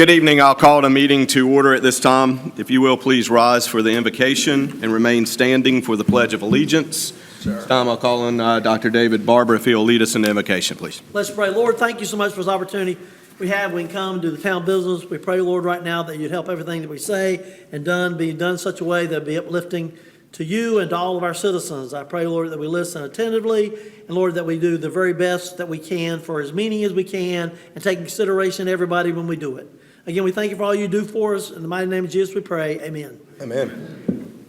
Good evening. I'll call the meeting to order at this time. If you will, please rise for the invocation and remain standing for the Pledge of Allegiance. This time I'll call on Dr. David Barber if he'll lead us in the invocation, please. Let's pray. Lord, thank you so much for this opportunity we have. We can come to the town business. We pray, Lord, right now that you'd help everything that we say and be done in such a way that be uplifting to you and to all of our citizens. I pray, Lord, that we listen attentively, and Lord, that we do the very best that we can for as many as we can and take consideration of everybody when we do it. Again, we thank you for all you do for us. In the mighty name of Jesus, we pray. Amen. Amen.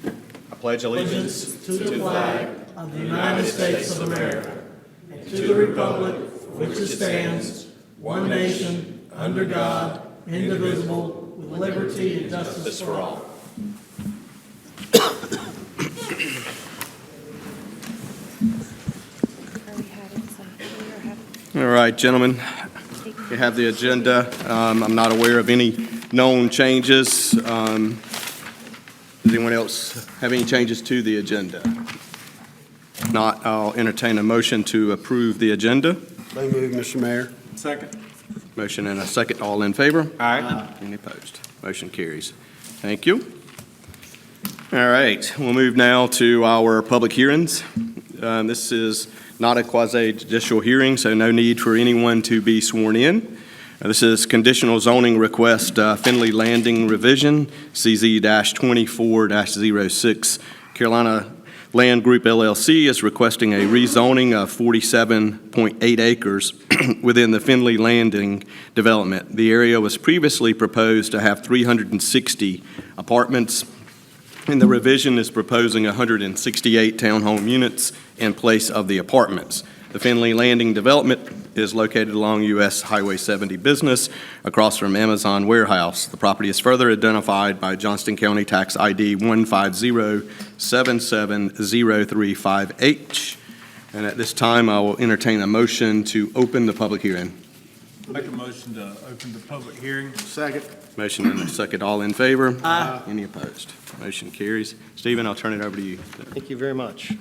I pledge allegiance To the flag of the United States of America and to the republic for which it stands, one nation, under God, indivisible, with liberty and justice for all. All right, gentlemen, you have the agenda. I'm not aware of any known changes. Does anyone else have any changes to the agenda? If not, I'll entertain a motion to approve the agenda. So moved, Mr. Mayor. Second. Motion and a second. All in favor? Aye. Any opposed? Motion carries. Thank you. All right, we'll move now to our public hearings. This is not a quasi-judicial hearing, so no need for anyone to be sworn in. This is conditional zoning request, Finley Landing revision, CZ-24-06. Carolina Land Group LLC is requesting a rezoning of 47.8 acres within the Finley Landing development. The area was previously proposed to have 360 apartments, and the revision is proposing 168 townhome units in place of the apartments. The Finley Landing development is located along U.S. Highway 70 Business across from Amazon Warehouse. The property is further identified by Johnston County Tax ID 150770355H. And at this time, I will entertain a motion to open the public hearing. Make a motion to open the public hearing. Second. Motion and a second. All in favor? Aye. Any opposed? Motion carries. Stephen, I'll turn it over to you. Thank you very much.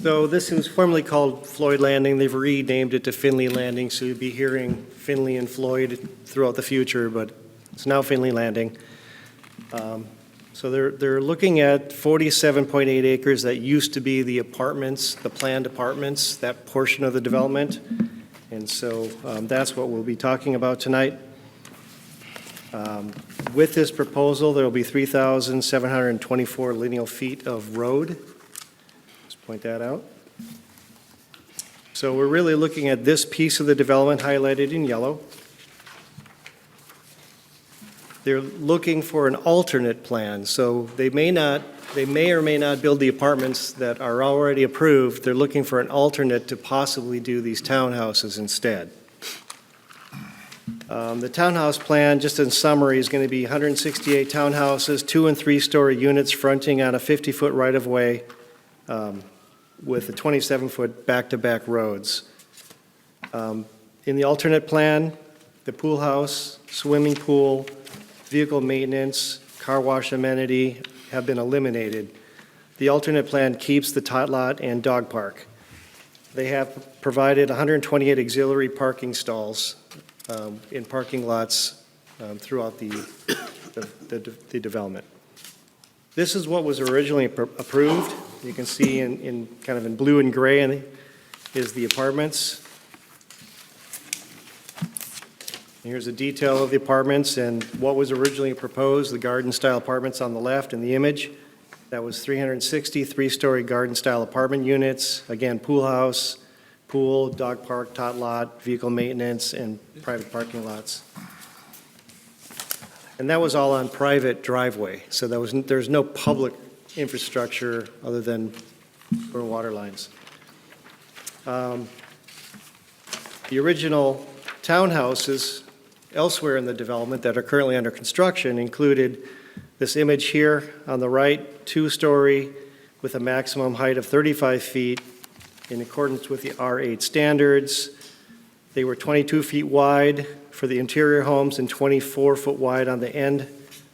So this was formerly called Floyd Landing. They've renamed it to Finley Landing, so you'll be hearing Finley and Floyd throughout the future, but it's now Finley Landing. So they're looking at 47.8 acres that used to be the apartments, the planned apartments, that portion of the development. And so that's what we'll be talking about tonight. With this proposal, there will be 3,724 lineal feet of road. Point that out. So we're really looking at this piece of the development highlighted in yellow. They're looking for an alternate plan, so they may or may not build the apartments that are already approved. They're looking for an alternate to possibly do these townhouses instead. The townhouse plan, just in summary, is going to be 168 townhouses, 2- and 3-story units fronting on a 50-foot right-of-way, with the 27-foot back-to-back roads. In the alternate plan, the pool house, swimming pool, vehicle maintenance, car wash amenity have been eliminated. The alternate plan keeps the tot lot and dog park. They have provided 128 auxiliary parking stalls in parking lots throughout the development. This is what was originally approved. You can see in kind of in blue and gray is the apartments. Here's a detail of the apartments and what was originally proposed, the garden-style apartments on the left in the image. That was 360 3-story garden-style apartment units. Again, pool house, pool, dog park, tot lot, vehicle maintenance, and private parking lots. And that was all on private driveway, so there's no public infrastructure other than for water lines. The original townhouses elsewhere in the development that are currently under construction included this image here on the right, 2-story with a maximum height of 35 feet in accordance with the R8 standards. They were 22 feet wide for the interior homes and 24 foot wide on the end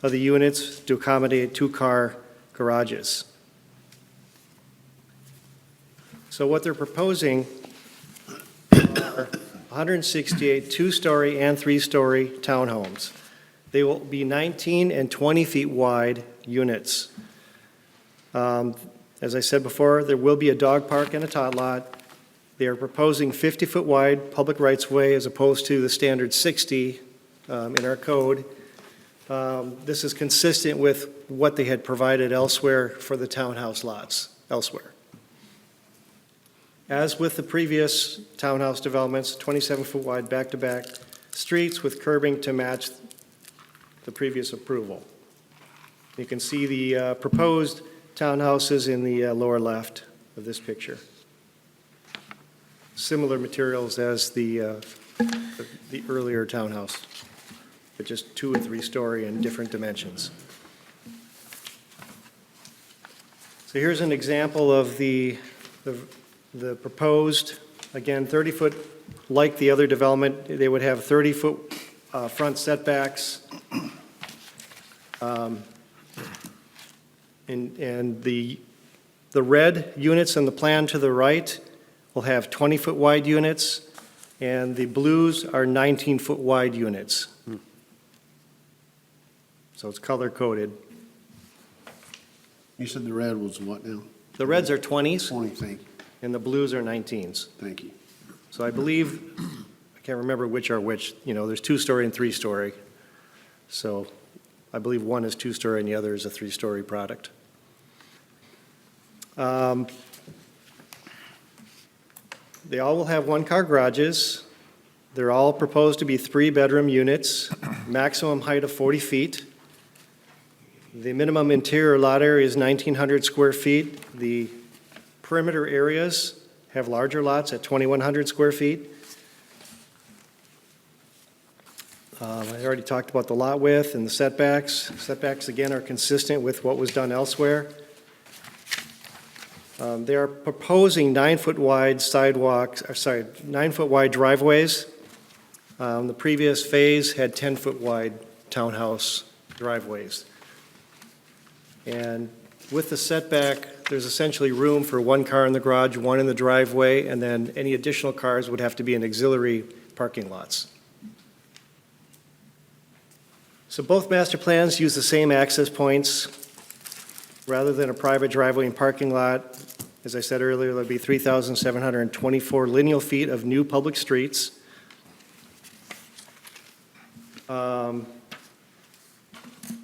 of the units to accommodate 2-car garages. So what they're proposing are 168 two-story and three-story townhomes. They will be 19 and 20 feet wide units. As I said before, there will be a dog park and a tot lot. They are proposing 50-foot wide public rights-of-way as opposed to the standard 60 in our code. This is consistent with what they had provided elsewhere for the townhouse lots elsewhere. As with the previous townhouse developments, 27-foot wide back-to-back streets with curbing to match the previous approval. You can see the proposed townhouses in the lower left of this picture. Similar materials as the earlier townhouse, but just 2- and 3-story and different dimensions. So here's an example of the proposed, again, 30-foot, like the other development, they would have 30-foot front setbacks. And the red units on the plan to the right will have 20-foot wide units, and the blues are 19-foot wide units. So it's color-coded. You said the red was what now? The reds are 20s, 20, thank you. and the blues are 19s. Thank you. So I believe, I can't remember which are which, there's 2-story and 3-story. So I believe one is 2-story and the other is a 3-story product. They all will have 1-car garages. They're all proposed to be 3-bedroom units, maximum height of 40 feet. The minimum interior lot area is 1,900 square feet. The perimeter areas have larger lots at 2,100 square feet. I already talked about the lot width and the setbacks. Setbacks, again, are consistent with what was done elsewhere. They are proposing 9-foot wide sidewalks, 9-foot wide driveways. The previous phase had 10-foot wide townhouse driveways. And with the setback, there's essentially room for 1 car in the garage, 1 in the driveway, and then any additional cars would have to be in auxiliary parking lots. So both master plans use the same access points. Rather than a private driveway and parking lot, as I said earlier, there'll be 3,724 lineal feet of new public streets.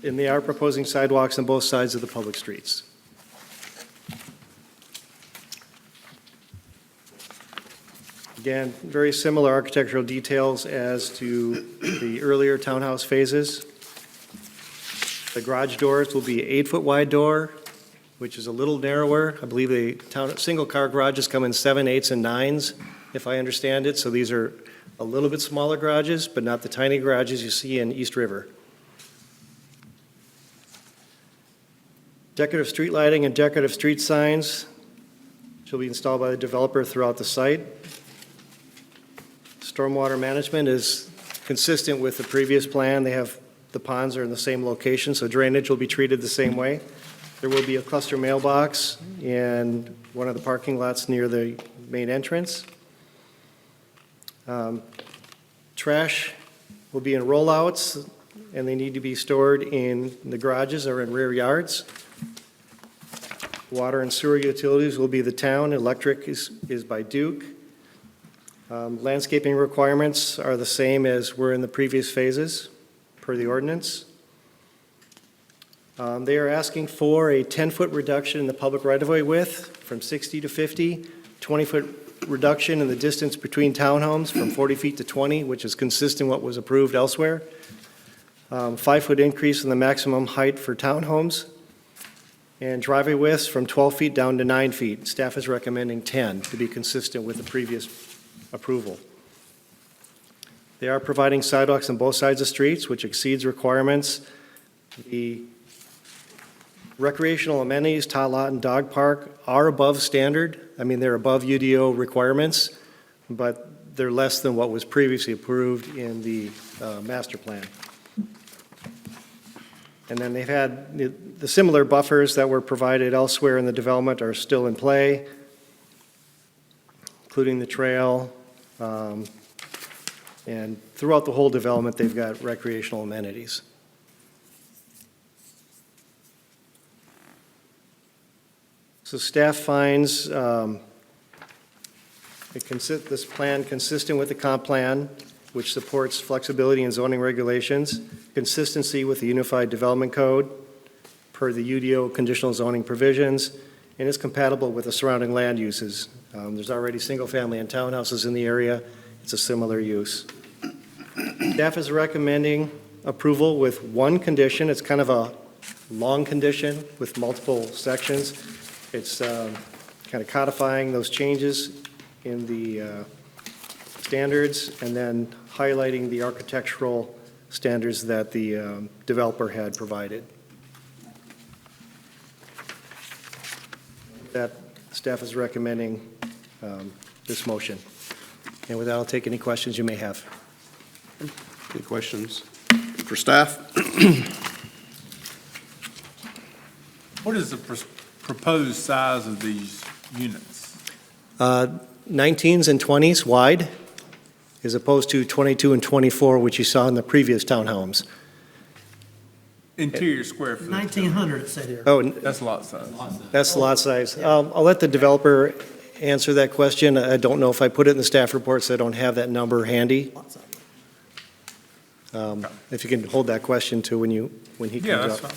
And they are proposing sidewalks on both sides of the public streets. Again, very similar architectural details as to the earlier townhouse phases. The garage doors will be 8-foot wide door, which is a little narrower. I believe the single-car garages come in 7, 8s, and 9s, if I understand it. So these are a little bit smaller garages, but not the tiny garages you see in East River. Decorative street lighting and decorative street signs shall be installed by the developer throughout the site. Stormwater management is consistent with the previous plan. The ponds are in the same location, so drainage will be treated the same way. There will be a cluster mailbox in one of the parking lots near the main entrance. Trash will be in rollouts, and they need to be stored in the garages or in rear yards. Water and sewer utilities will be the town. Electric is by Duke. Landscaping requirements are the same as were in the previous phases per the ordinance. They are asking for a 10-foot reduction in the public right-of-way width from 60 to 50, 20-foot reduction in the distance between townhomes from 40 feet to 20, which is consistent with what was approved elsewhere. 5-foot increase in the maximum height for townhomes. And driveway widths from 12 feet down to 9 feet. Staff is recommending 10 to be consistent with the previous approval. They are providing sidewalks on both sides of streets, which exceeds requirements. The recreational amenities, tot lot and dog park are above standard. I mean, they're above UDO requirements, but they're less than what was previously approved in the master plan. And then they've had the similar buffers that were provided elsewhere in the development are still in play, including the trail, And throughout the whole development, they've got recreational amenities. So staff finds this plan consistent with the comp plan, which supports flexibility in zoning regulations, consistency with the Unified Development Code per the UDO conditional zoning provisions, and is compatible with the surrounding land uses. There's already single-family and townhouses in the area. It's a similar use. Staff is recommending approval with one condition. It's kind of a long condition with multiple sections. It's kind of codifying those changes in the standards and then highlighting the architectural standards that the developer had provided. That staff is recommending this motion. And with that, I'll take any questions you may have. Any questions for staff? What is the proposed size of these units? 19s and 20s wide, as opposed to 22 and 24, which you saw in the previous townhomes. Interior square footage? 1,900, it said here. Oh, That's lot size. that's the lot size. I'll let the developer answer that question. I don't know if I put it in the staff reports. I don't have that number handy. If you can hold that question to when he comes Yeah, up. that's fine.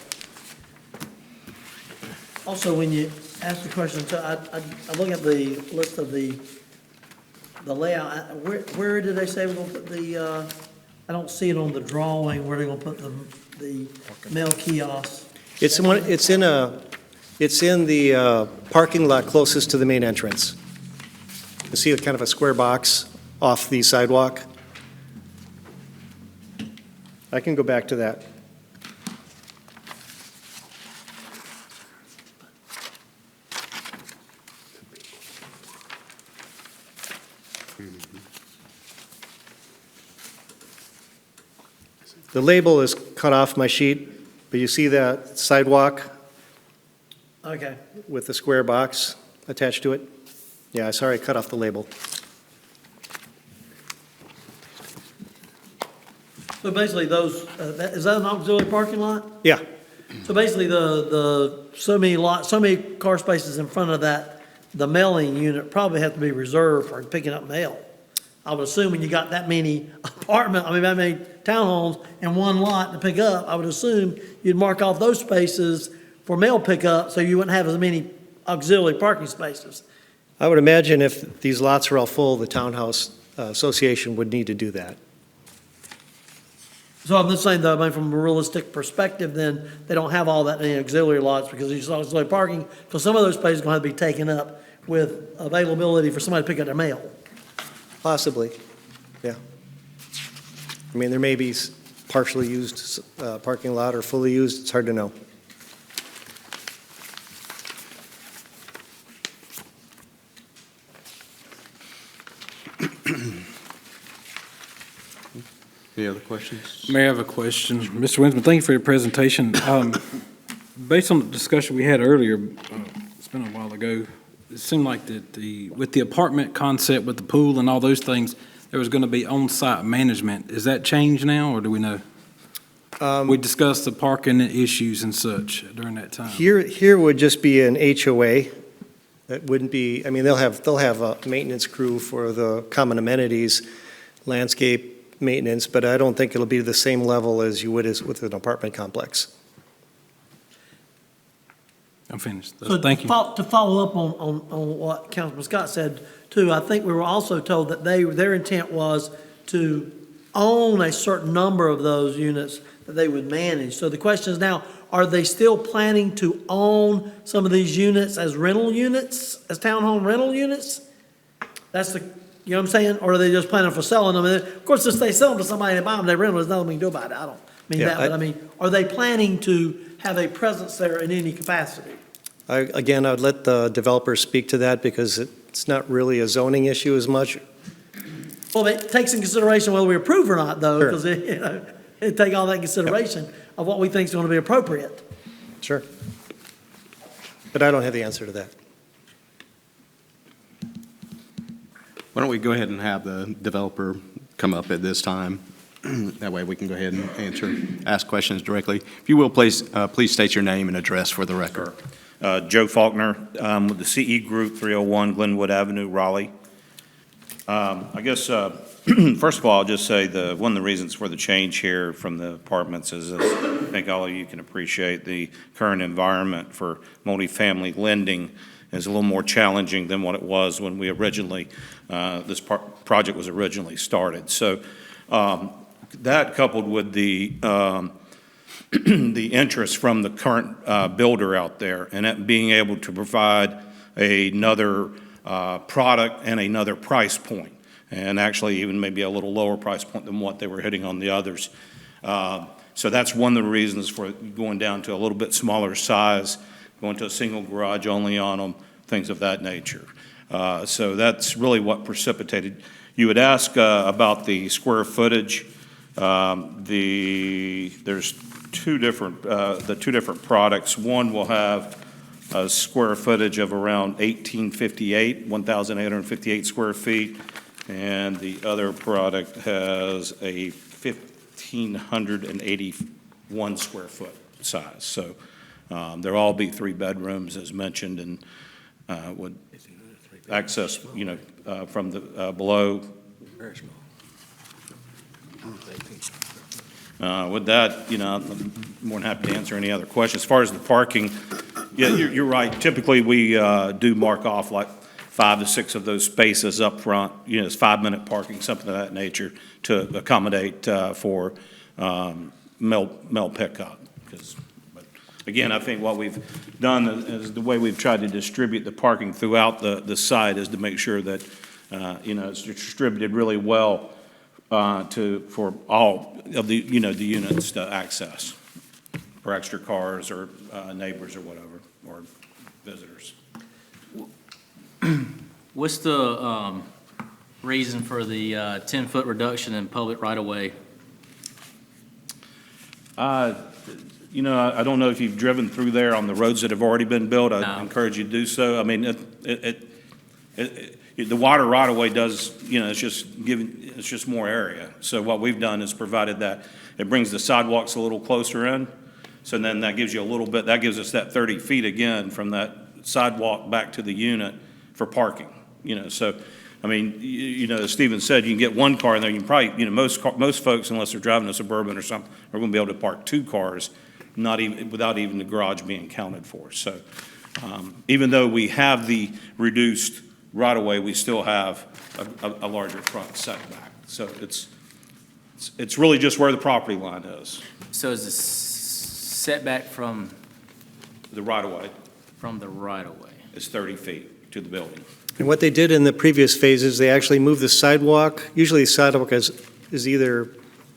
Also, when you ask the question, so I'm looking at the list of the layout. Where did they say we're gonna put the, I don't see it on the drawing, where they're gonna put the mail kiosk. It's in the parking lot closest to the main entrance. You see kind of a square box off the sidewalk? I can go back to that. The label is cut off my sheet, but you see that sidewalk Okay. with the square box attached to it? Yeah, sorry, I cut off the label. So basically those, is that an auxiliary parking lot? Yeah, So basically so many car spaces in front of that, the mailing unit probably have to be reserved for picking up mail. I would assume when you got that many that many townhomes in one lot to pick up, I would assume you'd mark off those spaces for mail pickup, so you wouldn't have as many auxiliary parking spaces. I would imagine if these lots are all full, the townhouse association would need to do that. So I'm just saying, though, I mean, from a realistic perspective, then they don't have all that many auxiliary lots because these auxiliary parking, because some of those spaces are going to have to be taken up with availability for somebody to pick up their mail. Possibly, yeah. I mean, there may be partially used parking lot or fully used, it's hard to know. Any other questions? Mayor, I have a question. Mr. Winsman, thank you for your presentation. Based on the discussion we had earlier, it's been a while ago, it seemed like that with the apartment concept, with the pool and all those things, there was going to be on-site management. Is that changed now, or do we know? We discussed the parking issues and such during that time. Here would just be an HOA. That wouldn't be, I mean, they'll have a maintenance crew for the common amenities, landscape maintenance, but I don't think it'll be the same level as you would as with an apartment complex. I'm finished. So Thank you. To follow up on what Councilman Scott said, too, I think we were also told that their intent was to own a certain number of those units that they would manage. So the question is now, are they still planning to own some of these units as rental units, as townhome rental units? That's the, you know what I'm saying? Or are they just planning for selling them? And of course, if they sell them to somebody and buy them, they rent them, there's nothing we can do about it. I don't mean Yeah, that, but I mean, are they planning to have a presence there in any capacity? Again, I would let the developer speak to that because it's not really a zoning issue as much. Well, it takes in consideration whether we approve or not, though, Sure. because it take all that in consideration of what we think is going to be appropriate. Sure. But I don't have the answer to that. Why don't we go ahead and have the developer come up at this time. That way we can go ahead and ask questions directly. If you will, please state your name and address for the record. Joe Faulkner, with the CE Group, 301 Glenwood Avenue, Raleigh. I guess, first of all, I'll just say one of the reasons for the change here from the apartments is, I think all of you can appreciate, the current environment for multifamily lending is a little more challenging than what it was when we originally, this project was originally started. So that coupled with the the interest from the current builder out there, and it being able to provide another product and another price point, and actually even maybe a little lower price point than what they were hitting on the others. So that's one of the reasons for going down to a little bit smaller size, going to a single garage only on them, things of that nature. So that's really what precipitated. You would ask about the square footage. There's two different products. One will have a square footage of around 1,858 square feet, and the other product has a 1,581 square foot size. So there'll all be 3 bedrooms, as mentioned, and would access, from the below. With that, I'm more than happy to answer any other questions. As far as the parking, yeah, you're right. Typically, we do mark off like 5 to 6 of those spaces up front. It's 5-minute parking, something of that nature, to accommodate for mail pickup. But again, I think what we've done is the way we've tried to distribute the parking throughout the site is to make sure that it's distributed really well for all of the the units to access for extra cars or neighbors or whatever, or visitors. What's the reason for the 10-foot reduction in public right-of-way? I don't know if you've driven through there on the roads that have already been built. I No. encourage you to do so. I mean, the water right-of-way does, it's just more area. So what we've done is provided that it brings the sidewalks a little closer in. So then that gives you that gives us that 30 feet again from that sidewalk back to the unit for parking. So, I mean, as Stephen said, you can get one car in there. You can probably, most folks, unless they're driving a Suburban or something, are going to be able to park 2 cars, without even the garage being counted for. So, even though we have the reduced right-of-way, we still have a larger front setback. So it's really just where the property line is, So is the setback from the right-of-way the right-of-way? is 30 feet to the building. And what they did in the previous phases, they actually moved the sidewalk. Usually the sidewalk is either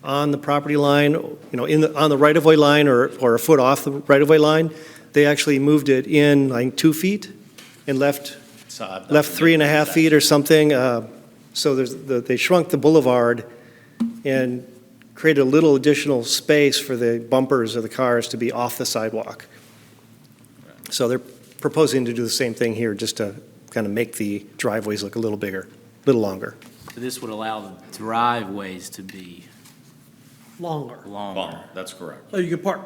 on the property line, on the right-of-way line or a foot off the right-of-way line. They actually moved it in like 2 feet and left 3.5 feet or something. So they shrunk the boulevard and created a little additional space for the bumpers of the cars to be off the sidewalk. So they're proposing to do the same thing here, just to kind of make the driveways look a little bigger, a little longer. So this would allow the driveways to be Longer. longer. That's correct. So you could park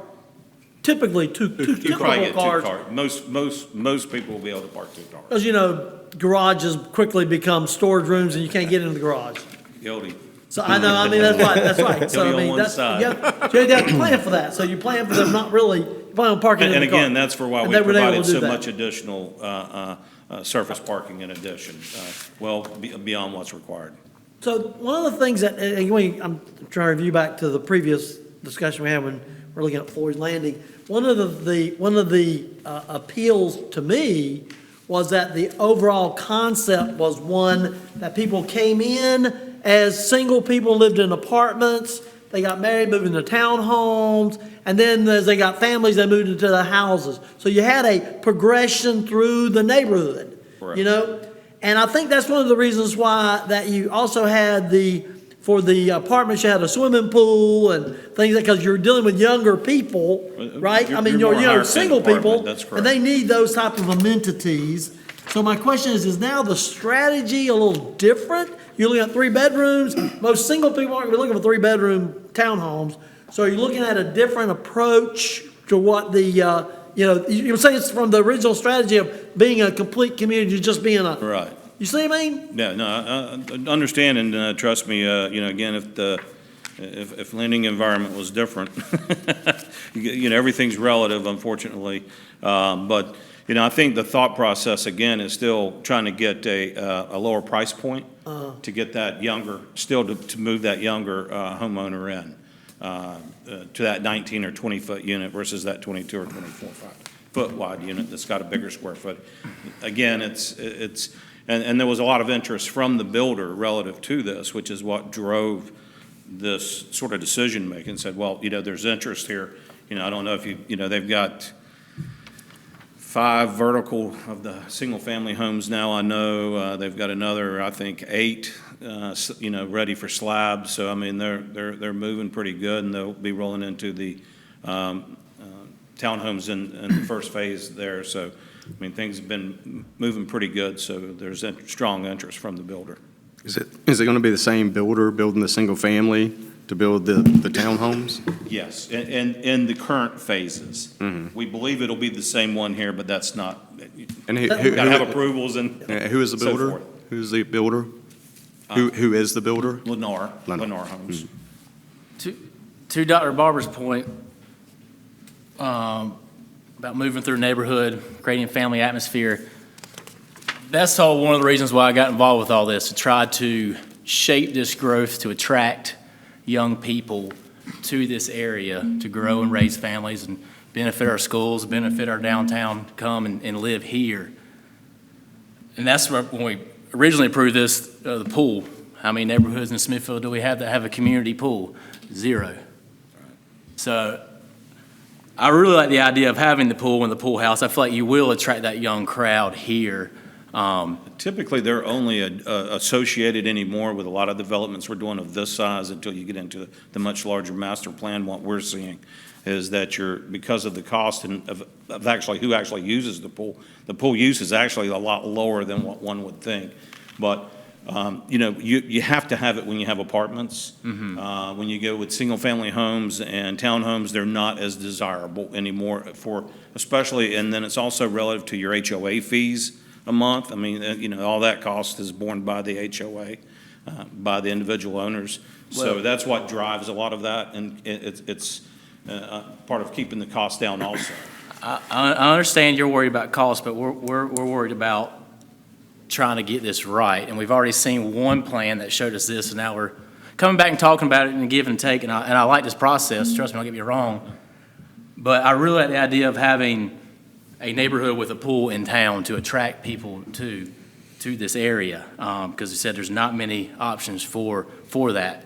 typically two You probably typical get 2 cars. cars. Most people will be able to park 2 cars. Because, garages quickly become storage rooms and you can't get into the garage. Guilty. So I know, that's right. So, He'll be I on mean, one that's, side. you have to plan for that. So you plan for them not really, you plan on parking in the And car. again, that's for why And we they were able provided to do so that. much additional surface parking in addition, beyond what's required. So one of the things that, and I'm trying to review back to the previous discussion we had when we're looking at Floyd's Landing. One of the appeals to me was that the overall concept was one that people came in as single people, lived in apartments, they got married, moved into townhomes, and then as they got families, they moved into the houses. So you had a progression through the neighborhood, Correct. And I think that's one of the reasons why that you also had for the apartments, you had a swimming pool and things because you're dealing with younger people, right? You're more higher Single end apartment, people. that's correct. And they need those type of amenities. So my question is now the strategy a little different? You're looking at 3 bedrooms. Most single people aren't gonna be looking for 3-bedroom townhomes. So are you looking at a different approach to what the, you were saying it's from the original strategy of being a complete community, just being a, Right. you see what I mean? Yeah, no, I understand, and trust me, again, if lending environment was different, everything's relative, unfortunately. But, I think the thought process, again, is still trying to get a lower price point to get that younger, still to move that younger homeowner in to that 19 or 20-foot unit versus that 22 or 24-foot wide unit that's got a bigger square foot. Again, and there was a lot of interest from the builder relative to this, which is what drove this sort of decision-making. Said, well, there's interest here. I don't know if they've got 5 vertical of the single-family homes now, I know. They've got another, I think, 8, ready for slabs. So, I mean, they're moving pretty good, and they'll be rolling into the townhomes in the first phase there. So, I mean, things have been moving pretty good, so there's strong interest from the builder. Is it going to be the same builder building the single family to build the townhomes? Yes, and in the current phases. We believe it'll be the same one here, but that's not, And got to have approvals and who is the so builder? forth. Who's the builder? Who is the builder? Lennar Homes. To Dr. Barber's point, about moving through a neighborhood, creating a family atmosphere, that's all one of the reasons why I got involved with all this, to try to shape this growth to attract young people to this area to grow and raise families and benefit our schools, benefit our downtown, come and live here. And that's when we originally approved this, the pool. How many neighborhoods in Smithfield do we have that have a community pool? 0. So I really like the idea of having the pool and the pool house. I feel like you will attract that young crowd here. Typically, they're only associated anymore with a lot of developments we're doing of this size until you get into the much larger master plan. What we're seeing is that because of the cost and of actually who actually uses the pool use is actually a lot lower than what one would think. But, you have to have it when you have apartments. When you go with single-family homes and townhomes, they're not as desirable anymore especially, and then it's also relative to your HOA fees a month. I mean, all that cost is borne by the HOA, by the individual owners. So that's what drives a lot of that, and it's part of keeping the cost down also. I understand you're worried about cost, but we're worried about trying to get this right. And we've already seen one plan that showed us this, and now we're coming back and talking about it and give and take. And I like this process. Trust me, don't get me wrong. But I really like the idea of having a neighborhood with a pool in town to attract people to this area, because you said there's not many options for that.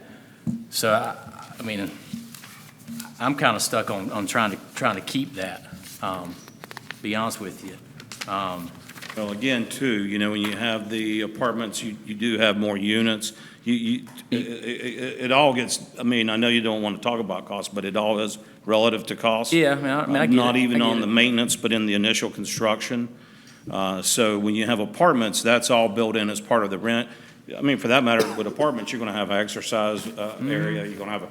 So I mean, I'm kind of stuck on trying to keep that. Be honest with you. Well, again, too, when you have the apartments, you do have more units. It all gets, I mean, I know you don't want to talk about cost, but it all is relative to cost. Yeah, I mean, I get Not it. even I get on it. the maintenance, but in the initial construction. So when you have apartments, that's all built in as part of the rent. I mean, for that matter, with apartments, you're going to have an exercise area, you're going to have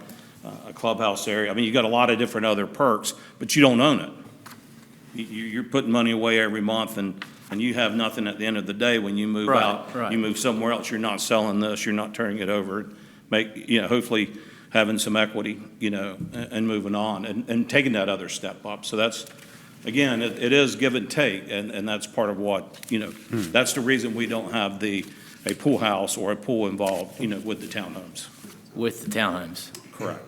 a clubhouse area. I mean, you got a lot of different other perks, but you don't own it. You're putting money away every month, and you have nothing at the end of the day when you move Right, out. right. You move somewhere else, you're not selling this, you're not turning it over. Hopefully having some equity, and moving on and taking that other step up. So that's, again, it is give and take, and that's part of what, that's the reason we don't have a pool house or a pool involved, with the townhomes. With the townhomes. Correct.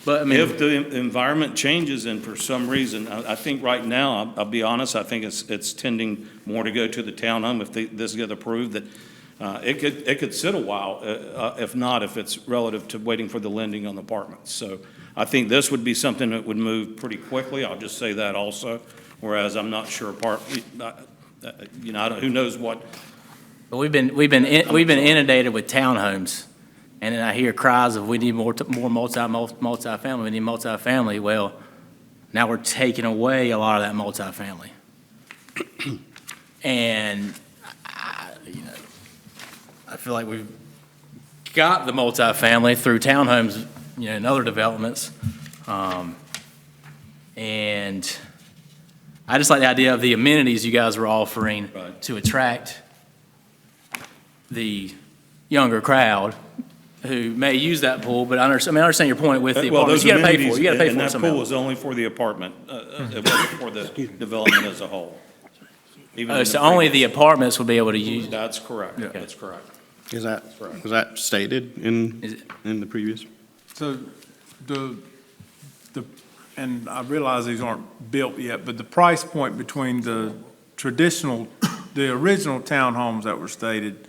But I mean, If the environment changes and for some reason, I think right now, I'll be honest, I think it's tending more to go to the townhome if this gets approved, that it could sit a while, if it's relative to waiting for the lending on the apartments. So I think this would be something that would move pretty quickly. I'll just say that also, whereas I'm not sure who knows what. but we've been inundated with townhomes, and then I hear cries of we need more multifamily. We need multifamily. Well, now we're taking away a lot of that multifamily. And, I feel like we've got the multifamily through townhomes, and other developments. And I just like the idea of the amenities you guys were offering Right. to attract the younger crowd who may use that pool, but I understand your point with the Well, apartments. those You gotta pay for it, amenities, you gotta pay and for it that somehow. pool is only for the apartment, it wasn't for the development as a whole. Even in So the only the previous- apartments would be able to use. That's correct, that's correct. Is that, Right. was that stated Is in, it- in the previous? So and I realize these aren't built yet, but the price point between the original townhomes that were stated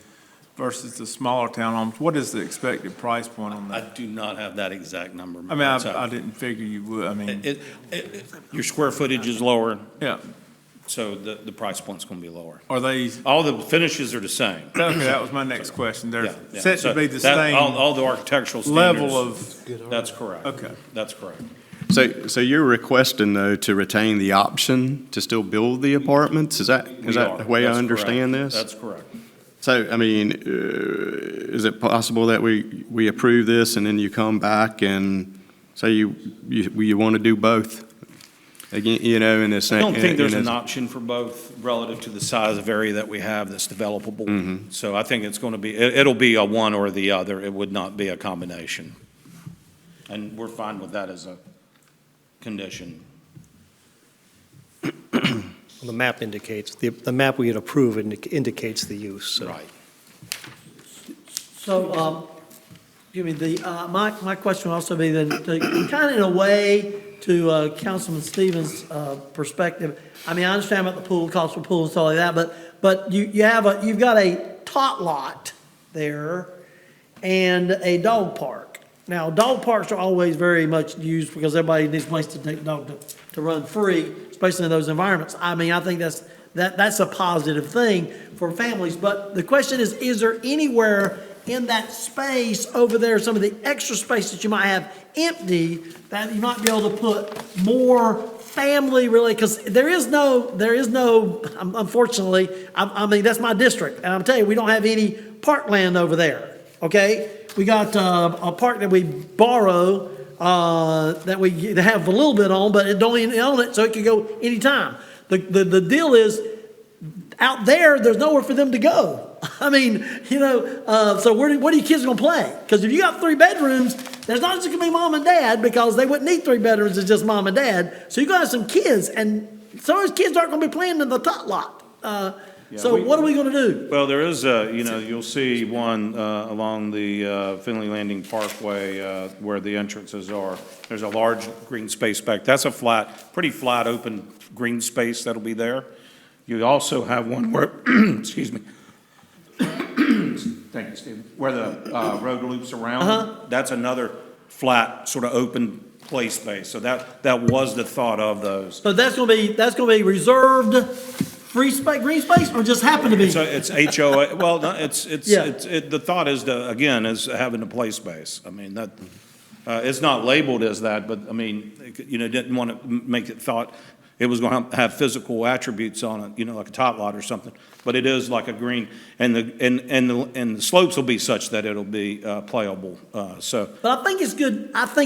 versus the smaller townhomes, what is the expected price point on I that? do not have that exact number. I mean, I didn't figure you would, I mean, Your square footage is lower, yeah, so the price point's gonna be lower. are they, All the finishes are the same. okay, that was my next question. They're Yeah, yeah. set So to be the that- same All the architectural standards. level of, That's correct. okay. That's correct. So you're requesting, though, to retain the option to still build the apartments? Is that We are. the way I That's understand correct. this? That's correct. So, I mean, is it possible that we approve this and then you come back and say you want to do both? Again, in this. I don't think there's an option for both relative to the size of area that we have that's developable. So I think it's going to be, it'll be a one or the other. It would not be a combination. And we're fine with that as a condition. The map indicates, the map we had approved indicates the use, so. Right. So, give me my question will also be then, kind of in a way, to Councilman Stevens' perspective. I mean, I understand about the pool, cost of pool and stuff like that, but you've got a tot lot there and a dog park. Now, dog parks are always very much used because everybody needs a place to take the dog to run free, especially in those environments. I mean, I think that's a positive thing for families. But the question is there anywhere in that space over there, some of the extra space that you might have empty, that you might be able to put more family really, because there is no, unfortunately, I mean, that's my district. And I'm telling you, we don't have any parkland over there, okay? We got a park that we borrow, that we have a little bit on, but it don't even own it, so it can go anytime. The deal is, out there, there's nowhere for them to go. I mean, so what are you kids gonna play? Because if you got 3 bedrooms, there's not just gonna be mom and dad, because they wouldn't need 3 bedrooms, it's just mom and dad. So you gotta have some kids, and some of those kids aren't gonna be playing in the tot lot. So what are we gonna do? Well, there is you'll see one along the Finley Landing Parkway where the entrances are. There's a large green space back. That's a pretty flat, open green space that'll be there. You also have one where, excuse me. Thank you, Stephen. Where the road loops around. That's another flat, sort of open play space. So that was the thought of those. So that's gonna be reserved free space, green space, or just happen to be? So it's HOA, well, no, Yeah. the thought is is having a play space. I mean, that, it's not labeled as that, but I mean, didn't want to make it thought it was going to have physical attributes on it, like a tot lot or something. But it is like a green, and the slopes will be such that it'll be playable, so. But I think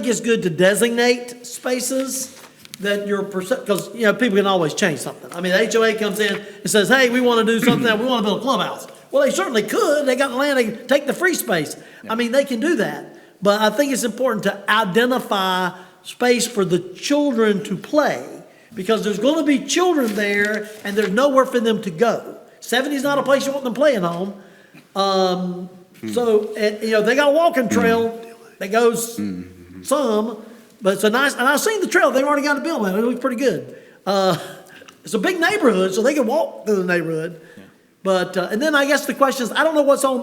it's good to designate spaces that because, people can always change something. I mean, the HOA comes in and says, hey, we want to do something, we want to build a clubhouse. Well, they certainly could, they got the land, they can take the free space. I mean, they can do that. But I think it's important to identify space for the children to play, because there's going to be children there and there's nowhere for them to go. 70's not a place you want them playing on. So, they got a walking trail that goes some, but it's a nice, and I've seen the trail, they've already got a building, it looks pretty good. It's a big neighborhood, so they can walk through the neighborhood. But, and then I guess the question is, I don't know what's on,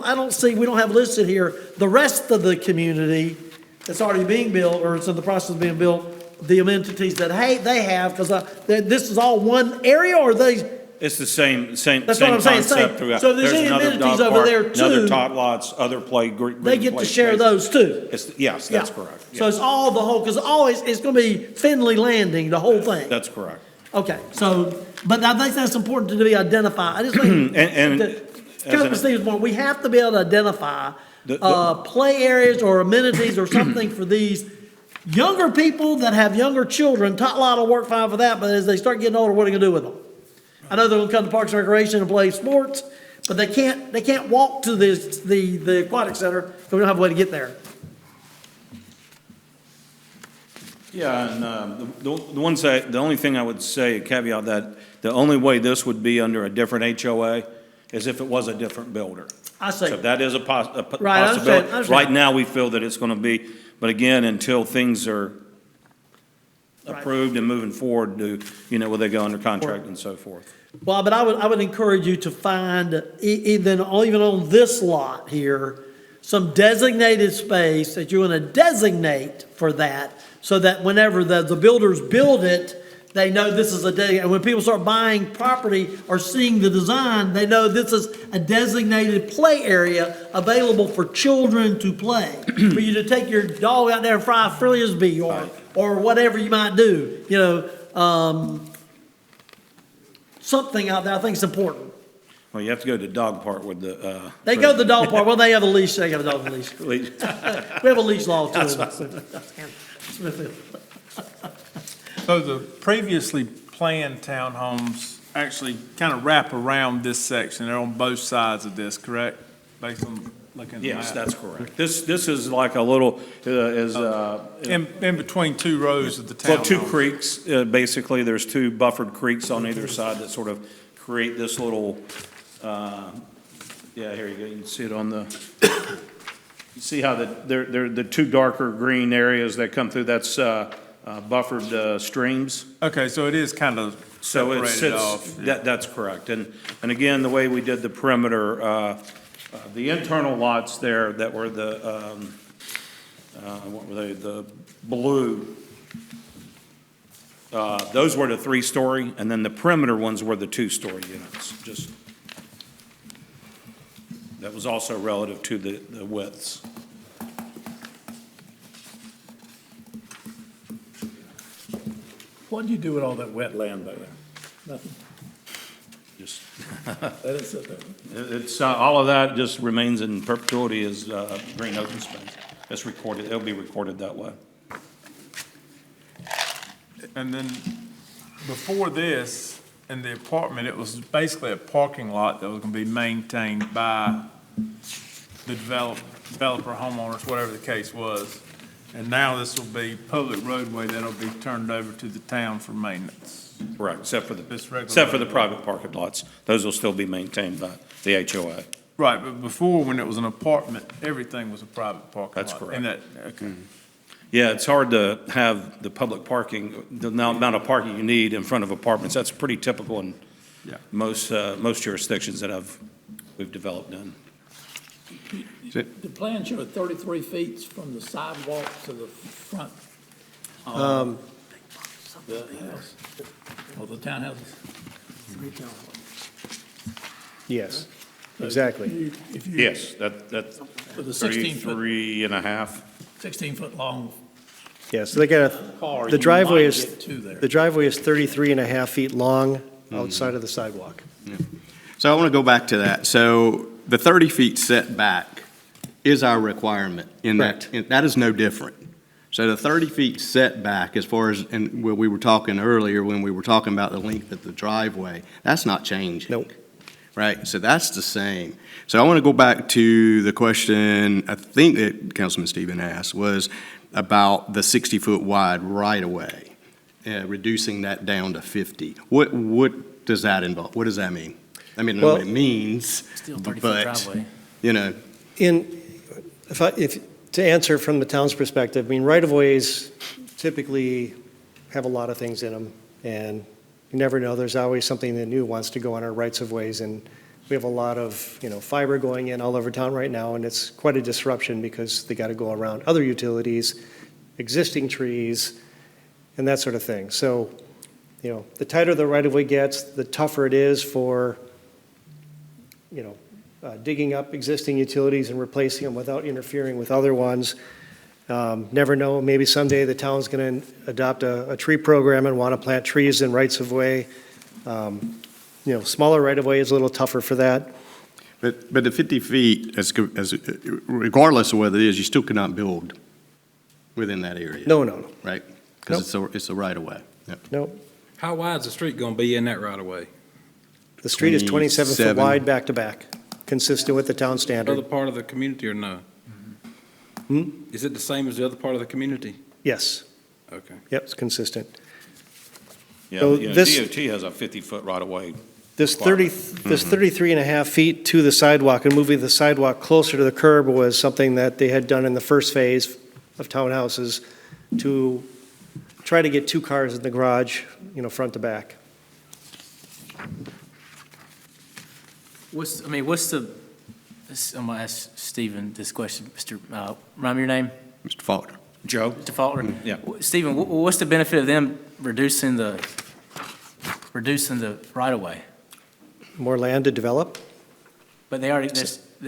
we don't have listed here, the rest of the community that's already being built, or it's in the process of being built, the amenities that, they have, because this is all one area, or It's the same That's what I'm saying, concept throughout. so if there's any another amenities dog over park, there Another too, tot lots, other green they get to play share spaces. those too. Yes, that's Yeah. correct. So Yeah. it's all the whole, because it's going to be Finley Landing, the whole thing. That's correct. Okay, so, but I think that's important to be identified. I just think. And Councilman Stevens, point, we have to be able to identify, The- play areas or amenities or something for these younger people that have younger children. Tot Lot will work fine for that, but as they start getting older, what are you gonna do with them? I know they're gonna come to Parks and Recreation and play sports, but they can't walk to the aquatic center because we don't have a way to get there. Yeah, and the only thing I would say, caveat that, the only way this would be under a different HOA is if it was a different builder. I see. So that is a Right, I understand, possibility. I understand. Right now, we feel that it's gonna be, but again, until things are Right. approved and moving forward, will they go under contract and so forth? Well, but I would encourage you to find, even on this lot here, some designated space that you're gonna designate for that, so that whenever the builders build it, they know this is and when people start buying property or seeing the design, they know this is a designated play area available for children to play. For you to take your dog out there and fry a frisbee or whatever you might do, something out there, I think is important. Well, you have to go to the dog park with the, They go to the dog park, well, they have a leash, they have a dog leash. leash. We have a leash law too. Smithfield. So the previously planned townhomes actually kind of wrap around this section. They're on both sides of this, correct? Based on looking at the Yes, map. that's correct. This is like a little, In between two rows of the townhomes. well, two creeks, basically, there's two buffered creeks on either side that sort of create this little, yeah, here you go, you can see it on the, you see how they're the two darker green areas that come through, that's buffered streams. Okay, so it is kind of So it separated sits, off. Yeah. that's correct. And again, the way we did the perimeter, the internal lots there that were what were they, the blue, those were the 3-story, and then the perimeter ones were the 2-story units, just. That was also relative to the widths. What do you do with all that wet land back there? Nothing. Just, Let it sit there. it's, all of that just remains in perpetuity as green open space. It's recorded, it'll be recorded that way. And then before this, in the apartment, it was basically a parking lot that was gonna be maintained by the developer, homeowners, whatever the case was. And now this will be public roadway that'll be turned over to the town for maintenance. Correct, except for This regular the road. private parking lots. Those will still be maintained by the HOA. Right, but before, when it was an apartment, everything was a private parking lot. That's correct. And that, okay. Yeah, it's hard to have the public parking, the amount of parking you need in front of apartments. That's pretty typical in Yeah. most jurisdictions that we've developed in. The plan showed 33 feet from the sidewalk to the front. The house, or the townhouses. Yes, exactly. If you, Yes, that's with a 16 foot, 33 and a half. 16-foot long Yeah, so they got car, the you driveway might is, get to there. the driveway is 33 and a half feet long outside of the sidewalk. So I want to go back to that. So the 30 feet setback is our requirement in that, that is no different. So the 30 feet setback, as far as, and we were talking earlier when we were talking about the length of the driveway, that's not changing. Nope. Right, so that's the same. So I want to go back to the question, I think that Councilman Stephen asked, was about the 60-foot wide right-of-way, reducing that down to 50. What does that involve? What does that mean? I mean, I know what it means, Still 30-foot but, driveway. To answer from the town's perspective, I mean, right-of-ways typically have a lot of things in them, and you never know, there's always something that new wants to go on our rights-of-ways, and we have a lot of, fiber going in all over town right now, and it's quite a disruption because they got to go around other utilities, existing trees, and that sort of thing. So, the tighter the right-of-way gets, the tougher it is for, digging up existing utilities and replacing them without interfering with other ones. Never know, maybe someday the town's going to adopt a tree program and want to plant trees in rights of way. Smaller right-of-way is a little tougher for that. But the 50 feet, regardless of what it is, you still cannot build within that area. No, no, no, Right? Because it's a right-of-way. Yep. no. How wide's the street going to be in that right of way? The street is 27 foot 27. wide, back to back, consistent with the town Other standard. part of the community or no? Is it the same as the other part of the community? Yes, Okay. yep, it's consistent. Yeah, So you know, this- DOT has a 50-foot right-of-way. This Requirement. 33 and a half feet to the sidewalk and moving the sidewalk closer to the curb was something that they had done in the first phase of townhouses to try to get 2 cars in the garage, front to back. What's the, I'm gonna ask Stephen this question, remind me your name? Mr. Faulkner. Joe? Mr. Faulkner? Yeah. Stephen, what's the benefit of them reducing the right-of-way? More land to develop? But they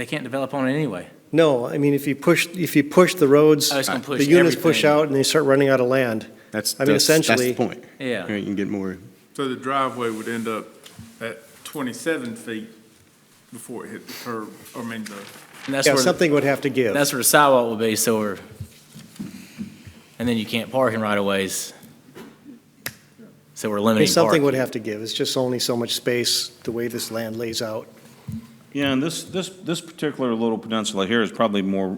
can't develop on it anyway. No, I mean, if you push the roads, Oh, it's gonna push the units push everything. out and they start running out of land. That's essentially- the point. Yeah. You can get more. So the driveway would end up at 27 feet before it hit the curb, And that's Yeah, where, something would have to give. that's where the sidewalk will be, and then you can't park in right-of-ways. So we're limiting Something parking. would have to give. It's just only so much space, the way this land lays out. Yeah, and this particular little peninsula here is probably more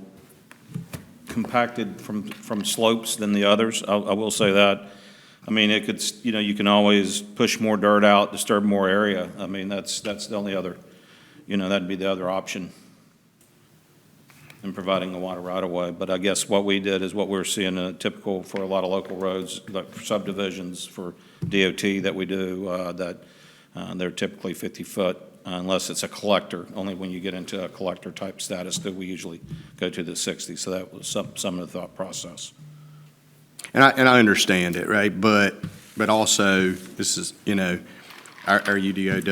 compacted from slopes than the others. I will say that. I mean, it could, you can always push more dirt out, disturb more area. I mean, that's the only other, that'd be the other option in providing a wider right-of-way. But I guess what we did is what we're seeing typical for a lot of local roads, like for subdivisions for DOT that we do, that they're typically 50 foot unless it's a collector. Only when you get into a collector type status do we usually go to the 60. So that was some of the thought process. And I understand it, right? But also, this is, our UDO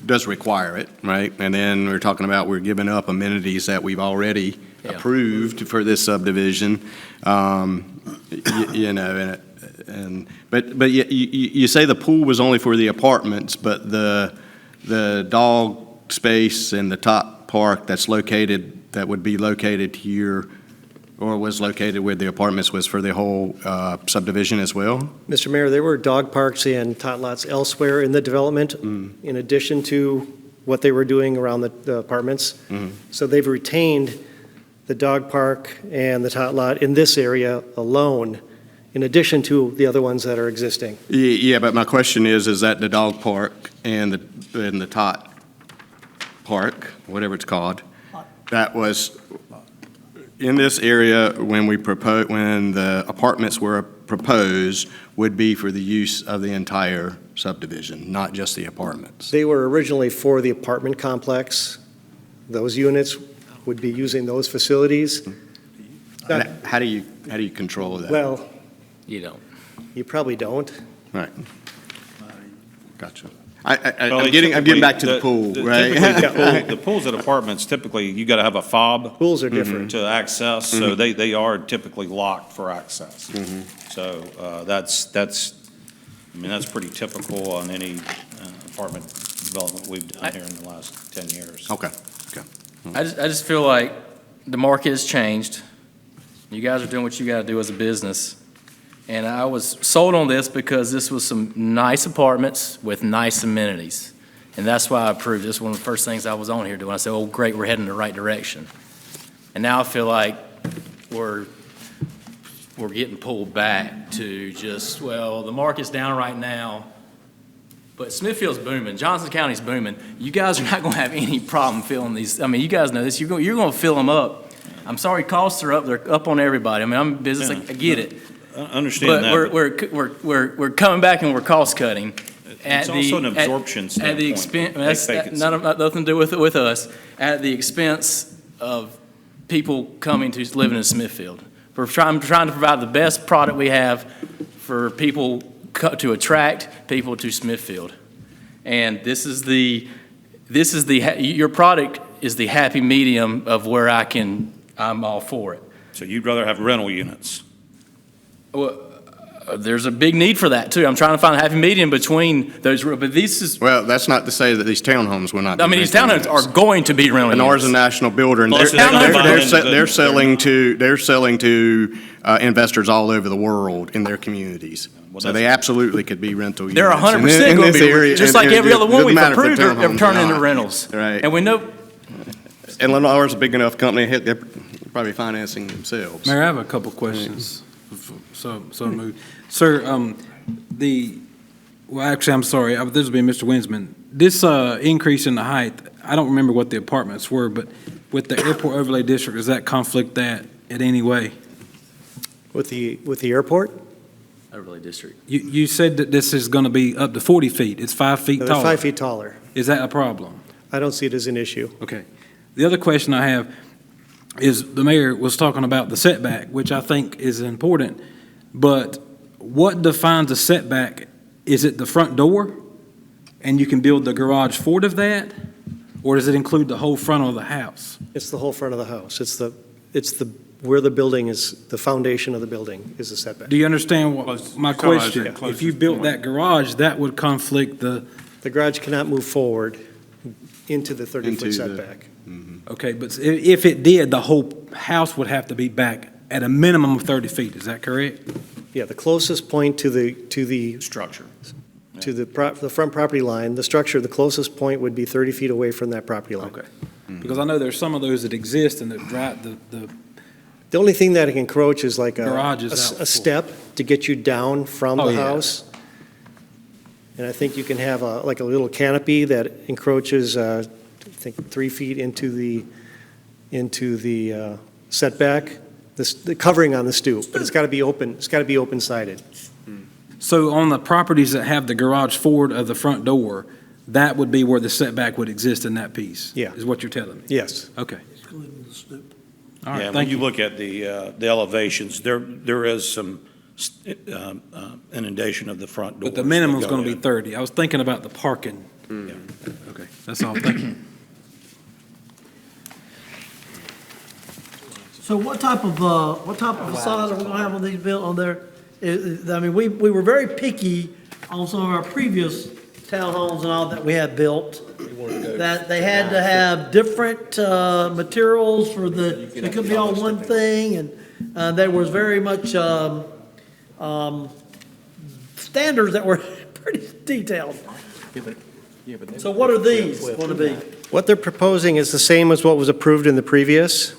does require it, right? And then we're talking about we're giving up amenities that we've already Yeah. approved for this subdivision. But you say the pool was only for the apartments, but the dog space and the top park that would be located here, or was located where the apartments was for the whole subdivision as well? Mr. Mayor, there were dog parks and tot lots elsewhere in the development, in addition to what they were doing around the apartments. So they've retained the dog park and the tot lot in this area alone, in addition to the other ones that are existing. Yeah, but my question is that the dog park and the tot park, whatever it's called, that was in this area when the apartments were proposed, would be for the use of the entire subdivision, not just the apartments? They were originally for the apartment complex. Those units would be using those facilities. How do you control that? Well, You don't. you probably don't. Right. Gotcha. Well, I'm getting back to the pool, right? Typically, the pools at apartments, typically, you got to have a fob Pools are different. to access, so they are typically locked for access. So that's pretty typical on any apartment development we've done here in the last 10 years. Okay. I just feel like the market has changed. You guys are doing what you got to do as a business. And I was sold on this because this was some nice apartments with nice amenities. And that's why I approved. This was one of the first things I was on here doing. I said, oh, great, we're heading in the right direction. And now I feel like we're getting pulled back to just, well, the market's down right now, but Smithfield's booming, Johnson County's booming. You guys are not going to have any problem filling these. I mean, you guys know this. You're going to fill them up. I'm sorry, costs are up. They're up on everybody. I mean, I'm in business. I get it. I understand that. But we're coming back and we're cost cutting. It's also an absorption At the standpoint. expense, that's nothing to do with us, at the expense of people coming to living in Smithfield. We're trying to provide the best product we have for people to attract people to Smithfield. And your product is the happy medium of where I'm all for it. So you'd rather have rental units? There's a big need for that, too. I'm trying to find a happy medium between those, but this is, Well, that's not to say that these townhomes will not be I mean, these rental townhomes units. are going to be rental And ours is a units. national builder, and Plus, they're, it's they're, combined they're, into se- the- they're selling to investors all over the world in their communities. Well, So they absolutely could be rental units. They're And 100% in going to this be, area- just and- like and every it other one doesn't we've matter if approved they're are townhomes turning or into not. rentals. Right. And we know, And Lennar's a big enough company, heck, they're probably financing themselves. Mayor, I have a couple questions. So moved. Sir, actually, I'm sorry, this will be Mr. Winsman. This increase in the height, I don't remember what the apartments were, but with the airport overlay district, does that conflict that in any way? With the airport, overlay district. You said that this is going to be up to 40 feet. It's 5 feet they're tall. 5 feet taller. Is that a problem? I don't see it as an issue. Okay. The other question I have is, the mayor was talking about the setback, which I think is important, but what defines a setback? Is it the front door, and you can build the garage forward of that? Or does it include the whole front of the house? It's the whole front of the house. It's where the building is, the foundation of the building is the setback. Do you understand Close- what, my close- question? yeah, If closest you built point. that garage, that would conflict the, The garage cannot move forward into the 30-foot Into the- setback. okay, but if it did, the whole house would have to be back at a minimum of 30 feet, is that correct? Yeah, the closest point to the Structure. the front property line, the structure, the closest point would be 30 feet away from that property line. Okay. Because I know there's some of those that exist and that drive, the The only thing that can encroach is like Garage is out a step to get you down from Oh, the yeah. house. And I think you can have like a little canopy that encroaches, I think, 3 feet into the setback, the covering on the stoop, but it's got to be open, it's got to be open-sided. So on the properties that have the garage forward of the front door, that would be where the setback would exist in that piece? Yeah. Is what you're telling me? Yes. Okay. Excluding the stoop. All Yeah, right, when thank you you. look at the elevations, there is some inundation of the front doors. But the minimum's that go going to be in. 30. I was thinking about the parking. Okay, that's all. Thank you. So what type of facade are we gonna have on these on there? I mean, we were very picky on some of our previous townhomes and all that we had built. That they had to have different, materials for they couldn't be all one thing, and there was very much, standards that were pretty detailed. So what are these gonna be? What they're proposing is the same as what was approved in the previous.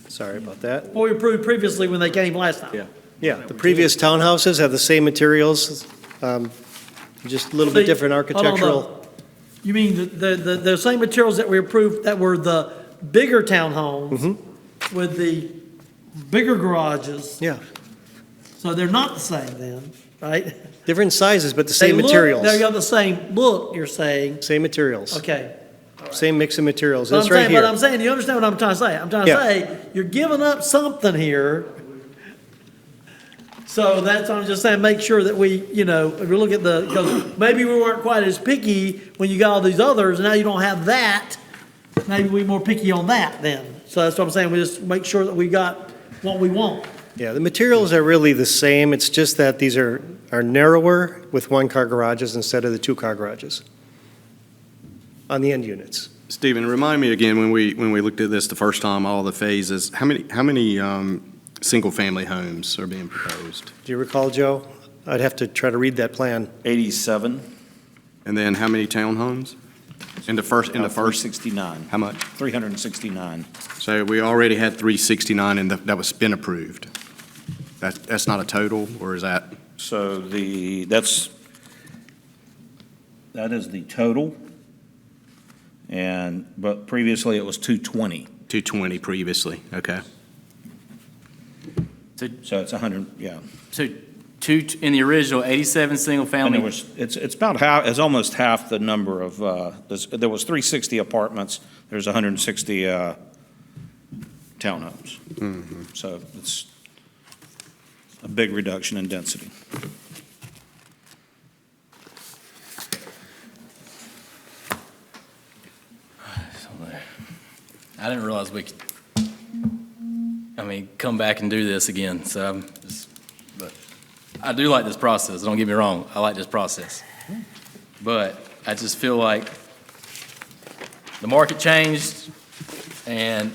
Sorry about that. What we approved previously when they came last time? Yeah, the previous townhouses have the same materials, just a little bit different Hold on, architectural. though. You mean the same materials that we approved that were the bigger townhomes with the bigger garages? Yeah, So they're not the same then, right? different sizes, but the They same look- materials. They got the same look, you're saying? Same materials, Okay. same mix of materials. But It's I'm right saying, but I'm here. saying, you understand what I'm trying to say? I'm trying to Yeah. say, you're giving up something here. So that's, I'm just saying, make sure that we, if we look at because maybe we weren't quite as picky when you got all these others, and now you don't have that. Maybe we're more picky on that then. So that's what I'm saying, we just make sure that we got what we want. Yeah, the materials are really the same. It's just that these are narrower with one-car garages instead of the two-car garages on the end units. Stephen, remind me again, when we looked at this the first time, all the phases, how many single-family homes are being proposed? Do you recall, Joe? I'd have to try to read that plan. 87. And then how many townhomes? In the first, 369. how much? 369. So we already had 369 and that was been approved. That's not a total, or is that? So that is the total. But previously it was 220. 220 previously, okay. So it's 100, yeah. So in the original, 87 single And family. it's about half, it's almost half the number of, there was 360 apartments, there's 160 townhomes. So it's a big reduction in density. I didn't realize we could come back and do this again. So but I do like this process. Don't get me wrong. I like this process. But I just feel like the market changed and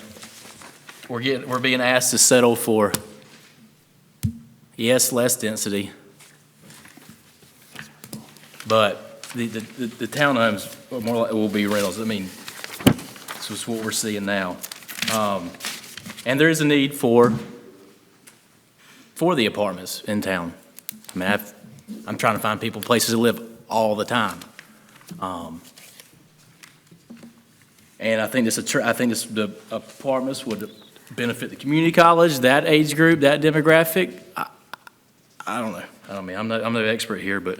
we're being asked to settle for, yes, less density, but the townhomes are more like, will be rentals. I mean, this is what we're seeing now. And there is a need for the apartments in town. I mean, I'm trying to find people places to live all the time. And I think the apartments would benefit the community college, that age group, that demographic. I don't know. I mean, I'm no expert here, but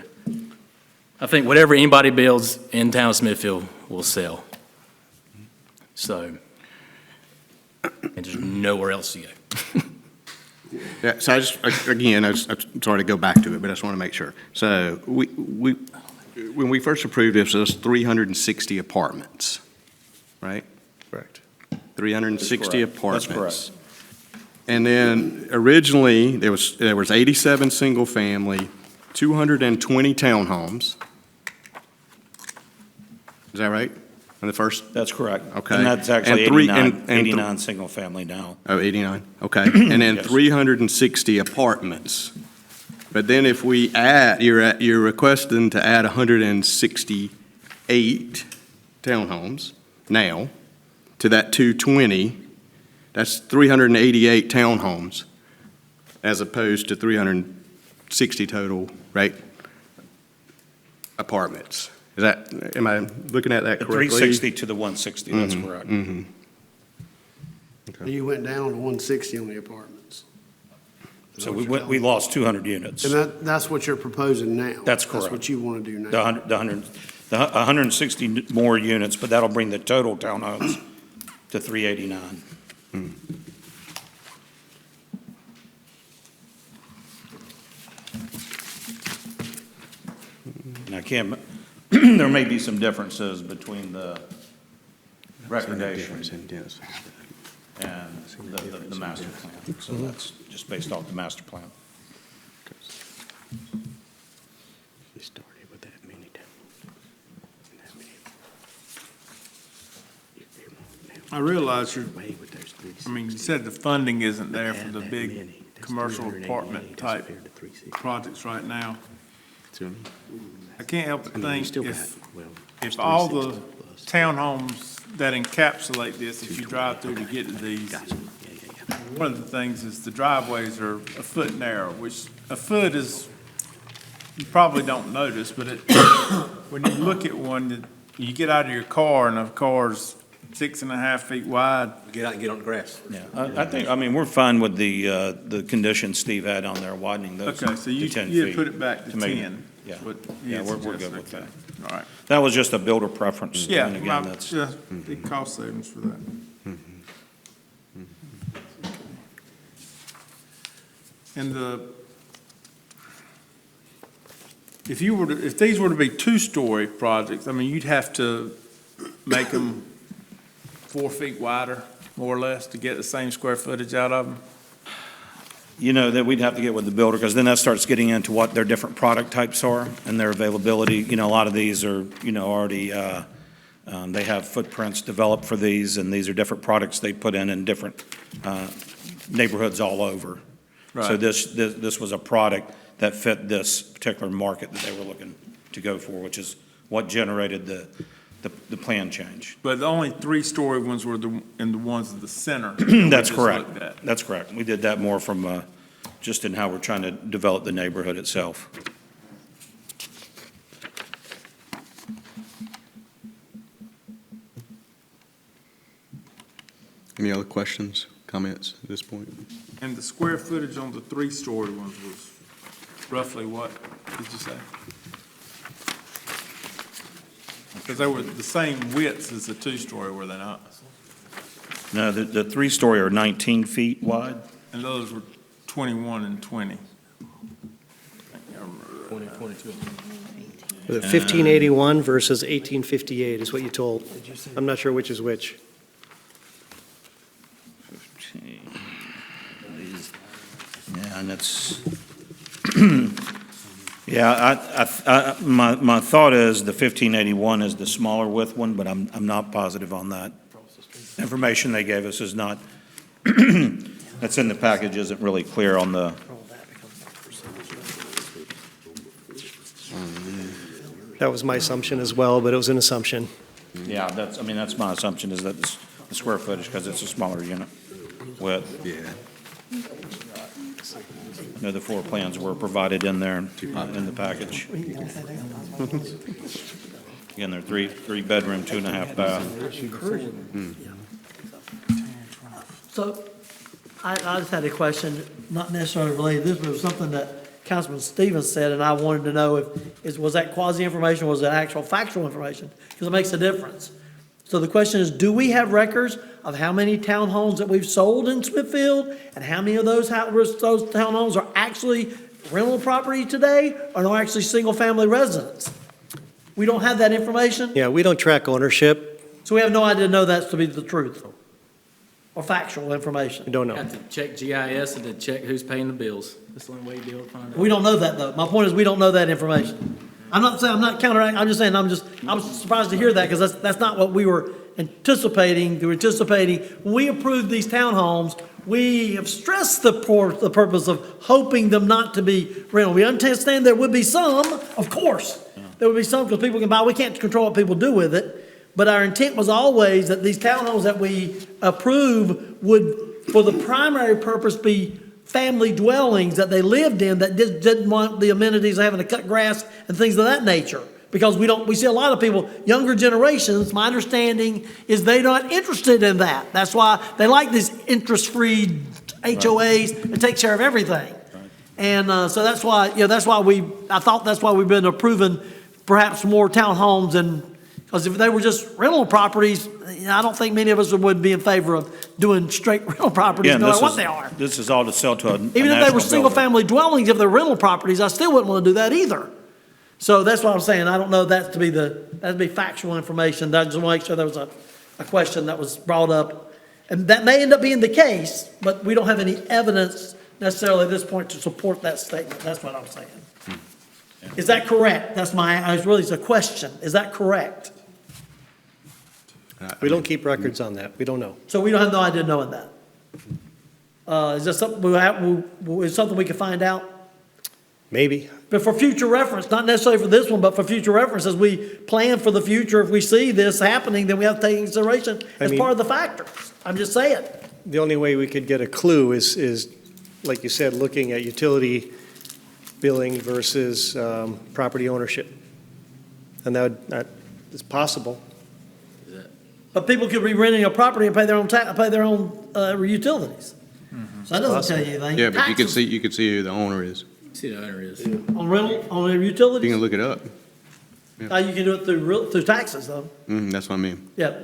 I think whatever anybody builds in town of Smithfield will sell. So, and there's nowhere else to go. Yeah, so I'm sorry to go back to it, but I just want to make sure. So when we first approved this, it was 360 apartments, right? Correct. 360 That's correct. apartments. And then originally, there was 87 single-family, 220 townhomes. Is that right? On the first, That's correct. Okay. And that's actually And 89, and 89 single-family now. 89, okay. And then Yes. 360 apartments. But then if we add, you're requesting to add 168 townhomes now to that 220. That's 388 townhomes as opposed to 360 total, right? Apartments. Am I looking at that The correctly? 360 to the 160, that's correct. You went down to 160 on the apartments. So we lost 200 units. And that's what you're proposing now? That's correct. That's what you want to do The now? 160 more units, but that'll bring the total townhomes to 389. And I can't, there may be some differences between the recommendations and the master plan. So that's just based off the master plan. We started with that many I realize you said the funding isn't there for the big commercial apartment type projects right now. I can't help but think if all the townhomes that encapsulate this, if you drive through to get to these, one of the things is the driveways are a foot narrow, which a foot is, you probably don't notice, but when you look at one, you get out of your car and the car's 6.5 feet wide. Get out and get on the grass. Yeah, I mean, we're fine with the conditions Steve had on there, widening those Okay, so to 10 feet. you put it back to make- 10. Yeah, What he yeah, had we're suggested. good with Okay. that. All right. That was just a builder preference. Yeah, And again, that's, yeah, big cost savings for that. And if these were to be two-story projects, I mean, you'd have to make them 4 feet wider, more or less, to get the same square footage out of them? you know, that we'd have to get with the builder, because then that starts getting into what their different product types are and their availability. You know, a lot of these are, you know, already, they have footprints developed for these, and these are different products they put in different neighborhoods all over. So Right. this was a product that fit this particular market that they were looking to go for, which is what generated the plan change. But the only three-story ones were the ones in the center. That's just correct. looked at. That's correct. We did that more from, just in how we're trying to develop the neighborhood itself. Any other questions, comments at this point? And the square footage on the three-story ones was roughly what, did you say? Because they were the same widths as the two-story, were they not? No, the three-story are 19 feet wide. And those were 21 and 20. 2022. Was it 1581 versus 1858 is what you told. I'm not sure which is which. And it's, yeah, my thought is the 1581 is the smaller width one, but I'm not positive on that. Information they gave us is not, that's in the package isn't really clear on the, That was my assumption as well, but it was an assumption. yeah, that's my assumption is that the square footage, because it's a smaller unit width. Yeah. I know the floor plans were provided in there, in the package. Again, they're three bedroom, 2.5 bath. So, I just had a question, not necessarily related to this, but it was something that Councilman Stevens said, and I wanted to know was that quasi-information, was it actual factual information? Because it makes a difference. So the question is, do we have records of how many townhomes that we've sold in Smithfield, and how many of those townhomes are actually rental property today, or are actually single-family residents? We don't have that information, Yeah, we don't track ownership. so we have no idea to know that to be the truth, or factual information. We don't know. Have to check GIS and to check who's paying the bills. That's the only way you'll be able to find out. We don't know that, though. My point is, we don't know that information. I'm not saying, I'm not counteracting, I'm just saying, I was surprised to hear that, because that's not what we were anticipating. When we approved these townhomes, we have stressed the purpose of hoping them not to be rental. We understand there would be some, of course. There would be some, because people can buy, we can't control what people do with it. But our intent was always that these townhomes that we approve would, for the primary purpose, be family dwellings that they lived in, that just didn't want the amenities of having to cut grass and things of that nature. Because we see a lot of people, younger generations, my understanding is they're not interested in that. That's why they like these interest-free HOAs that take care of everything. And so that's why, I thought that's why we've been approving perhaps more townhomes, and because if they were just rental properties, I don't think many of us would be in favor of doing straight rental properties, Again, no matter what they are. this is all to sell to a Even if they national were builder. single-family dwellings, if they're rental properties, I still wouldn't want to do that either. So that's what I'm saying. I don't know that to be that'd be factual information. I just want to make sure there was a question that was brought up. And that may end up being the case, but we don't have any evidence necessarily at this point to support that statement. That's what I'm saying. Is that correct? It's a question. Is that correct? We don't keep records on that. We don't know. So we don't have no idea knowing that. Is that something is something we can find out? Maybe. But for future reference, not necessarily for this one, but for future reference, as we plan for the future, if we see this happening, then we have to take into consideration as part of the factors. I'm just saying. The only way we could get a clue is, like you said, looking at utility billing versus property ownership. And that is possible. But people could be renting a property and pay their own utilities. So that doesn't tell you anything. Yeah, but you can Taxes see who the owner is. See the owner is. on rental, on their You utilities? can look it up. You can do it through taxes, though. That's what I mean. Yeah.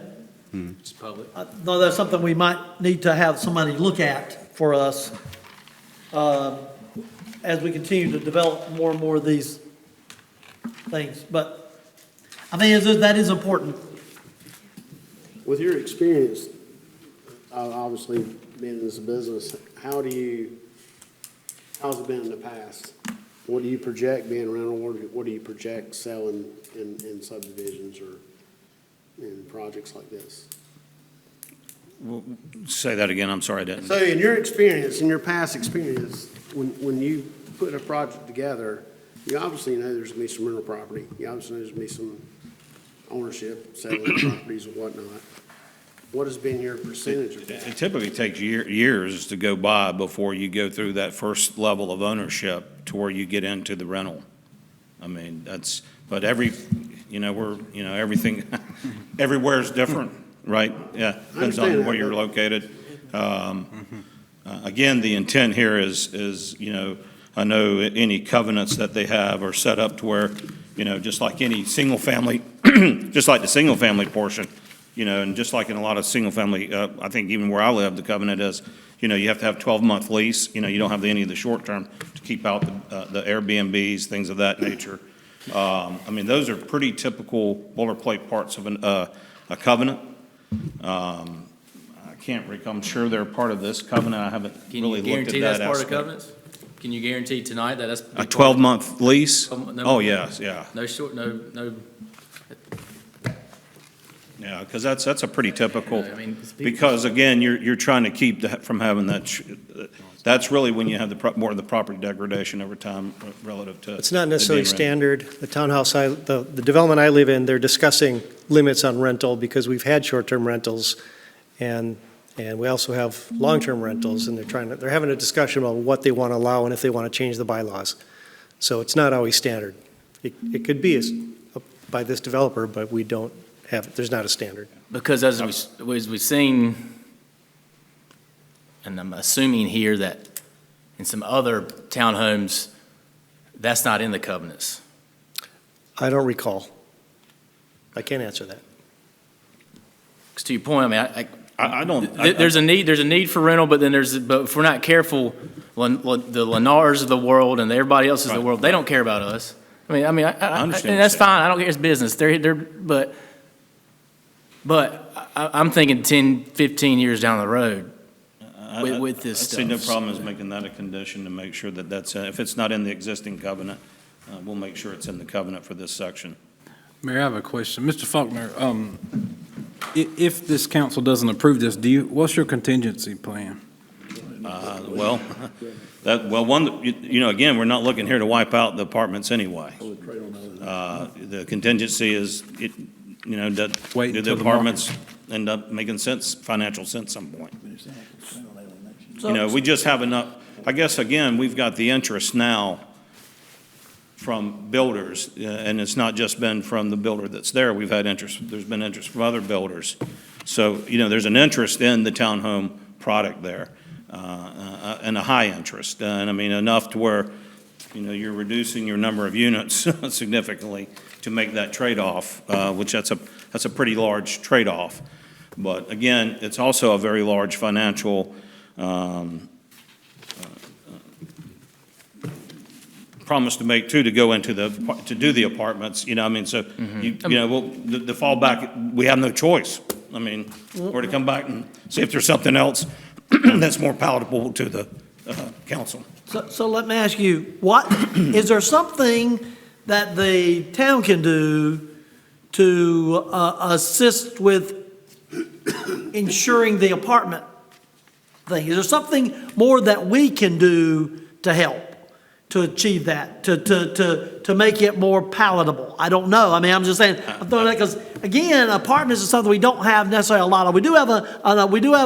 It's public. No, that's something we might need to have somebody look at for us as we continue to develop more and more of these things. But I think that is important. With your experience, obviously being in this business, how's it been in the past? What do you project being rental? What do you project selling in subdivisions or in projects like this? Say that again, I'm sorry, I didn't. So in your experience, in your past experience, when you put a project together, you obviously know there's gonna be some rental property. You obviously know there's gonna be some ownership, selling properties and whatnot. What has been your percentage of that? It typically takes years to go by before you go through that first level of ownership to where you get into the rental. I mean, but everything, everywhere's different, right? Yeah, depends on where you're located. Again, the intent here is, I know any covenants that they have are set up to where, just like any single family, just like the single family portion, and just like in a lot of single family, I think even where I live, the covenant is, you have to have 12-month lease. You don't have any of the short term to keep out the Airbnbs, things of that nature. Those are pretty typical boilerplate parts of a covenant. I can't recall, I'm sure they're part of this covenant. I haven't Can really you looked at guarantee that that's part of aspect. covenants? Can you guarantee tonight that that's? A 12-month lease? No- Oh, yes, yeah. No short, no, Yeah, because that's a pretty typical, I mean, it's- because again, you're trying to keep that from having that, that's really when you have more of the property degradation over time relative to. It's not necessarily it being rented. standard. The townhouse, the development I live in, they're discussing limits on rental because we've had short-term rentals, and we also have long-term rentals, and they're having a discussion about what they want to allow and if they want to change the bylaws. So it's not always standard. It could be by this developer, but we don't have, there's not a standard. because as we've seen, and I'm assuming here that in some other townhomes, that's not in the covenants. I don't recall. I can't answer that. 'Cause to your point, I mean, I don't. there's a need for rental, but then but if we're not careful, the Lennars of the world and everybody else of the Right. world, they don't care about us. I mean, I understand and that's what you're fine. I don't care. It's business. But I'm thinking 10, 15 years down the road with this I stuff. see no problem as making that a condition to make sure that if it's not in the existing covenant, we'll make sure it's in the covenant for this section. Mayor, I have a question. Mr. Faulkner, if this council doesn't approve this, what's your contingency plan? Well, again, we're not looking here to wipe out the apartments anyway. The contingency is, Wait do the until the apartments end up making sense, financial sense at some point? So- We just have enough, I guess, again, we've got the interest now from builders, and it's not just been from the builder that's there. We've had interest, there's been interest from other builders. So, there's an interest in the townhome product there, and a high interest. And I mean, enough to where, you're reducing your number of units significantly to make that trade-off, which that's a pretty large trade-off. But again, it's also a very large financial promise to make too, to go into to do the apartments, so, the fallback, we have no choice. I mean, or to come back and see if there's something else that's more palatable to the council. So let me ask you, is there something that the town can do to assist with ensuring the apartment thing? Is there something more that we can do to help, to achieve that, to make it more palatable? I don't know. I mean, I'm just saying, I'm throwing that because, again, apartments is something we don't have necessarily a lot of. We do have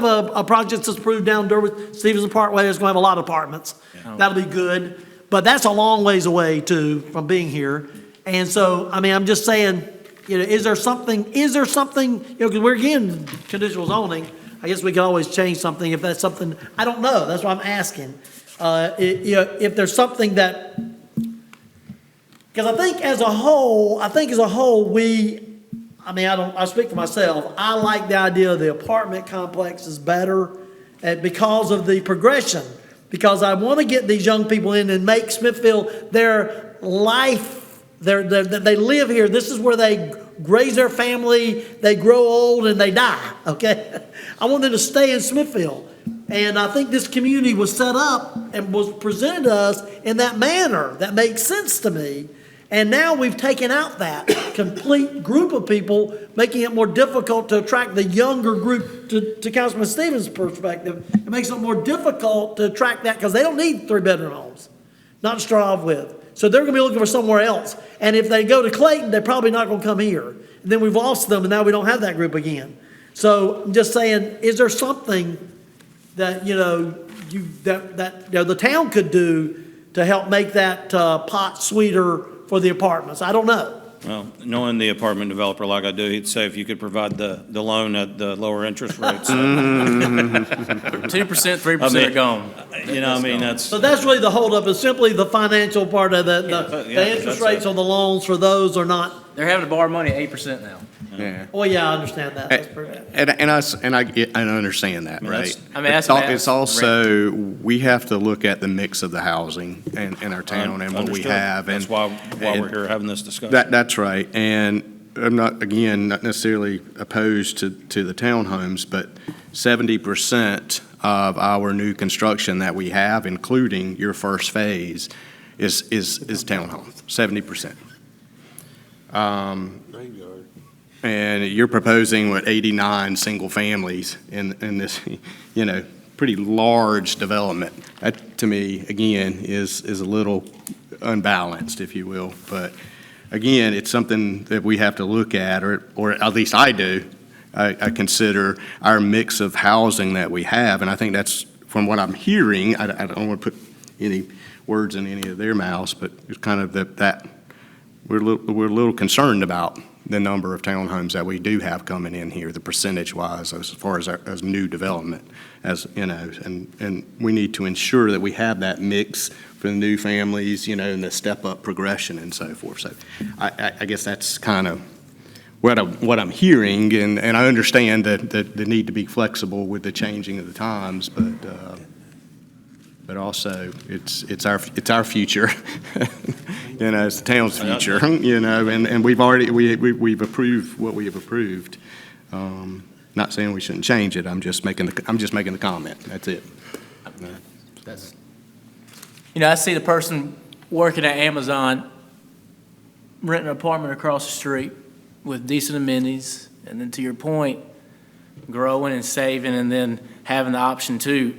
a project that's approved down Derwood Stevenson Parkway. It's going to have a lot of apartments. That'll be good. But that's a long ways away, too, from being here. And so, I mean, I'm just saying, is there something, because we're again, conditional zoning. I guess we can always change something if that's something, I don't know. That's what I'm asking. If there's something that, because I think as a whole, I speak for myself, I like the idea of the apartment complex is better because of the progression. Because I want to get these young people in and make Smithfield their life, they live here. This is where they raise their family, they grow old, and they die, okay? I want them to stay in Smithfield. And I think this community was set up and was presented to us in that manner. That makes sense to me. And now we've taken out that complete group of people, making it more difficult to attract the younger group to Councilman Stevens' perspective. It makes it more difficult to attract that because they don't need 3-bedroom homes, not to start off with. So they're going to be looking for somewhere else. And if they go to Clayton, they're probably not going to come here. And then we've lost them, and now we don't have that group again. So I'm just saying, is there something that, the town could do to help make that pot sweeter for the apartments? I don't know. Well, knowing the apartment developer like I do, he'd say if you could provide the loan at the lower interest rates. 2%, 3% are gone. That's. So that's really the holdup, is simply the financial part of the interest that's rates on the loans for those are not, They're having to borrow money at 8% now. Yeah. oh yeah, I understand that. That's pretty bad. And I understand that, mean, right? that's- I mean, that's It's also, we have to look at the mix of the housing in our town and what we Understood. have. That's and- why and we're here having this discussion. That's right. And I'm not necessarily opposed to the townhomes, but 70% of our new construction that we have, including your first phase, is townhomes, 70%. And you're proposing, what, 89 single families in this, pretty large development. That, to me, again, is a little unbalanced, if you will. But again, it's something that we have to look at, or at least I do. I consider our mix of housing that we have, and I think that's, from what I'm hearing, I don't want to put any words in any of their mouths, but it's kind of that we're a little concerned about the number of townhomes that we do have coming in here, the percentage-wise, as far as new development, and we need to ensure that we have that mix for the new families, and the step-up progression and so forth. So I guess that's kind of what I'm hearing, and I understand that the need to be flexible with the changing of the times, but also it's our future. It's the town's future. And we've approved what we have approved. Not saying we shouldn't change it. I'm just making the comment. That's it. I see the person working at Amazon renting an apartment across the street with decent amenities, and then to your point, growing and saving, and then having the option to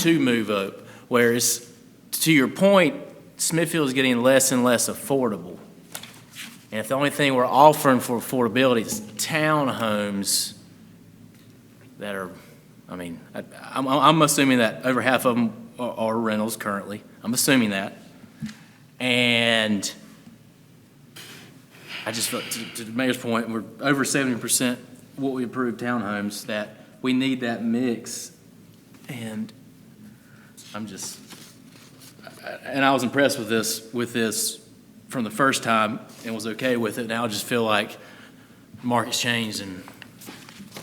move up. Whereas, to your point, Smithfield is getting less and less affordable. And if the only thing we're offering for affordability is townhomes that are, I'm assuming that over half of them are rentals currently. I'm assuming that. And I just felt, to the mayor's point, we're over 70% what we approved townhomes, that we need that mix. And I was impressed with this from the first time and was okay with it. Now I just feel like the market's changed and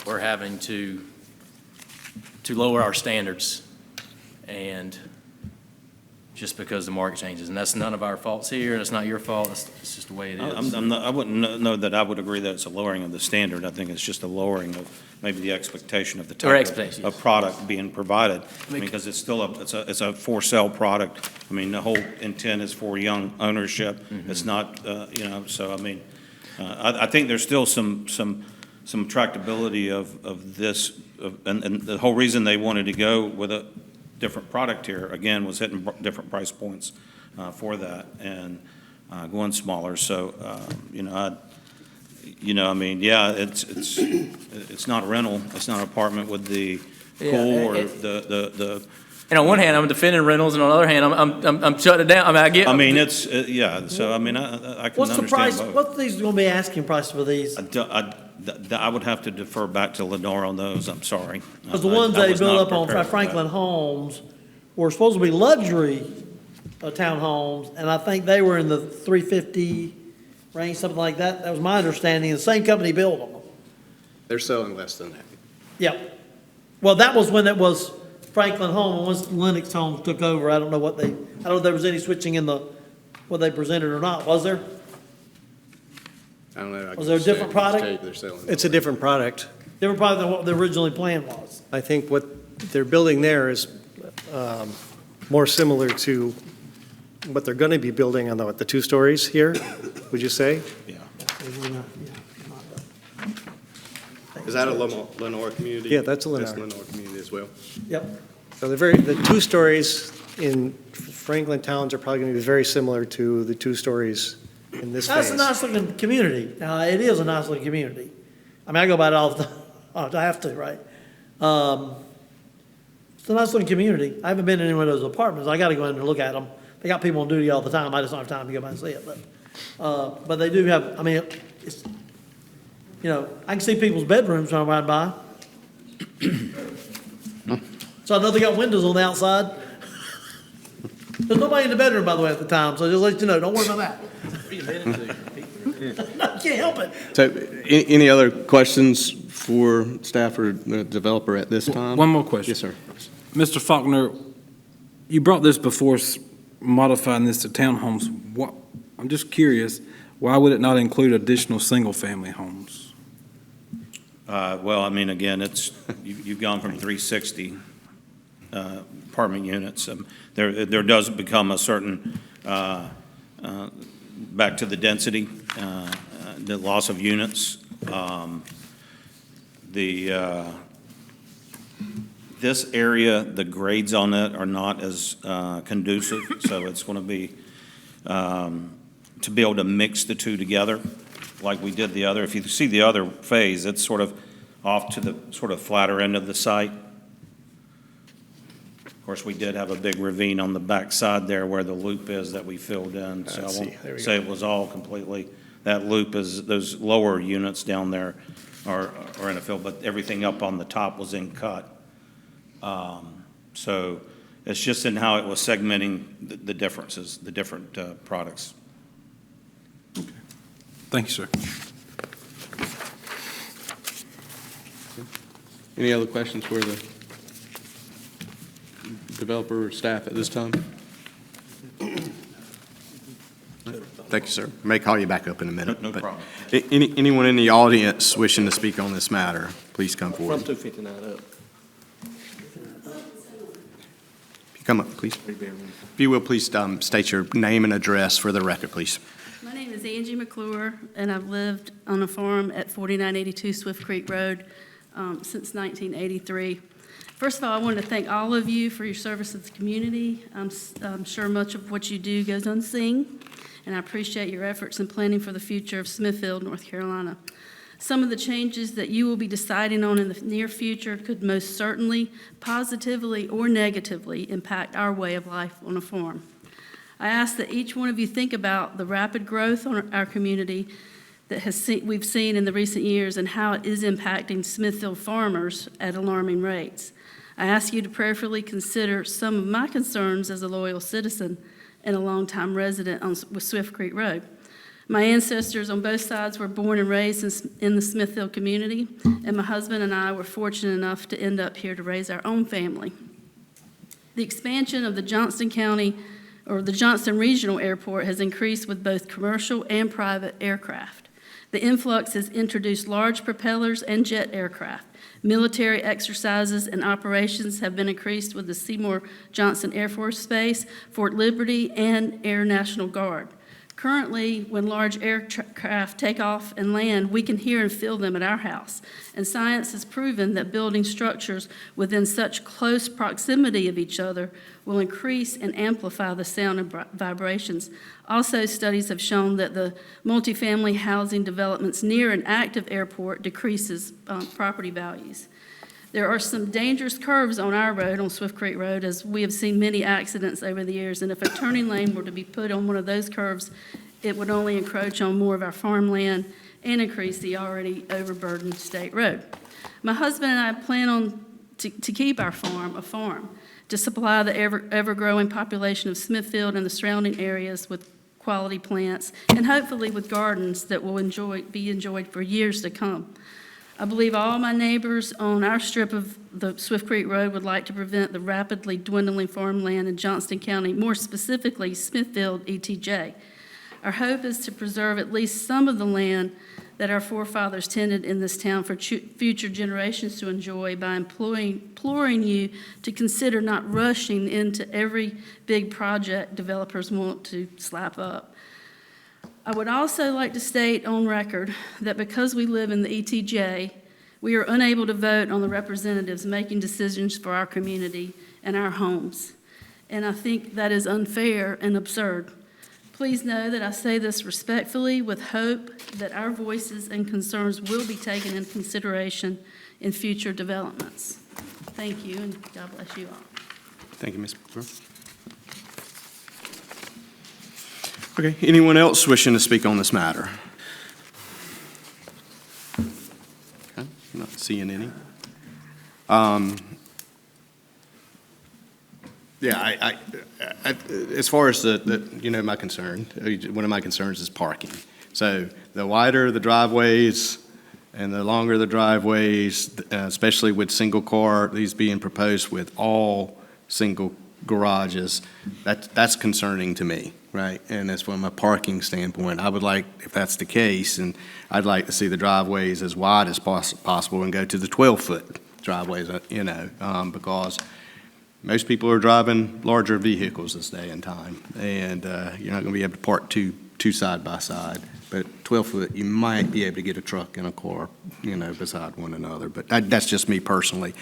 we're having to lower our standards, and just because the market changes, and that's none of our faults here, and it's not your fault, it's just the way it is. I wouldn't know that I would agree that it's a lowering of the standard. I think it's just a lowering of maybe the expectation of the Or type expectations. of product being provided. Because it's still it's a for sale product. The whole intent is for young ownership. Mm-hmm. It's not, so I think there's still some tractability of this, and the whole reason they wanted to go with a different product here, again, was hitting different price points for that, and going smaller. So, it's not a rental, it's not an apartment with the pool or the. And on one hand, I'm defending rentals, and on the other hand, I'm shutting it down. I can What's the understand price, both. what's these going to be asking price for these? I would have to defer back to Lenore on those, I'm sorry. Because the ones they was built not up on prepared for that. Franklin Homes were supposed to be luxury townhomes, and I think they were in the 350 range, something like that. That was my understanding. The same company built them. They're selling less than that. Yeah. Well, that was when it was Franklin Home, and once Lennox Homes took over, I don't know if there was any switching in what they presented or not, was there? I don't know. Was there a different product? They're selling. It's a different product. Different product than what the originally plan was. I think what they're building there is more similar to what they're going to be building on the two stories here, would you say? Is that a Lenore community? Yeah, that's a That's Lenore. Lenore community as well. Yep. So the two stories in Franklin Towns are probably going to be very similar to the two stories in this That's a phase. nice looking community. Now, it is a nice looking community. I go by it all the time. I have to, right? It's a nice looking community. I haven't been in any of those apartments. I got to go in and look at them. They got people on duty all the time. I just don't have time to go by and see it. But they do have, it's, I can see people's bedrooms when I ride by. So I know they got windows on the outside. There's nobody in the bedroom, by the way, at the time, so just let you know, don't worry about that. I can't help it. So, any other questions for staff or the developer at this time? One more question. Yes, sir. Mr. Faulkner, you brought this before modifying this to townhomes. I'm just curious, why would it not include additional single-family homes? Well, I mean, again, you've gone from 360 apartment units. There does become a certain, back to the density, the loss of units. This area, the grades on it are not as conducive, so it's going to be, to be able to mix the two together like we did the other. If you see the other phase, it's sort of off to the sort of flatter end of the site. Of course, we did have a big ravine on the back side there where the loop is that we filled in. So I see. There we won't say it was all completely, that loop is, those lower units down there are in a fill, but everything up on the top was in cut. So it's just in how it was segmenting the differences, the different products. Thank you, sir. Any other questions for the developer or staff at this time? Thank you, sir. May call you back up in a minute. No but problem. Anyone in the audience wishing to speak on this matter, please come From forward. 259 up. Come up, please. If you will, please state your name and address for the record, please. My name is Angie McClure, and I've lived on a farm at 4982 Swift Creek Road since 1983. First of all, I wanted to thank all of you for your service to the community. I'm sure much of what you do goes unseen, and I appreciate your efforts in planning for the future of Smithfield, North Carolina. Some of the changes that you will be deciding on in the near future could most certainly positively or negatively impact our way of life on a farm. I ask that each one of you think about the rapid growth on our community that we've seen in the recent years and how it is impacting Smithfield farmers at alarming rates. I ask you to prayerfully consider some of my concerns as a loyal citizen and a longtime resident with Swift Creek Road. My ancestors on both sides were born and raised in the Smithfield community, and my husband and I were fortunate enough to end up here to raise our own family. The expansion of the Johnston Regional Airport has increased with both commercial and private aircraft. The influx has introduced large propellers and jet aircraft. Military exercises and operations have been increased with the Seymour Johnson Air Force Base, Fort Liberty, and Air National Guard. Currently, when large aircraft take off and land, we can hear and feel them at our house. And science has proven that building structures within such close proximity of each other will increase and amplify the sound and vibrations. Also, studies have shown that the multifamily housing developments near an active airport decreases property values. There are some dangerous curves on our road, on Swift Creek Road, as we have seen many accidents over the years, and if a turning lane were to be put on one of those curves, it would only encroach on more of our farmland and increase the already overburdened state road. My husband and I plan to keep our farm a farm, to supply the ever-growing population of Smithfield and the surrounding areas with quality plants, and hopefully with gardens that will be enjoyed for years to come. I believe all my neighbors on our strip of the Swift Creek Road would like to prevent the rapidly dwindling farmland in Johnston County, more specifically Smithfield ETJ. Our hope is to preserve at least some of the land that our forefathers tended in this town for future generations to enjoy by imploring you to consider not rushing into every big project developers want to slap up. I would also like to state on record that because we live in the ETJ, we are unable to vote on the representatives making decisions for our community and our homes. And I think that is unfair and absurd. Please know that I say this respectfully with hope that our voices and concerns will be taken into consideration in future developments. Thank you, and God bless you all. Thank you, Ms. McClure. Okay, anyone else wishing to speak on this matter? Okay, not seeing any. Yeah, as far as my concern, one of my concerns is parking. So the wider the driveways and the longer the driveways, especially with single car, these being proposed with all single garages, that's concerning to me, right? And that's from a parking standpoint. I would like, if that's the case, and I'd like to see the driveways as wide as possible and go to the 12-foot driveways, because most people are driving larger vehicles this day and time, and you're not going to be able to park two side by side. But 12-foot, you might be able to get a truck and a car, beside one another. But that's just me personally.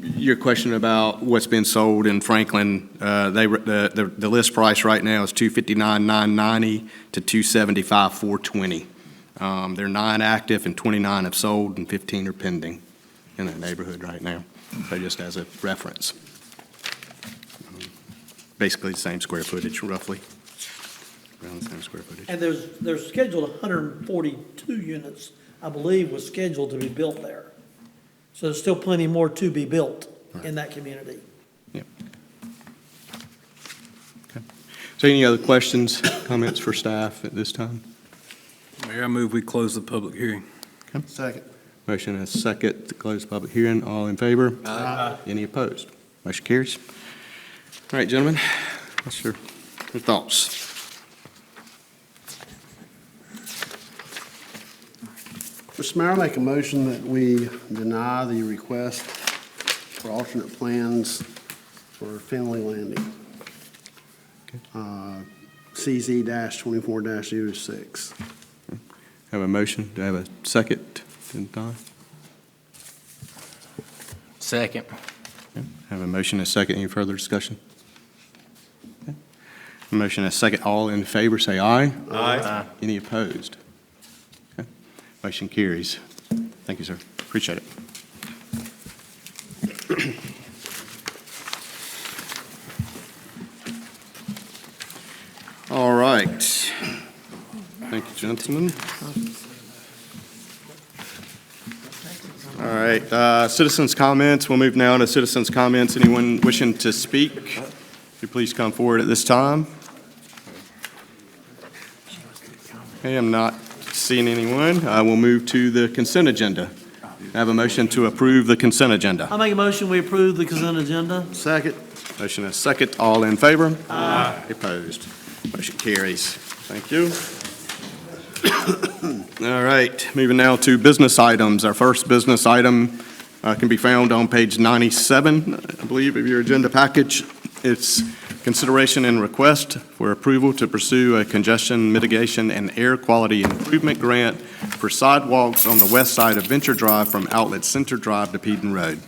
Your question about what's been sold in Franklin, the list price right now is $259,990 to $275,420. There are 9 active and 29 have sold and 15 are pending in that neighborhood right now. So just as a reference. Basically the same square footage roughly. Around the same square footage. And there's scheduled 142 units, I believe, was scheduled to be built there. So there's still plenty more to be built in that community. Yep. Okay. So any other questions, comments for staff at this time? Mayor, I move we close the public hearing. Second. Motion and a second to close the public hearing. All in favor? Aye. Any opposed? Motion carries. All right, gentlemen, what's your thoughts? Mr. Mayor, I make a motion that we deny the request for alternate plans for Finley Landing. CZ-24-06. Have a motion. Do I have a second? Don? Second. Okay. Have a motion and a second. Any further discussion? Okay. A motion and a second. All in favor, say aye. Aye. Any opposed? Okay. Motion carries. Thank you, sir. Appreciate it. All right. Thank you, gentlemen. All right, citizens' comments. We'll move now to citizens' comments. Anyone wishing to speak, would you please come forward at this time? Okay, I'm not seeing anyone. We'll move to the consent agenda. I have a motion to approve the consent agenda. I make a motion, we approve the consent agenda. Second. Motion and a second. All in favor? Aye. Opposed? Motion carries. Thank you. All right, moving now to business items. Our first business item can be found on page 97, I believe, of your agenda package. It's consideration and request for approval to pursue a congestion mitigation and air quality improvement grant for sidewalks on the west side of Venture Drive from Outlet Center Drive to Peden Road.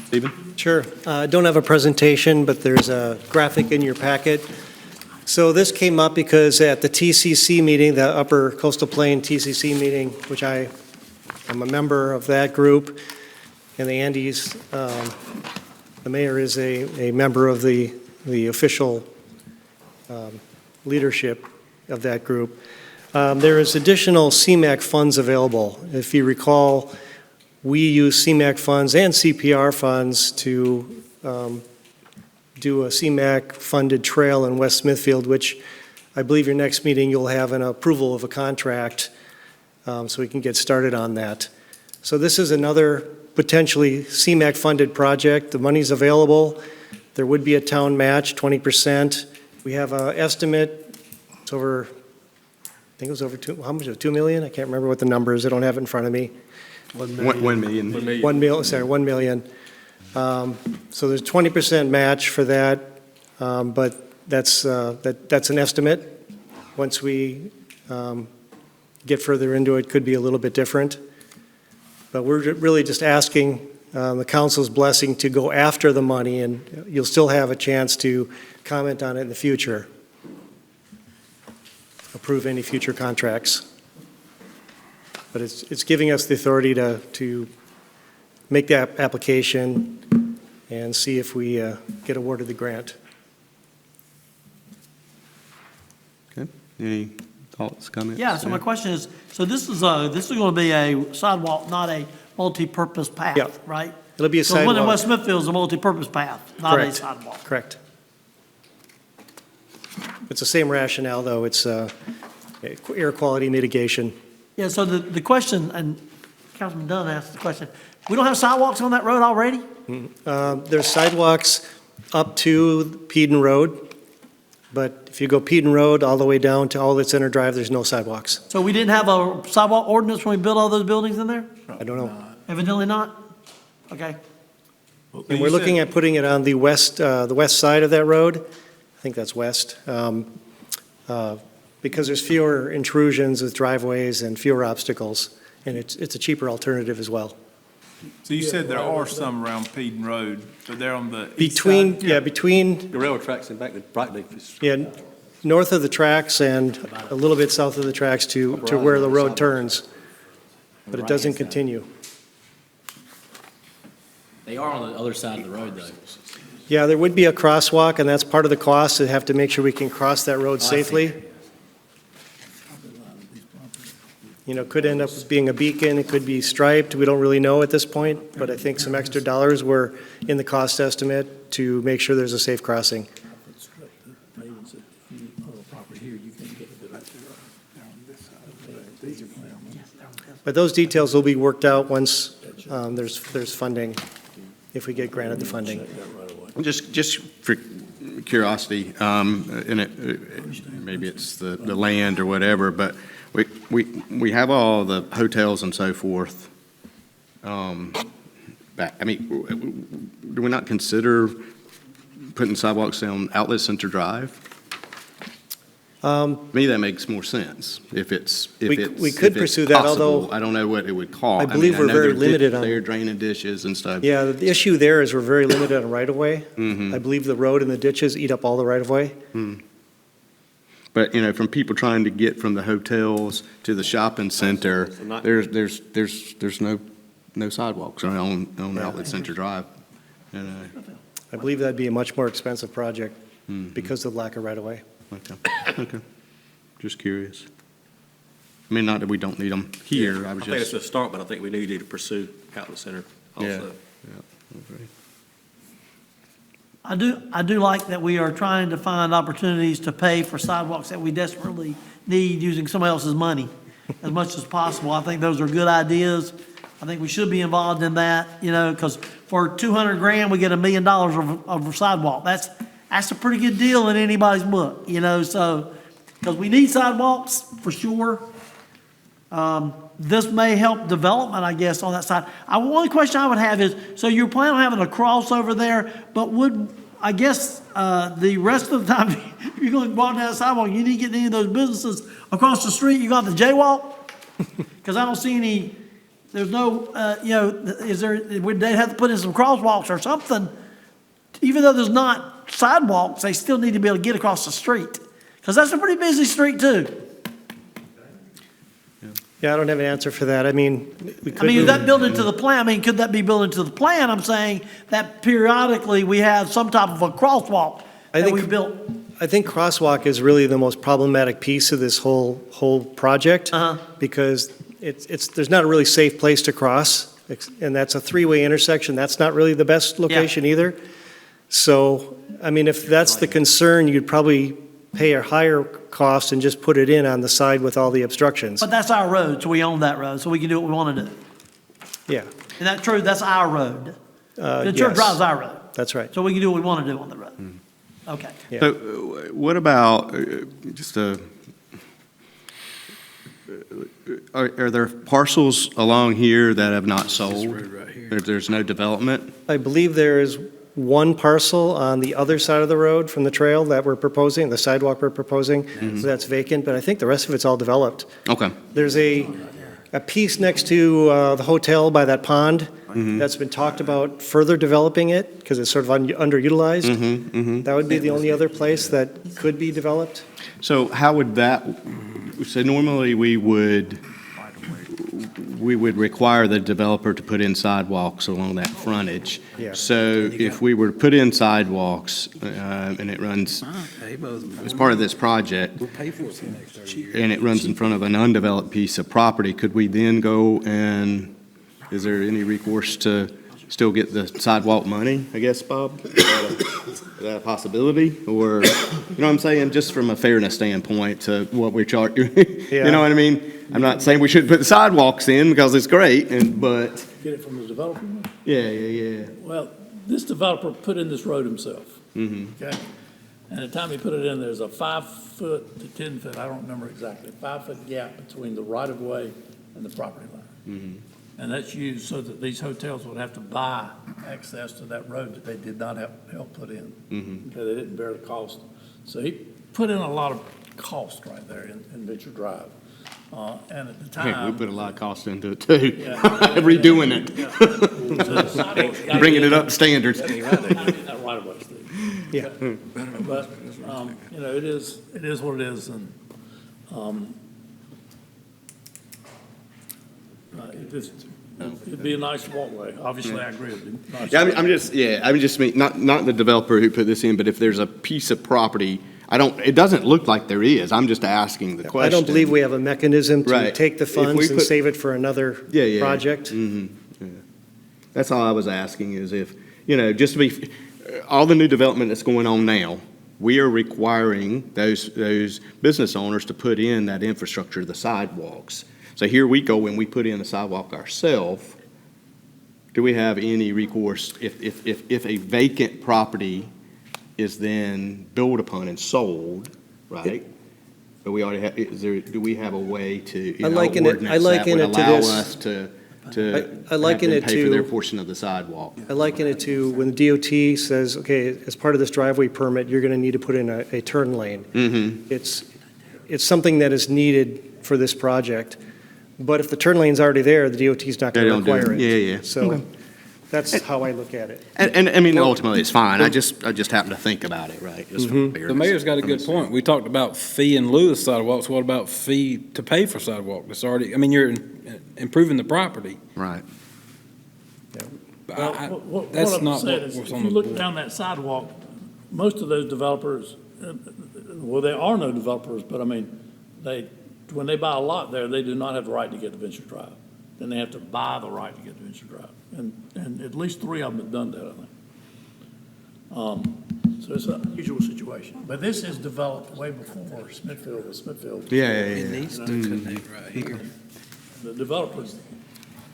Stephen? Sure. I don't have a presentation, but there's a graphic in your packet. So this came up because at the TCC meeting, the Upper Coastal Plain TCC meeting, which I am a member of that group, and the Andes, the mayor is a member of the official leadership of that group. There is additional CMAQ funds available. If you recall, we use CMAQ funds and CPR funds to do a CMAQ-funded trail in West Smithfield, which I believe your next meeting you'll have an approval of a contract, so we can get started on that. So this is another potentially CMAQ-funded project. The money's available. There would be a town match, 20%. We have an estimate. It's over, I think it was over how much? 2 million? I can't remember what the number is. I don't have it in front of me. 1 million. 1 million. So there's 20% match for that, but that's an estimate. Once we get further into it, could be a little bit different. But we're really just asking the council's blessing to go after the money, and you'll still have a chance to comment on it in the future. Approve any future contracts. But it's giving us the authority to make that application and see if we get awarded the grant. Okay. Any thoughts, comments? Yeah, so my question is, so this is going to be a sidewalk, not a multi-purpose path, Yep. right? It'll be a So the one in sidewalk. West Smithfield is a multi-purpose path, not a Correct. sidewalk. Correct. It's the same rationale, though. It's air quality mitigation. Yeah, so the question, and Councilman Dunn asked the question. We don't have sidewalks on that road already? There's sidewalks up to Peden Road, but if you go Peden Road all the way down to Outlet Center Drive, there's no sidewalks. So we didn't have a sidewalk ordinance when we built all those buildings in there? I don't know. Evidently not? Okay. And we're looking at putting it on the west side of that road. I think that's west. Because there's fewer intrusions with driveways and fewer obstacles, and it's a cheaper alternative as well. So you said there are some around Peden Road, but they're on the east side? Between, The railroad tracks and back to Brockleaf is. yeah, north of the tracks and a little bit south of the tracks to where the road turns, but it doesn't continue. They are on the other side of the road, though. Yeah, there would be a crosswalk, and that's part of the cost, to have to make sure we can cross that road Oh, I see. safely. You know, could end up being a beacon, it could be striped, we don't really know at this point, but I think some extra dollars were in the cost estimate to make sure there's a safe crossing. But those details will be worked out once there's funding, if we get granted the funding. Just for curiosity, and maybe it's the land or whatever, but we have all the hotels and so forth. Back, I mean, do we not consider putting sidewalks down Outlet Center Drive? To me, that makes more sense if it's We could pursue that, although possible. I don't know what it would cost. I believe mean, we're know very they're limited on- They're draining ditches and stuff. Yeah, the issue there is we're very limited on right-of-way. Mhm. I believe the road and the ditches eat up all the right-of-way. But, you know, from people trying to get from the hotels to the shopping center, So not- there's no sidewalks on Outlet Center Drive. You know, I believe that'd be a much more expensive project because of the lack of right-of-way. okay. Just curious. I mean, not that we don't need them here, I I was think it's just. a start, but I think we do need to pursue Outlet Center Yeah. also. I do like that we are trying to find opportunities to pay for sidewalks that we desperately need using somebody else's money as much as possible. I think those are good ideas. I think we should be involved in that, you know, because for 200 grand, we get $1 million of sidewalk. That's a pretty good deal in anybody's book, you know, so, because we need sidewalks for sure. This may help development, I guess, on that side. One question I would have is, so you're planning on having a crossover there, but would, I guess, the rest of the time, if you're going to walk down the sidewalk, you need to get any of those businesses across the street, you got the jaywalk? Because I don't see any, there's no, you know, would they have to put in some crosswalks or something? Even though there's not sidewalks, they still need to be able to get across the street. Because that's a pretty busy street too. Yeah, I don't have an answer for that. I mean, we could. I mean, is move- that built into the plan? I mean, could that be built into the plan? I'm saying that periodically we have some type of a crosswalk I that think- we built. I think crosswalk is really the most problematic piece of this whole project. Because there's not a really safe place to cross, and that's a three-way intersection. That's not really the best location either. So, I mean, if that's the concern, you'd probably pay a higher cost and just put it in on the side with all the obstructions. But that's our road, so we own that road, so we can do what we want to do. Yeah, Isn't that true? That's our road. The church yes, drives our road, that's right. so we can do what we want to do on the road. Okay. Yeah. So what about, just are there parcels along here that have not sold? There's no development? I believe there is one parcel on the other side of the road from the trail that we're proposing, the sidewalk we're proposing, so that's vacant, but I think the rest of it's all developed. Okay. There's a piece next to the hotel by that pond that's been talked about further developing it because it's sort of underutilized. That would be the only other place that could be developed. So how would that, so normally we would require the developer to put in sidewalks along that frontage. Yeah. So if we were to put in sidewalks, and it runs, as part of this project, and it runs in front of an undeveloped piece of property, could we then go and, is there any recourse to still get the sidewalk money, I guess, Bob? Is that a possibility? Or, you know what I'm saying, just from a fairness standpoint to what we're charging, you know what I mean? I'm not saying we shouldn't put the sidewalks in because it's great, but, Get it from the developer? yeah. Well, this developer put in this road himself. Mm-hmm. Okay? And the time he put it in, there's a 5 foot to 10 foot, I don't remember exactly, 5 foot gap between the right of way and the property line. And that's used so that these hotels would have to buy access to that road that they did not help put in. Okay, they didn't bear the cost. So he put in a lot of cost right there in Venture Drive. And at the We time. put a lot of cost into it too, Yeah. redoing it, Yeah. So the sidewalks gotta bringing be it in- up to standards. gotta be in that right of way, Steve. Yeah. But, you know, it is what it is, and, it'd be a nice walkway. Obviously, I agree, it'd be nice. Yeah, I'm just mean, not the developer who put this in, but if there's a piece of property, it doesn't look like there is, I'm just asking the question. I don't believe we have a mechanism to Right. take the If we funds and put- save it for another Yeah. project. That's all I was asking, is if, just to be, all the new development that's going on now, we are requiring those business owners to put in that infrastructure, the sidewalks. So here we go, when we put in a sidewalk ourselves, do we have any recourse if a vacant property is then built upon and sold, right? But we already have, do we have a way to, I liken it- ordinance that would to allow this. us to I liken have them it pay for their to, portion of the sidewalk? I liken it to when the DOT says, okay, as part of this driveway permit, you're going to need to put in a turn lane. Mm-hmm. It's something that is needed for this project. But if the turn lane's already there, the DOT's not They going to don't do require it. it. Yeah. So Okay. that's how I look at it. And I mean, ultimately, it's fine. I just happen to think about it, right? Just from The fairness. mayor's got a good point. We talked about fee in lieu of sidewalks. What about fee to pay for sidewalk? It's already, I mean, you're improving the property. Right. Well, what That's I'm not saying what is, was if on you the look board. down that sidewalk, most of those developers, well, there are no developers, but I mean, when they buy a lot there, they do not have the right to get to Venture Drive. Then they have to buy the right to get to Venture Drive. And at least 3 of them have done that, I think. So it's an unusual situation. But this is developed way before Smithfield was Smithfield. Yeah. It needs to connect right here. The developers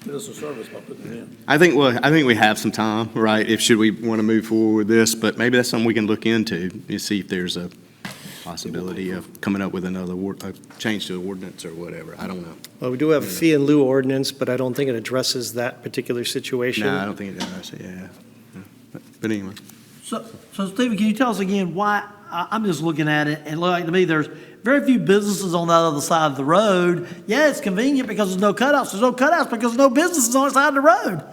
did us a service by putting it in. I think we have some time, right? Should we want to move forward with this, but maybe that's something we can look into and see if there's a possibility of coming up with another a change to the ordinance or whatever. I don't know. Well, we do have a fee in lieu ordinance, but I don't think it addresses that particular situation. No, I don't think it does. Yeah. But anyway. So Stephen, can you tell us again why, I'm just looking at it, and it look like to me, there's very few businesses on that other side of the road. Yeah, it's convenient because there's no cutouts. There's no cutouts because there's no businesses on the side of the road.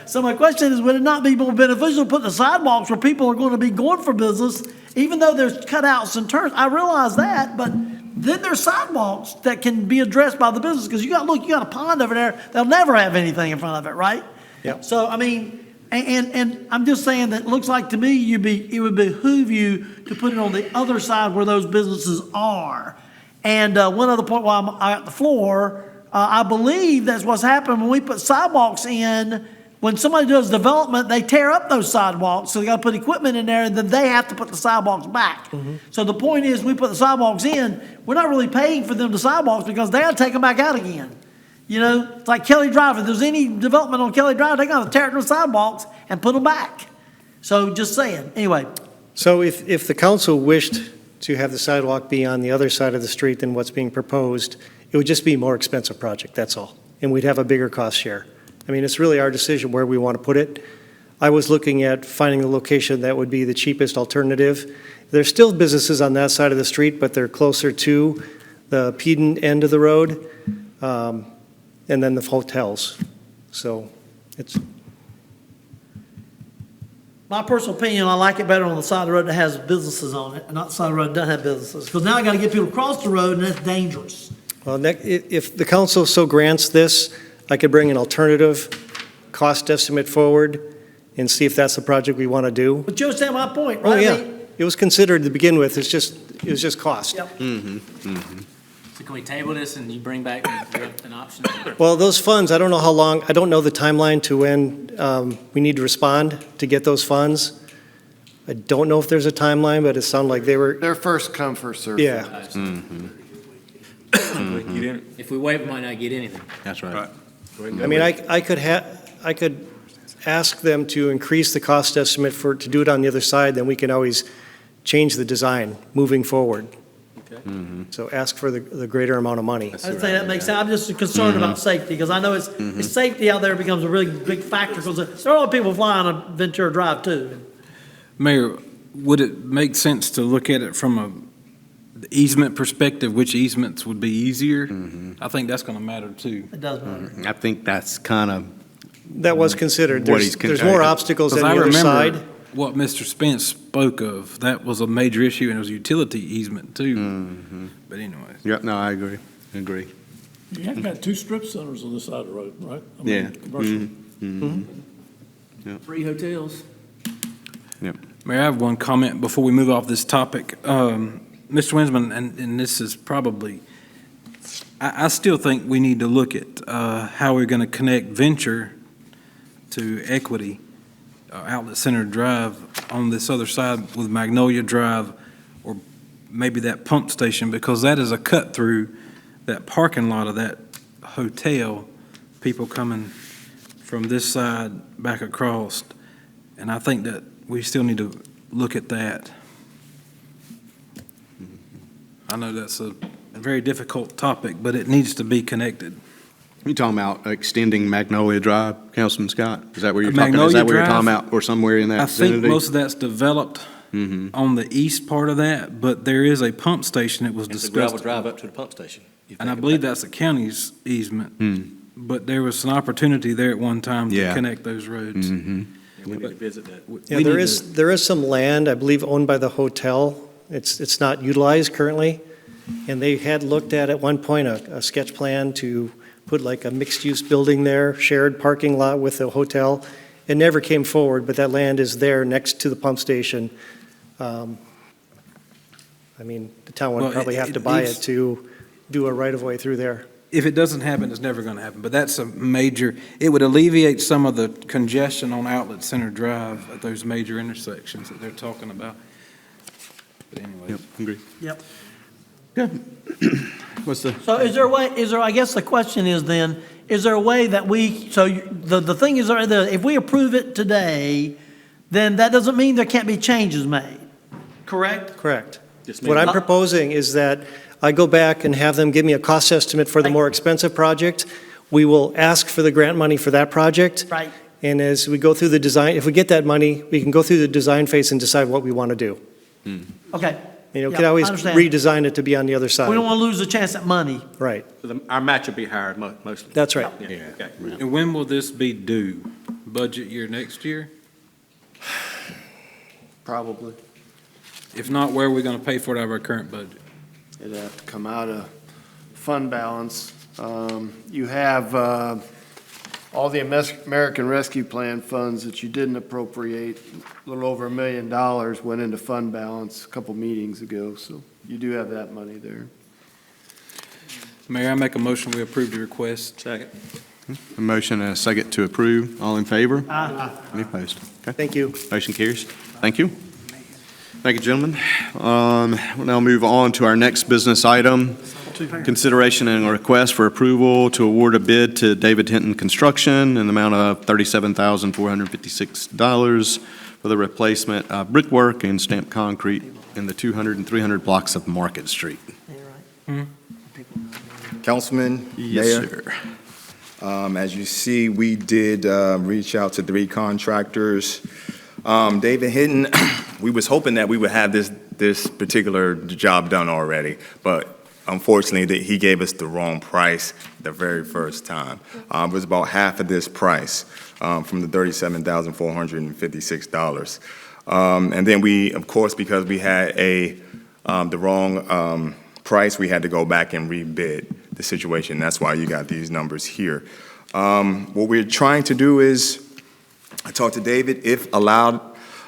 So my question is, would it not be more beneficial to put the sidewalks where people are going to be going for business, even though there's cutouts and turns? I realize that, but then there's sidewalks that can be addressed by the business, because you got a pond over there, they'll never have anything in front of it, right? Yep. So, I mean, and I'm just saying that it looks like to me it would behoove you to put it on the other side where those businesses are. And one other point while I got the floor, I believe that's what's happened when we put sidewalks in. When somebody does development, they tear up those sidewalks, so they got to put equipment in there, and then they have to put the sidewalks back. So the point is, we put the sidewalks in, we're not really paying for them the sidewalks because they got to take them back out again. You know, it's like Kelly Drive. If there's any development on Kelly Drive, they got to tear it from the sidewalks and put them back. So just saying. Anyway, So if the council wished to have the sidewalk be on the other side of the street than what's being proposed, it would just be a more expensive project, that's all. And we'd have a bigger cost share. I mean, it's really our decision where we want to put it. I was looking at finding the location that would be the cheapest alternative. There's still businesses on that side of the street, but they're closer to the Peden end of the road, and then the hotels. So it's, my personal opinion, I like it better on the side of the road that has businesses on it, and not the side of the road that doesn't have businesses. Because now I got to get people across the road, and that's dangerous. well, if the council so grants this, I could bring an alternative cost estimate forward and see if that's the project we want to do. But you understand my point, Oh, right? yeah. It was considered to begin with, it was just cost. Yep. So can we table this and you bring back an option? Well, those funds, I don't know how long, I don't know the timeline to when we need to respond to get those funds. I don't know if there's a timeline, but it sounded like they were, They're first come, first served. yeah. If we wait, we might not get anything. That's right. I mean, I could ask them to increase the cost estimate to do it on the other side, then we can always change the design moving forward. So ask for the greater amount of money. I'd say that makes sense. I'm just concerned about safety, because I know it's safety out there becomes a really big factor, because there are a lot of people flying on Ventura Drive too. Mayor, would it make sense to look at it from a easement perspective, which easements would be easier? I think that's going to matter too. It does matter. I think that's kind of, That was considered. What he's There's more obstacles than the other Because I side. remember what Mr. Spence spoke of, that was a major issue, and it was utility easement too. But anyways. yep, no, I agree. You have got two strip centers on this side of the road, right? I mean, Yeah. commercial. 3 hotels. Mayor, I have one comment before we move off this topic. Mr. Winsman, and this is probably, I still think we need to look at how we're going to connect Venture to Equity, Outlet Center Drive on this other side with Magnolia Drive, or maybe that pump station, because that is a cut through that parking lot of that hotel, people coming from this side back across. And I think that we still need to look at that. I know that's a very difficult topic, but it needs to be connected. You talking about extending Magnolia Drive, Councilman Scott? Is that where you're talking? Is Magnolia that where you're Drive? talking about, or somewhere in that I think vicinity? most of that's developed on the east part of that, but there is a pump station that was It's a gravel discussed. drive up to the pump station. You And I think believe about that's the county's easement. But there was an opportunity there at one time to Yeah. connect those roads. it. Yeah, we need to visit that. Yeah, We there need is some land, I believe, owned by the hotel. It's not utilized currently. And they had looked at one point, a sketch plan to put like a mixed-use building there, shared parking lot with the hotel. It never came forward, but that land is there next to the pump station. I mean, the town Well, would probably have it to buy needs- it to do a right-of-way through there. If it doesn't happen, it's never going to happen, but that's a major, it would alleviate some of the congestion on Outlet Center Drive at those major intersections that they're talking about. But anyway. Yep, agree. Yep. What's the? So I guess the question is then, is there a way that the thing is, if we approve it today, then that doesn't mean there can't be changes made, correct? Correct. Just What maybe- I'm proposing is that I go back and have them give me a cost estimate for the more expensive project. We will ask for the grant money for that project. Right. And as we go through the design, if we get that money, we can go through the design phase and decide what we want to do. Okay. You know, we Yeah, can always I understand. redesign it to be on the other We don't side. want to lose the chance at money. Right, So our match would be higher mostly. that's right. Yeah, okay. And when will this be due? Budget year next year? Probably. If not, where are we going to pay for it out of our current budget? It'd have to come out of fund balance. You have all the American Rescue Plan funds that you didn't appropriate, a little over $1 million went into fund balance a couple meetings ago, so you do have that money there. Mayor, I make a motion, we approve the request. Second. A motion and a second to approve. All in favor? Any opposed? Okay. Thank you. Motion carries. Thank you. Thank you, gentlemen. We'll now move on to our next business item. Consideration and a request for approval to award a bid to David Hinton Construction in the amount of $37,456 for the replacement of brickwork and stamped concrete in the 200 and 300 blocks of Market Street. Councilman, Yes, Mayor, sir. as you see, we did reach out to 3 contractors. David Hinton, we was hoping that we would have this particular job done already, but unfortunately, he gave us the wrong price the very first time. It was about half of this price from the $37,456. And then we, of course, because we had the wrong price, we had to go back and rebid the situation. That's why you got these numbers here. What we're trying to do is, I talked to David, if allowed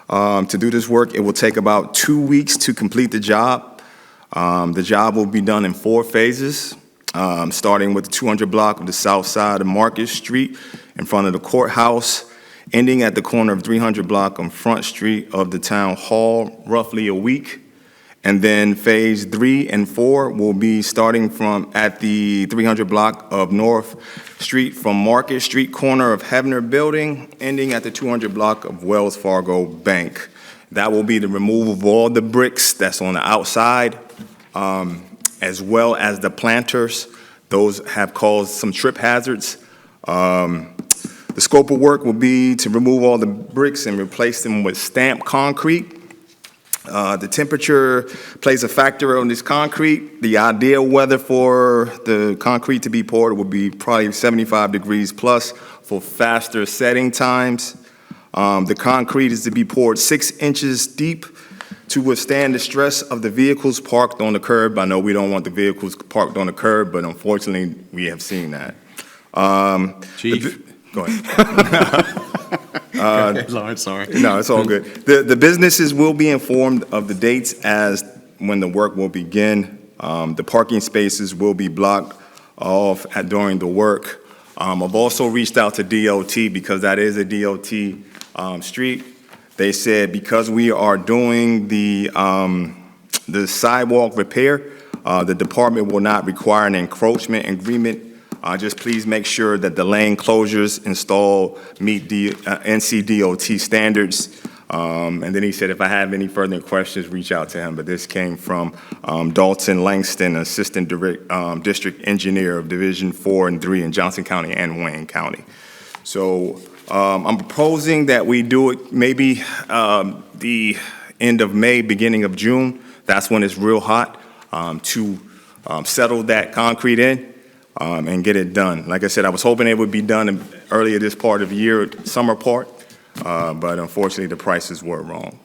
to do this work, it will take about 2 weeks to complete the job. The job will be done in 4 phases, starting with the 200 block of the south side of Market Street in front of the courthouse, ending at the corner of 300 block on Front Street of the town hall, roughly a week. And then Phase 3 and 4 will be starting from at the 300 block of North Street from Market Street corner of Hebner Building, ending at the 200 block of Wells Fargo Bank. That will be the removal of all the bricks that's on the outside, as well as the planters. Those have caused some trip hazards. The scope of work will be to remove all the bricks and replace them with stamped concrete. The temperature plays a factor on this concrete. The ideal weather for the concrete to be poured would be probably 75 degrees plus for faster setting times. The concrete is to be poured 6 inches deep to withstand the stress of the vehicles parked on the curb. I know we don't want the vehicles parked on the curb, but unfortunately, we have seen that. Chief? Go ahead. Lawrence, sorry. No, it's all good. The businesses will be informed of the dates as when the work will begin. The parking spaces will be blocked off during the work. I've also reached out to DOT because that is a DOT street. They said because we are doing the sidewalk repair, the department will not require an encroachment agreement. Just please make sure that the lane closures installed meet the NCDOT standards. And then he said if I have any further questions, reach out to him. But this came from Dalton Langston, Assistant District Engineer of Division 4 and 3 in Johnson County and Wayne County. So I'm proposing that we do it maybe the end of May, beginning of June. That's when it's real hot, to settle that concrete in. And get it done. Like I said, I was hoping it would be done earlier this part of the year, summer part, but unfortunately the prices were wrong.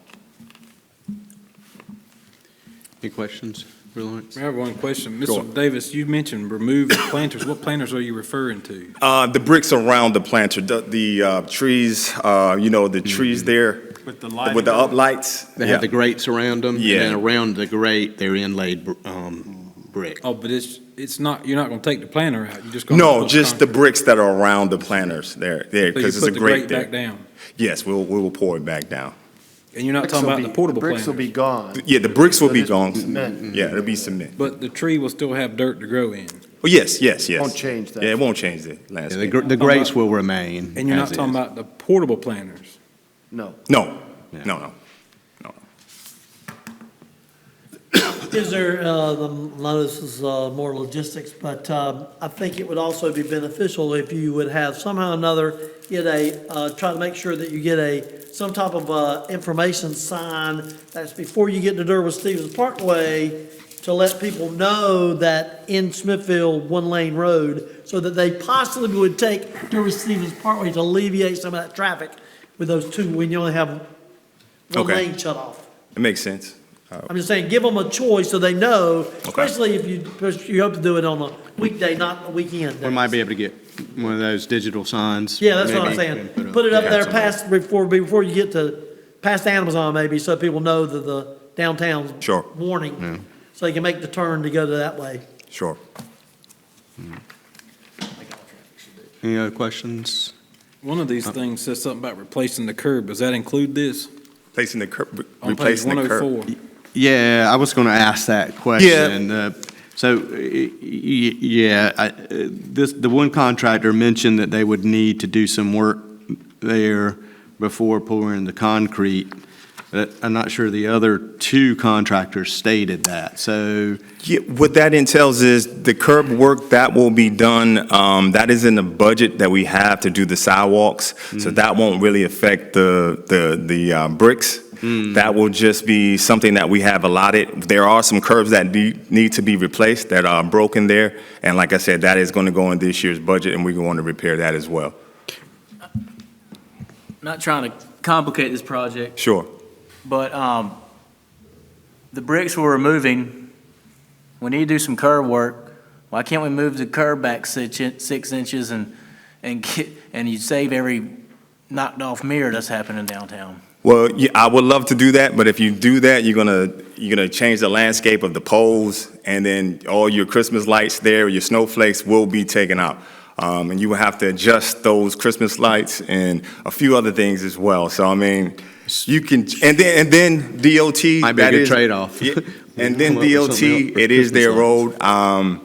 Any questions, Lawrence? I have one question. Sure. Mr. Davis, you mentioned remove the planters. What planters are you referring to? The bricks around the planter, the trees, the trees there With the lighting. with the uplights. They have the grates around them? Yeah. And then around the grate, they're inlaid brick. Oh, but it's not, you're not going to take the planter out. You're just going to. No, just the bricks that are around the planters there, So you because it's a put the grate grate back there. down. Yes, we will pour it back down. And you're not talking about the portable Bricks will planters. be gone. Yeah, the bricks will be It'll gone. just be cement. Yeah, it'll be cement. But the tree will still have dirt to grow in. Oh, yes. Won't change that. Yeah, it won't change the Yeah, landscape. the grates will remain. And you're not as talking is. about the portable planters. No. No. Is there, I know this is more logistics, but I think it would also be beneficial if you would have somehow or another try to make sure that you get some type of information sign that's before you get to Derwin Stevens Parkway to let people know that in Smithfield, 1-lane road, so that they possibly would take Derwin Stevens Parkway to alleviate some of that traffic with those two, when you only have one Okay. lane shut off. It makes sense. I'm just saying, give them a choice so they know, especially if you hope to do it on a weekday, not a weekend. We might be able to get one of those digital signs. Yeah, that's what I'm maybe, saying. and Put it up yeah, there somewhere. past, before you get to, past Amazon maybe, so people know that the downtown's Sure. warning. So they can make the turn to go to that way. Sure. Any other questions? One of these things says something about replacing the curb. Does that include this? Replacing the curb. On page Replacing the curb. 104. Yeah, I was going to ask that question. The one contractor mentioned that they would need to do some work there before pouring the concrete. I'm not sure the other 2 contractors stated that, so. Yeah, what that entails is the curb work that will be done, that is in the budget that we have to do the sidewalks. So that won't really affect the bricks. That will just be something that we have allotted. There are some curbs that need to be replaced that are broken there. And like I said, that is going to go in this year's budget, and we're going to repair that as well. Not trying to complicate this project, Sure. but the bricks we're removing, we need to do some curb work. Why can't we move the curb back 6 inches and you save every knocked off mirror that's happening downtown? Well, yeah, I would love to do that, but if you do that, you're gonna change the landscape of the poles, and then all your Christmas lights there, your snowflakes will be taken out. And you will have to adjust those Christmas lights and a few other things as well. So, I mean, you can, and then DOT. Might be a that good is- trade-off. Yeah, and then Come up with DOT, something else for it is their Christmas road.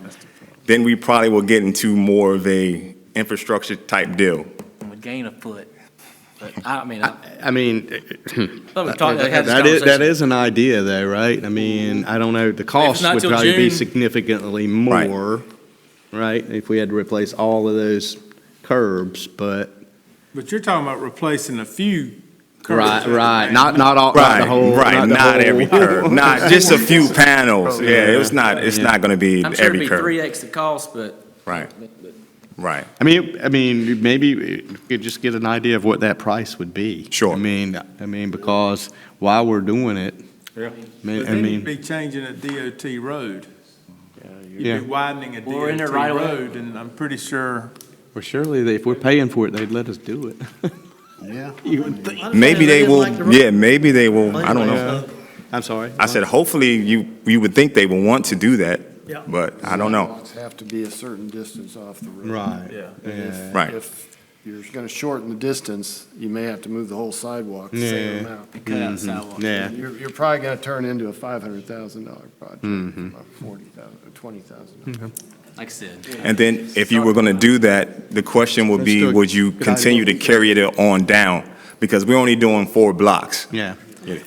Then we probably will get into more of a infrastructure type deal. Would gain a foot. But I mean, That that is an idea though, right? I mean, I don't know, the cost not would till probably be June. significantly more, right? If we had to replace all of those curbs, but, But you're talking about replacing a few curbs. right, not all, not the Right, whole. right, the not whole- every curve, not just a few panels. Yeah, it's not gonna be I'm sure it'd every be curve. 3x the cost, but. Right, right. I mean, maybe we could just get an idea of what that price would be. Sure. I mean, because while we're doing it, But I then mean, you'd be changing a DOT road. Yeah. You'd be widening a Well, we're in there DOT right away. road, and I'm pretty sure, well, surely if we're paying for it, they'd let us do it. Yeah. You would think. Maybe they didn't will, like the road. yeah, maybe they will, I don't know. I'm sorry. I said, hopefully, you would think they will want to do that, Yeah. but I don't know. Sidewalks have to be a certain distance off the road. Right. yeah. And if- Right. If you're gonna shorten the distance, you may have to move the whole sidewalk the Yeah. same amount. Cut out the sidewalk. Yeah. You're probably gonna turn into a $500,000 project, Mhm. or 40,000, or 20,000. Like I said. And then if you were gonna do that, the question would be, That's would you good continue to carry it on down? Because we're only doing 4 blocks. Yeah. Yeah.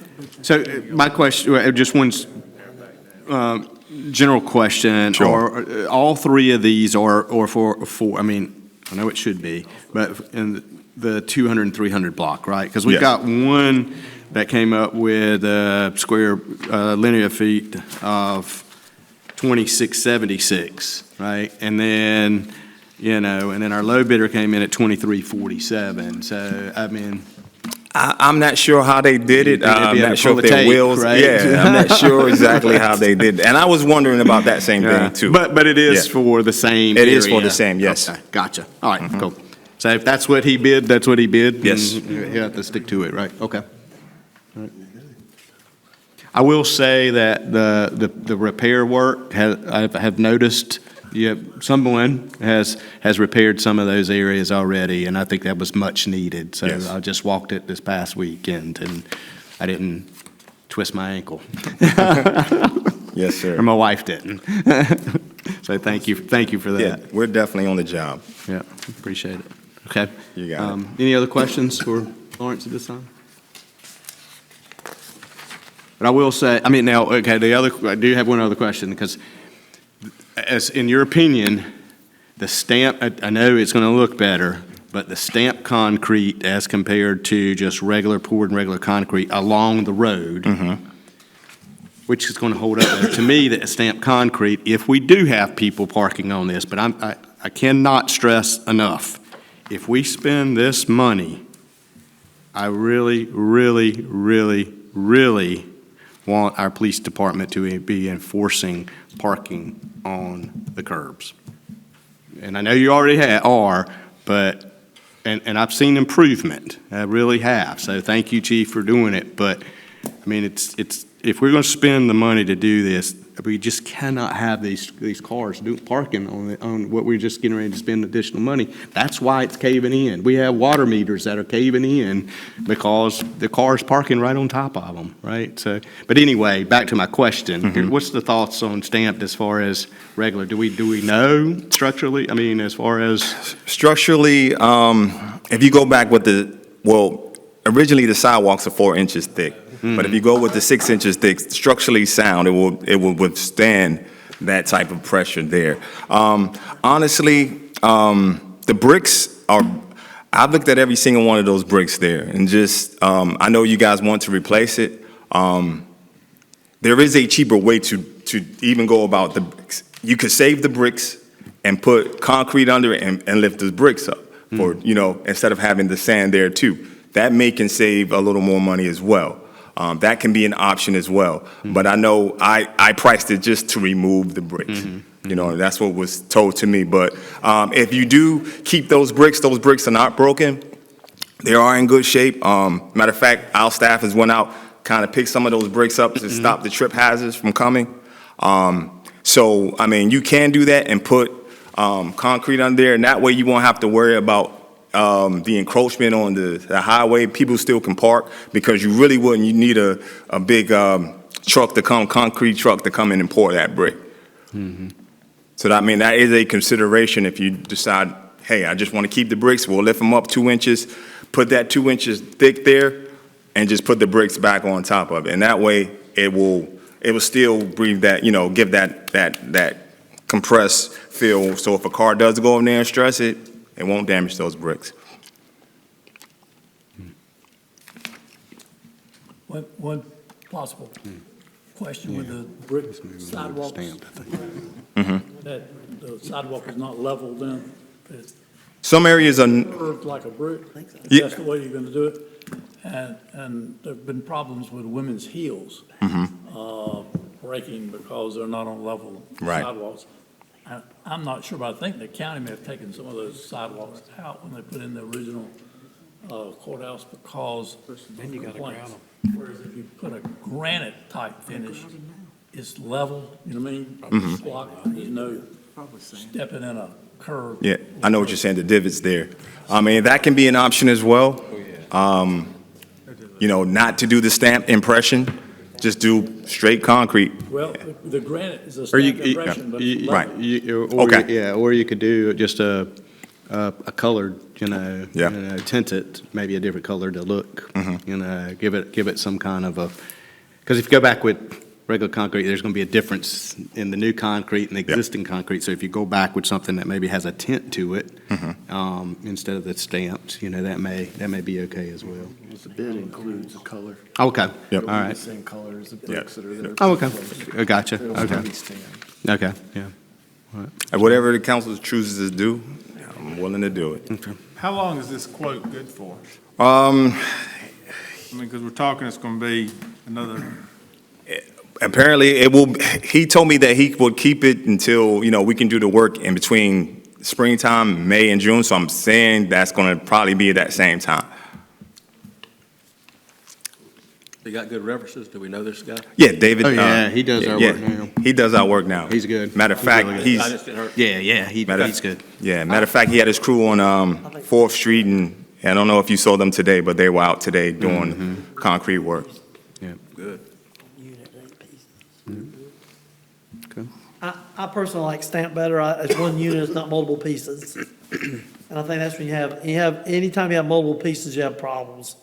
So my question, just one general question. Sure. Are all three of these are for, I mean, I know it should be, but in the 200 and 300 block, right? Because we've Yes. got one that came up with square linear feet of 2676, right? And then, and then our low bidder came in at 2347. So, I mean, I'm not sure how they did it. You think they'd I'm be not sure full if of their tape, wheels. right? Yeah, I'm not sure exactly how they did. And I was wondering about that same thing too. But it is Yeah. for the same It is for area. the same, yes. Okay, gotcha. All right, cool. So if that's what he bid, that's what he bid? Yes. and You have to stick to it, right? Okay. All right. I will say that the repair work, I have noticed, someone has repaired some of those areas already, and I think that was much needed. So Yes. I just walked it this past weekend, and I didn't twist my ankle. Yes, sir. Or my wife didn't. So thank you for Yeah, that. we're definitely on the job. Yeah, appreciate it. Okay. You got it. Any other questions for Lawrence at this time? But I will say, I mean, now, okay, I do have one other question, because as, in your opinion, the stamp, I know it's going to look better, but the stamped concrete as compared to just regular poured and regular concrete along the road, which is going to hold up better? To me, the stamped concrete, if we do have people parking on this, but I cannot stress enough, if we spend this money, I really, really, really, really want our police department to be enforcing parking on the curbs. And I know you already are, but, and I've seen improvement, I really have. So thank you, Chief, for doing it. But, I mean, it's, if we're going to spend the money to do this, we just cannot have these cars parking on what we're just getting ready to spend additional money. That's why it's caving in. We have water meters that are caving in because the car's parking right on top of them, right? So, but anyway, back to my question. What's the thoughts on stamped as far as regular? Do we know structurally? I mean, as far as Structurally, if you go back with originally the sidewalks are 4 inches thick. But if you go with the 6 inches thick, structurally sound, it will withstand that type of pressure there. Honestly, the bricks are, I've looked at every single one of those bricks there, and just, I know you guys want to replace it. There is a cheaper way to even go about the bricks. You could save the bricks and put concrete under it and lift the bricks up for, instead of having the sand there too. That can save a little more money as well. That can be an option as well. But I know I priced it just to remove the bricks. That's what was told to me. But if you do keep those bricks are not broken, They are in good shape. Matter of fact, our staff has went out, kind of picked some of those bricks up to stop the trip hazards from coming. So, I mean, you can do that and put concrete under there, and that way you won't have to worry about the encroachment on the highway. People still can park, because you really wouldn't. You need a big truck to come, concrete truck to come in and pour that brick. So that, I mean, that is a consideration if you decide, hey, I just want to keep the bricks, we'll lift them up 2 inches, put that 2 inches thick there, and just put the bricks back on top of it. And that way, it will still breathe that, you know, give that compressed feel. So if a car does go in there and stress it, it won't damage those bricks. One possible question with the brick sidewalks. That the sidewalk is not level then, it's Some areas are, curved like a brick. If Yeah. that's the way you're gonna do it. And there've been problems with women's heels, breaking because they're not on level Right. sidewalks. I'm not sure, but I think the county may have taken some of those sidewalks out when they put in the original courthouse because then you got to ground them. Whereas if you put a granite type finish, it's level, you know what I mean? Block, there's no stepping in a curve. yeah, I know what you're saying, the divots there. I mean, that can be an option as well. You know, not to do the stamp impression, just do straight concrete. Well, the granite is a Or you, stamp impression, but it's Right. level. Okay. Yeah, or you could do just a colored, you know, Yeah. tinted, maybe a different color to look, you know, give it some kind of a, because if you go back with regular concrete, there's going to be a difference in the new concrete and the existing concrete. So if you go back with something that maybe has a tint to it, instead of the stamped, you know, that may be okay as well. The bid includes the color. Okay, Yep. all The right. same color as the bricks that are there. Oh, okay. I gotcha, They'll okay, be stamped. okay, yeah. And whatever the council chooses to do, I'm willing to do it. How long is this quote good for? I Um, mean, because we're talking it's going to be another, Apparently, he told me that he would keep it until, you know, we can do the work in between springtime, May and June, so I'm saying that's going to probably be at that same time. You got good references? Do we know this guy? Yeah, David. Oh, yeah, he does our yeah, work now. He does our work now. He's good. Matter of He's fact, really good. he's, I just didn't heard. Yeah, Matter- he's good. yeah, matter of fact, he had his crew on 4th Street, and I don't know if you saw them today, but they were out today doing concrete work. Good. I personally like stamp better. It's one unit, it's not multiple pieces. And I think that's when anytime you have multiple pieces, you have problems.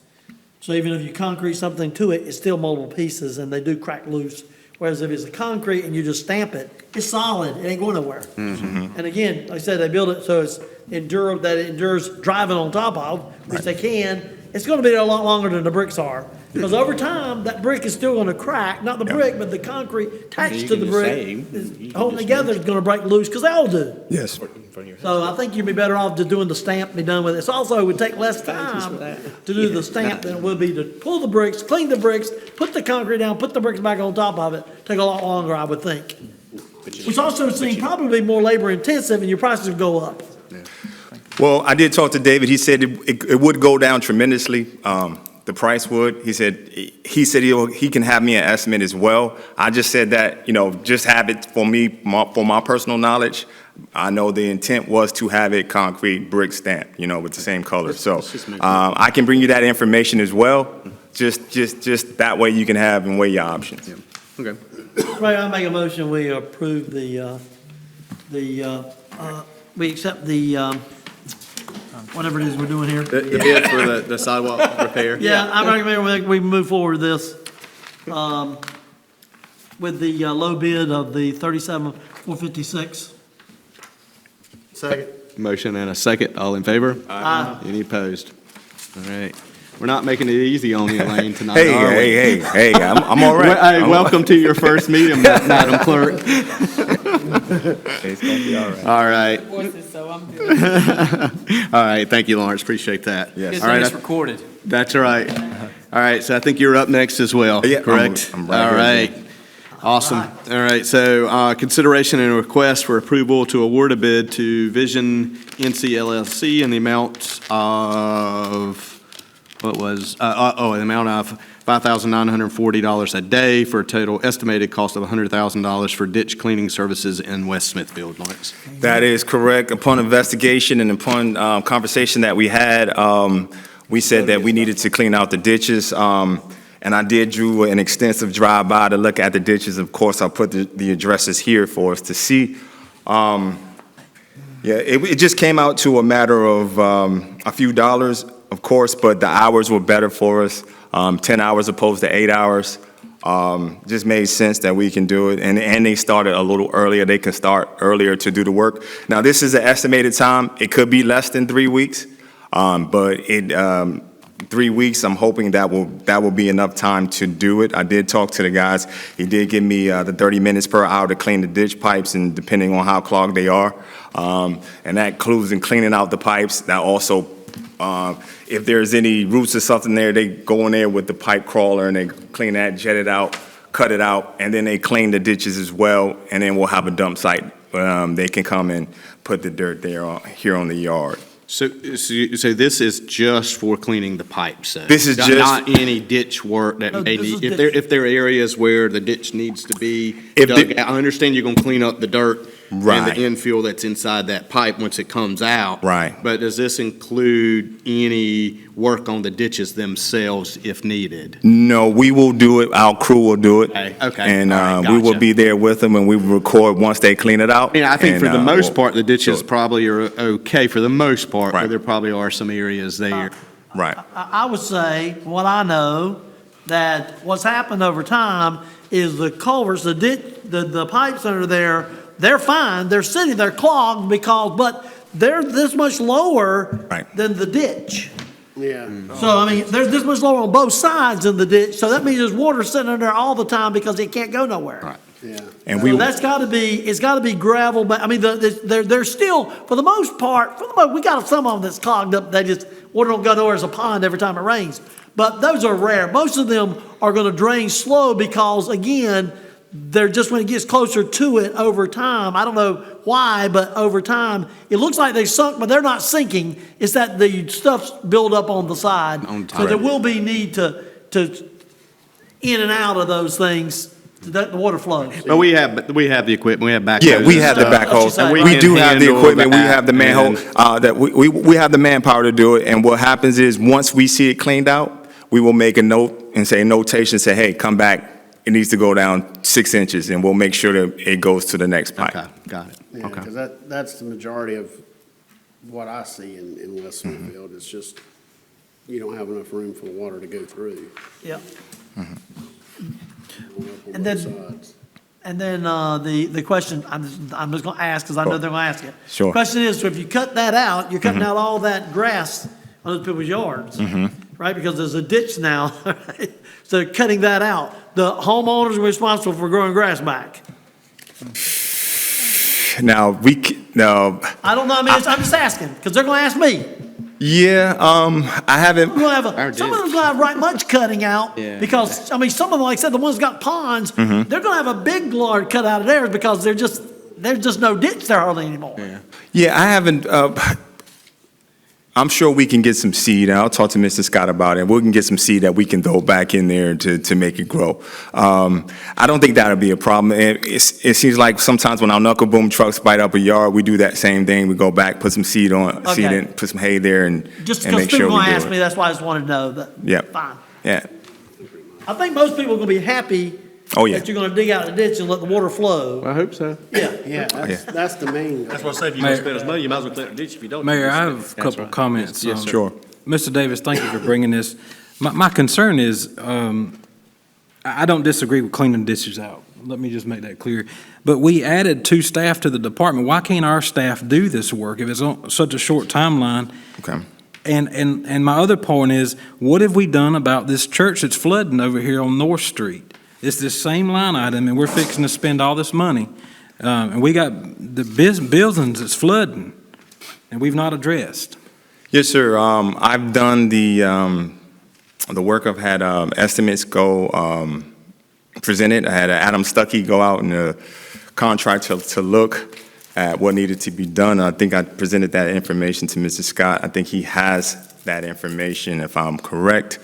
So even if you concrete something to it, it's still multiple pieces and they do crack loose. Whereas if it's a concrete and you just stamp it, it's solid, it ain't going nowhere. And again, like I said, they build it so it endures driving on top of, which they can. It's gonna be there a lot longer than the bricks are. Because over time, that brick is still gonna crack, not the brick, but the concrete attached to the brick. Holding together is gonna break loose, because they all do. Yes. So I think you'd be better off just doing the stamp, be done with it. It's also, it would take less time to do the stamp than it would be to pull the bricks, clean the bricks, put the concrete down, put the bricks back on top of it. Take a lot longer, I would think. Which also seems probably more labor intensive and your prices would go up. Well, I did talk to David. He said it would go down tremendously. The price would. He said he can have me an estimate as well. I just said that, you know, just have it for me, for my personal knowledge. I know the intent was to have it concrete brick stamp, you know, with the same color. So I can bring you that information as well. Just that way you can have and weigh your options. Okay. Ray, I make a motion, we approve we accept the, whatever it is we're doing here. The bid for the sidewalk repair? Yeah, I recommend we move forward with this, with the low bid of the $37,456. Second. Motion and a second. All in favor? Aye. Any opposed? All right. We're not making it easy on you, Elaine, tonight, Hey, are we? hey, I'm all right. Hey, welcome to your first meeting, Madam Clerk. It's gonna be all right. All right. So I'm good. All right, thank you, Lawrence, appreciate that. Yes. Good All thing right, it's recorded. that's all right. All right, so I think you're up next as well, Yeah, correct? I'm right All here. right, awesome. All right, so consideration and request for approval to award a bid to Vision NC LLC in the amount of an amount of $5,940 a day for a total estimated cost of $100,000 for ditch cleaning services in West Smithfield. Lawrence? That is correct. Upon investigation and upon conversation that we had, we said that we needed to clean out the ditches. And I did do an extensive drive-by to look at the ditches. Of course, I put the addresses here for us to see. It just came out to a matter of a few dollars, of course, but the hours were better for us. 10 hours opposed to 8 hours. Just made sense that we can do it. And they started a little earlier. They can start earlier to do the work. Now, this is an estimated time. It could be less than 3 weeks, but 3 weeks, I'm hoping that will be enough time to do it. I did talk to the guys. He did give me the 30 minutes per hour to clean the ditch pipes, and depending on how clogged they are. And that includes in cleaning out the pipes. That also, if there's any roots or something there, they go in there with the pipe crawler and they clean that, jet it out, cut it out, and then they clean the ditches as well, and then we'll have a dump site. They can come and put the dirt there here on the yard. So this is just for cleaning the pipes? This is not any ditch work that No, may this need, is if there are areas where the ditch needs to be If dug the- out. I understand you're gonna clean up the dirt Right. and the infill that's inside that pipe once it comes out. Right. But does this include any work on the ditches themselves if needed? No, we will do it. Our crew will do it. Okay. And All right, we will gotcha. be there with them, and we will record once they clean it out. I think And, for the most we'll- part, the ditches sure. probably are okay for the most part, Right. but there probably are some areas there. Right. I would say, from what I know, that what's happened over time is the culverts, the pipes under there, they're fine, they're sitting, they're clogged but they're this much lower Right. than the ditch. Yeah. So, I mean, there's this much lower on both sides in the ditch, so that means there's water sitting under there all the time because it can't go nowhere. Right. Yeah. And So we, that's gotta be, it's gotta be gravel, but, I mean, they're still, for the most part, we got some of them that's clogged up, water don't go nowhere, it's a pond every time it rains. But those are rare. Most of them are gonna drain slow because, again, they're just, when it gets closer to it over time, I don't know why, but over time, it looks like they sunk, but they're not sinking. It's that the stuff's built up on the side. On top. So there will be need to in and out of those things, that the water flows. But we have the equipment, we have backhoes. yeah, we and have the stuff. backhoes. And We can do have the handle equipment. We that, have the manhole. and- That we have the manpower to do it. And what happens is, once we see it cleaned out, we will make a note and say, notation, say, hey, come back. It needs to go down 6 inches, and we'll make sure that it goes to the next pipe. Okay, got it. Yeah, Okay. because that's the majority of what I see in West Smithfield. It's just, you don't have enough room for the water to go through. Yep. Going up on And both then- sides. And then the question, I'm just going to ask, because I know they're going to ask it. Sure. Question is, so if you cut that out, you're cutting out all that grass on those people's yards, right? Because there's a ditch now, right? So cutting that out, the homeowners are responsible for growing grass back. Now, now, I don't know, I mean, I'm just asking, because they're going to ask me. yeah, I haven't, We're gonna have Our some of them's gonna have right much cutting out, Yeah. because, I mean, some of them, like I said, the ones that got ponds, they're gonna have a big lard cut out of theirs because there's just no ditch there hardly anymore. yeah, I haven't, I'm sure we can get some seed, and I'll talk to Mr. Scott about it. We can get some seed that we can throw back in there to make it grow. I don't think that'll be a problem. It seems like sometimes when our knuckle boom trucks bite up a yard, we do that same thing. We go back, put some seed Okay. in, put some hay there, and Just and because make people sure are we gonna do ask it. me, that's why I just wanted to know, but, Yep. fine. Yeah. I think most people are gonna be happy Oh, yeah. that you're gonna dig out the ditch and let the water flow. I hope so. Yeah. Yeah, that's the main. That's what I say, if you're gonna spend us money, you might as well clear the ditch if you don't. Mayor, I have a couple right. comments. Yes, sir. Sure. Mr. Davis, thank you for bringing this. My concern is, I don't disagree with cleaning ditches out. Let me just make that clear. But we added 2 staff to the department. Why can't our staff do this work if it's on such a short timeline? Okay. And my other point is, what have we done about this church that's flooding over here on North Street? It's this same line item, and we're fixing to spend all this money. And we got the buildings that's flooding, and we've not addressed. Yes, sir. I've done the work. I've had estimates go presented. I had Adam Stuckey go out and a contract to look at what needed to be done. I think I presented that information to Mr. Scott. I think he has that information if I'm correct.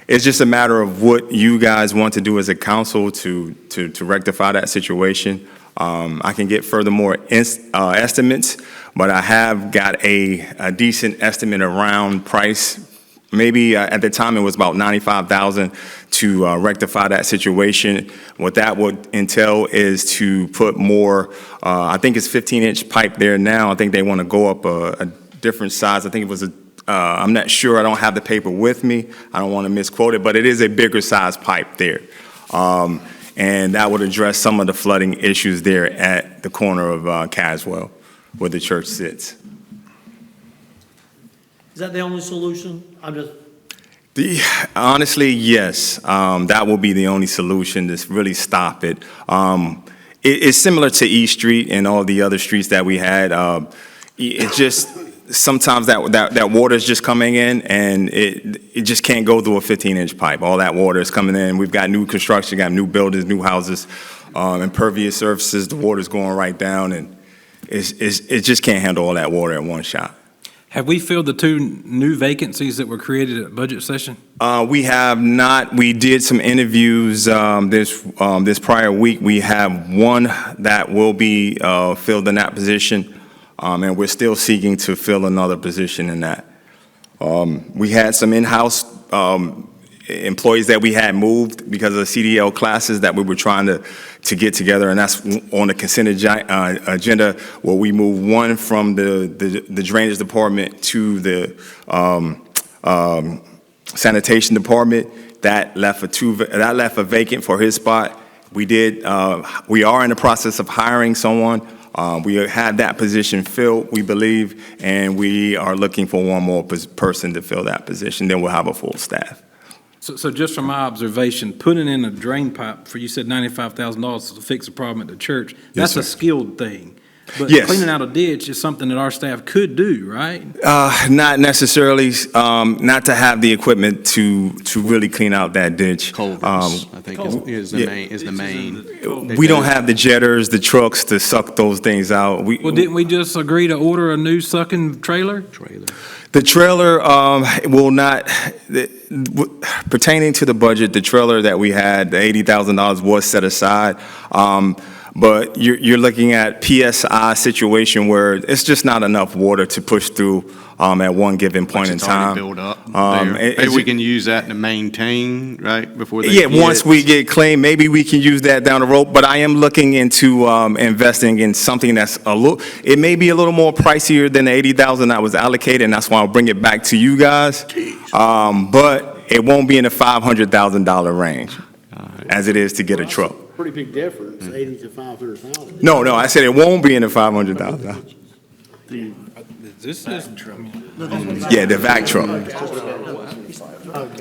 It's just a matter of what you guys want to do as a council to rectify that situation. I can get furthermore estimates, but I have got a decent estimate around price. Maybe at the time it was about $95,000 to rectify that situation. What that would entail is to put more, I think it's 15-inch pipe there now. I think they want to go up a different size. I think it was I'm not sure. I don't have the paper with me. I don't want to misquote it, but it is a bigger size pipe there. And that would address some of the flooding issues there at the corner of Caswell, where the church sits. Is that the only solution? I'm just, Honestly, yes. That will be the only solution to really stop it. It's similar to East Street and all the other streets that we had. It just, sometimes that water is just coming in and it just can't go through a 15-inch pipe. All that water is coming in. We've got new construction, got new buildings, new houses, impervious surfaces. The water's going right down and it just can't handle all that water at one shot. Have we filled the 2 new vacancies that were created at budget session? We have not. We did some interviews this prior week. We have one that will be filled in that position, and we're still seeking to fill another position in that. We had some in-house employees that we had moved because of the CDL classes that we were trying to get together, and that's on the consent agenda, where we moved one from the drainage department to the sanitation department. That left a vacant for his spot. We are in the process of hiring someone. We had that position filled, we believe, and we are looking for one more person to fill that position. Then we'll have a full staff. So just from my observation, putting in a drain pipe for, you said $95,000 to fix a problem at the church, that's a skilled thing. But Yes. cleaning out a ditch is something that our staff could do, right? Not necessarily, not to have the equipment to really clean out that ditch. Culverts, I think is the main. We don't have the jetters, the trucks to suck those things out. Well, didn't we just agree to order a new sucking trailer? The trailer will not, pertaining to the budget, the trailer that we had, the $80,000 was set aside. But you're looking at PSI situation where it's just not enough water to push through at one given point in It's already time. built up there. Maybe we can use that to maintain, right, before they. Yeah, once we get clean, maybe we can use that down the road, but I am looking into investing in something that's it may be a little more pricier than the $80,000 that was allocated, and that's why I'll bring it back to you guys. But it won't be in the $500,000 range, as it is to get a truck. Pretty big difference, 80 to 500,000. No, I said it won't be in the $500,000. This is, Yeah, the vac truck.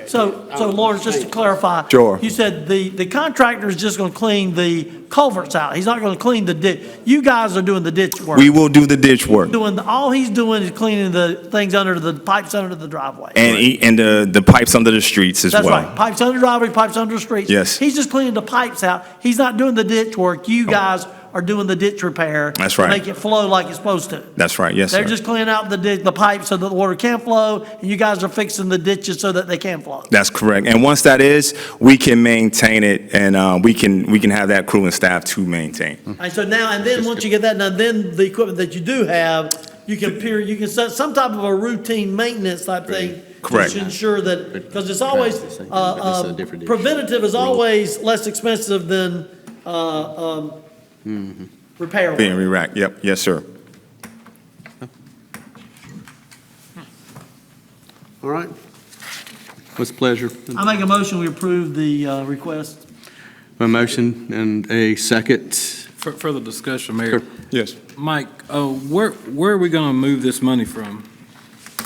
so Lawrence, just to clarify. Sure. You said the contractor is just going to clean the culverts out. He's not going to clean the ditch. You guys are doing the ditch work. We will do the ditch work. All he's doing is cleaning the things under the pipes under the driveway. And the pipes under the streets as That's well. right. Pipes under the driveway, pipes under the streets. Yes. He's just cleaning the pipes out. He's not doing the ditch work. You guys are doing the ditch repair. That's to right. Make it flow like it's supposed to. That's right, yes, They're sir. just cleaning out the pipes so that the water can flow, and you guys are fixing the ditches so that they can flow. That's correct. And once that is, we can maintain it, and we can have that crew and staff to maintain. And so now, and then once you get that done, then the equipment that you do have, you can set some type of a routine maintenance type thing. Correct. To ensure that, because it's always, Right, it's a different issue. preventative is always less expensive than, repair. Being re-racked, yep, yes, sir. All right, What's the pleasure? I make a motion, we approve the, request. A motion and a second. further discussion, Mayor. Yes. Mike, where are we going to move this money from?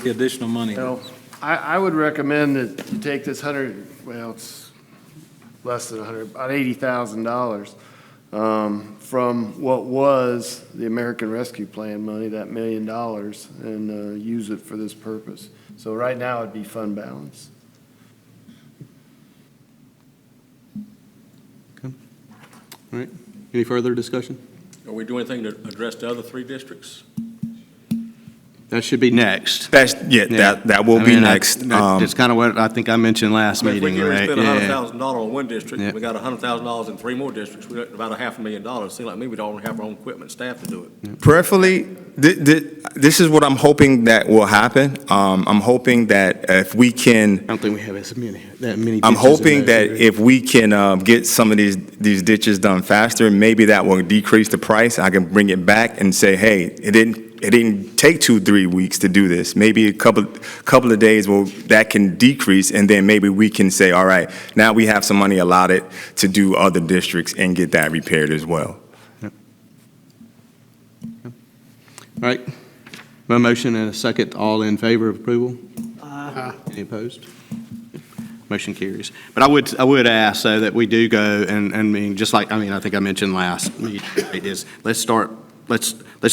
The additional money? Well, I would recommend that you take this it's less than about $80,000 from what was the American Rescue Plan money, that $1 million, and use it for this purpose. So right now it'd be fund balance. All right. Any further discussion? Are we doing anything to address the other 3 districts? That should be next. That will be next. That's kind of what I think I mentioned last I mean, if we meeting, get right? spend Yeah. $100,000 on one Yeah. district, we got $100,000 in 3 more districts, we got about $500,000. Seems like maybe we don't have our own equipment and staff to do it. Prayerfully, this is what I'm hoping that will happen. I'm hoping that if we can, I don't think we have that many. I'm ditches in hoping those that areas. if we can get some of these ditches done faster, maybe that will decrease the price. I can bring it back and say, hey, it didn't take 2-3 weeks to do this. Maybe a couple of days that can decrease, and then maybe we can say, all right, now we have some money allotted to do other districts and get that repaired as well. All right. A motion and a second. All in favor of approval? Aye. Any opposed? Motion carries. But I would ask so that we do go and mean, just like, I think I mentioned last meeting, right, is let's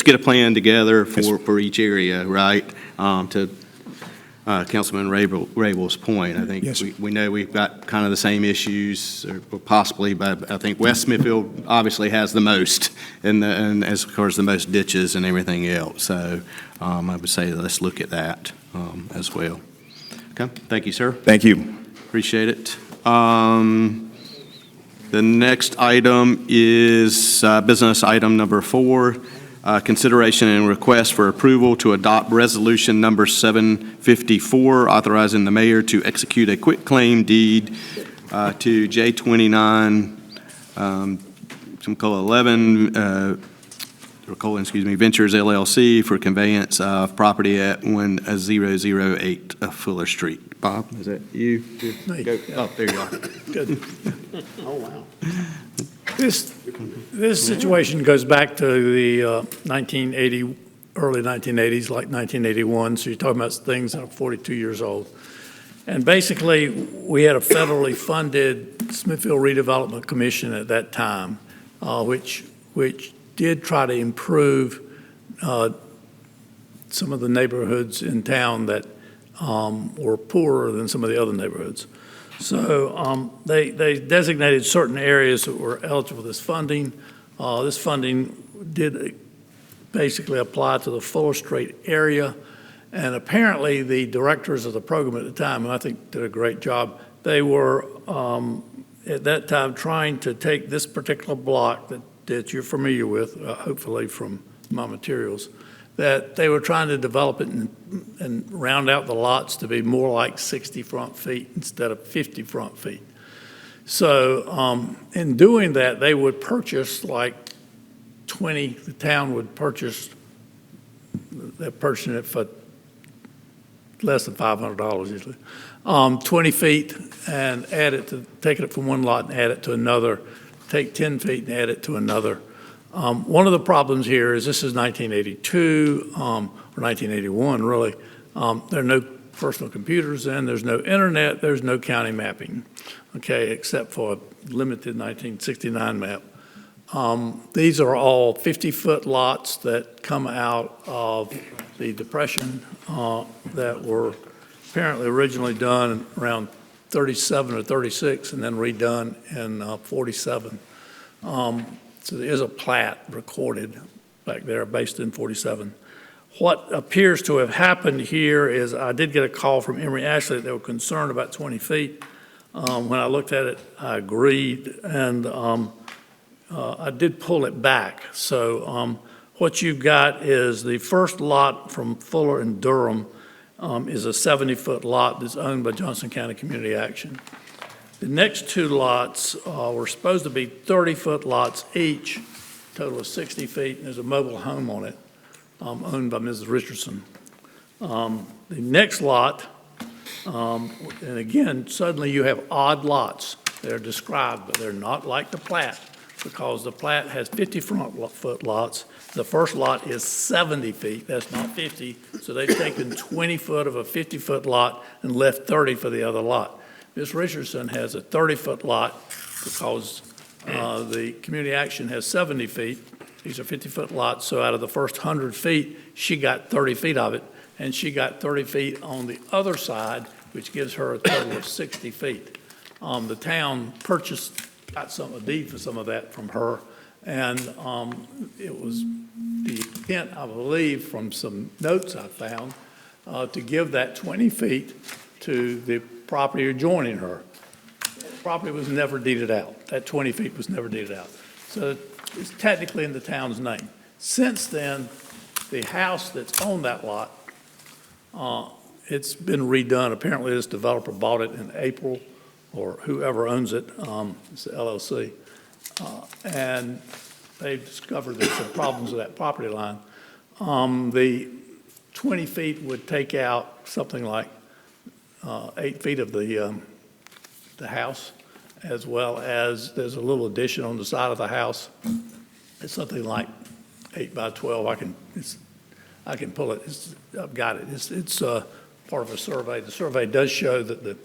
get a plan together for each area, right? To Councilman Rabel's point, I think we know we've got kind of the same issues, or possibly, but I think West Smithfield obviously has the most, and as far as the most ditches and everything else. So I would say let's look at that as well. Okay, thank you, sir. Thank you. Appreciate it. The next item is business item number 4. Consideration and request for approval to adopt resolution number 754, authorizing the mayor to execute a quitclaim deed to J29, Ventures LLC for conveyance of property at 1008 Fuller Street. Bob, is that you? Me. Oh, there you are. Good. Oh, wow. This situation goes back to the 1980, early 1980s, like 1981, so you're talking about things that are 42 years old. And basically, we had a federally funded Smithfield Redevelopment Commission at that time, which did try to improve some of the neighborhoods in town that were poorer than some of the other neighborhoods. So they designated certain areas that were eligible for this funding. This funding did basically apply to the Fuller Street area. And apparently the directors of the program at the time, and I think did a great job, they were at that time trying to take this particular block that you're familiar with, hopefully from my materials, that they were trying to develop it and round out the lots to be more like 60 front feet instead of 50 front feet. So in doing that, they would purchase like 20, the town would purchase, they're purchasing it for less than $500 usually, 20 feet and add it to, taking it from one lot and add it to another, take 10 feet and add it to another. One of the problems here is this is 1982 or 1981, really. There are no personal computers then, there's no internet, there's no county mapping, okay, except for a limited 1969 map. These are all 50-foot lots that come out of the Depression that were apparently originally done around 37 or 36 and then redone in 47. So there is a plat recorded back there based in 47. What appears to have happened here is I did get a call from Emory Ashley that they were concerned about 20 feet. When I looked at it, I agreed, and I did pull it back. So what you've got is the first lot from Fuller and Durham is a 70-foot lot that's owned by Johnson County Community Action. The next two lots were supposed to be 30-foot lots each, total of 60 feet, and there's a mobile home on it owned by Mrs. Richardson. The next lot, and again, suddenly you have odd lots. They're described, but they're not like the plat, because the plat has 50-foot lots. The first lot is 70 feet, that's not 50, so they've taken 20 foot of a 50-foot lot and left 30 for the other lot. Ms. Richardson has a 30-foot lot because the community action has 70 feet. These are 50-foot lots, so out of the first 100 feet, she got 30 feet of it, and she got 30 feet on the other side, which gives her a total of 60 feet. The town got a deed for some of that from her, and it was, the intent, I believe, from some notes I found, to give that 20 feet to the property adjoining her. Property was never deeded out. That 20 feet was never deeded out. So it's technically in the town's name. Since then, the house that's on that lot, it's been redone. Apparently, this developer bought it in April, or whoever owns it, it's the LLC. And they've discovered there's some problems with that property line. The 20 feet would take out something like 8 feet of the house, as well as there's a little addition on the side of the house. It's something like 8 by 12. I can pull it. I've got it. It's part of a survey. The survey does show that the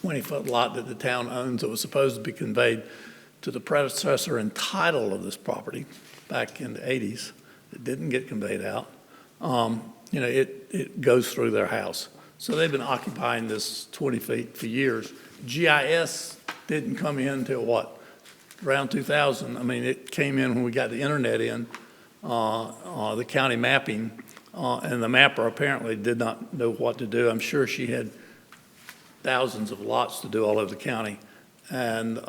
20-foot lot that the town owns that was supposed to be conveyed to the predecessor and title of this property back in the 80s, it didn't get conveyed out. It goes through their house. So they've been occupying this 20 feet for years. GIS didn't come in until what? Around 2000. I mean, it came in when we got the internet in, the county mapping, and the mapper apparently did not know what to do. I'm sure she had thousands of lots to do all over the county, and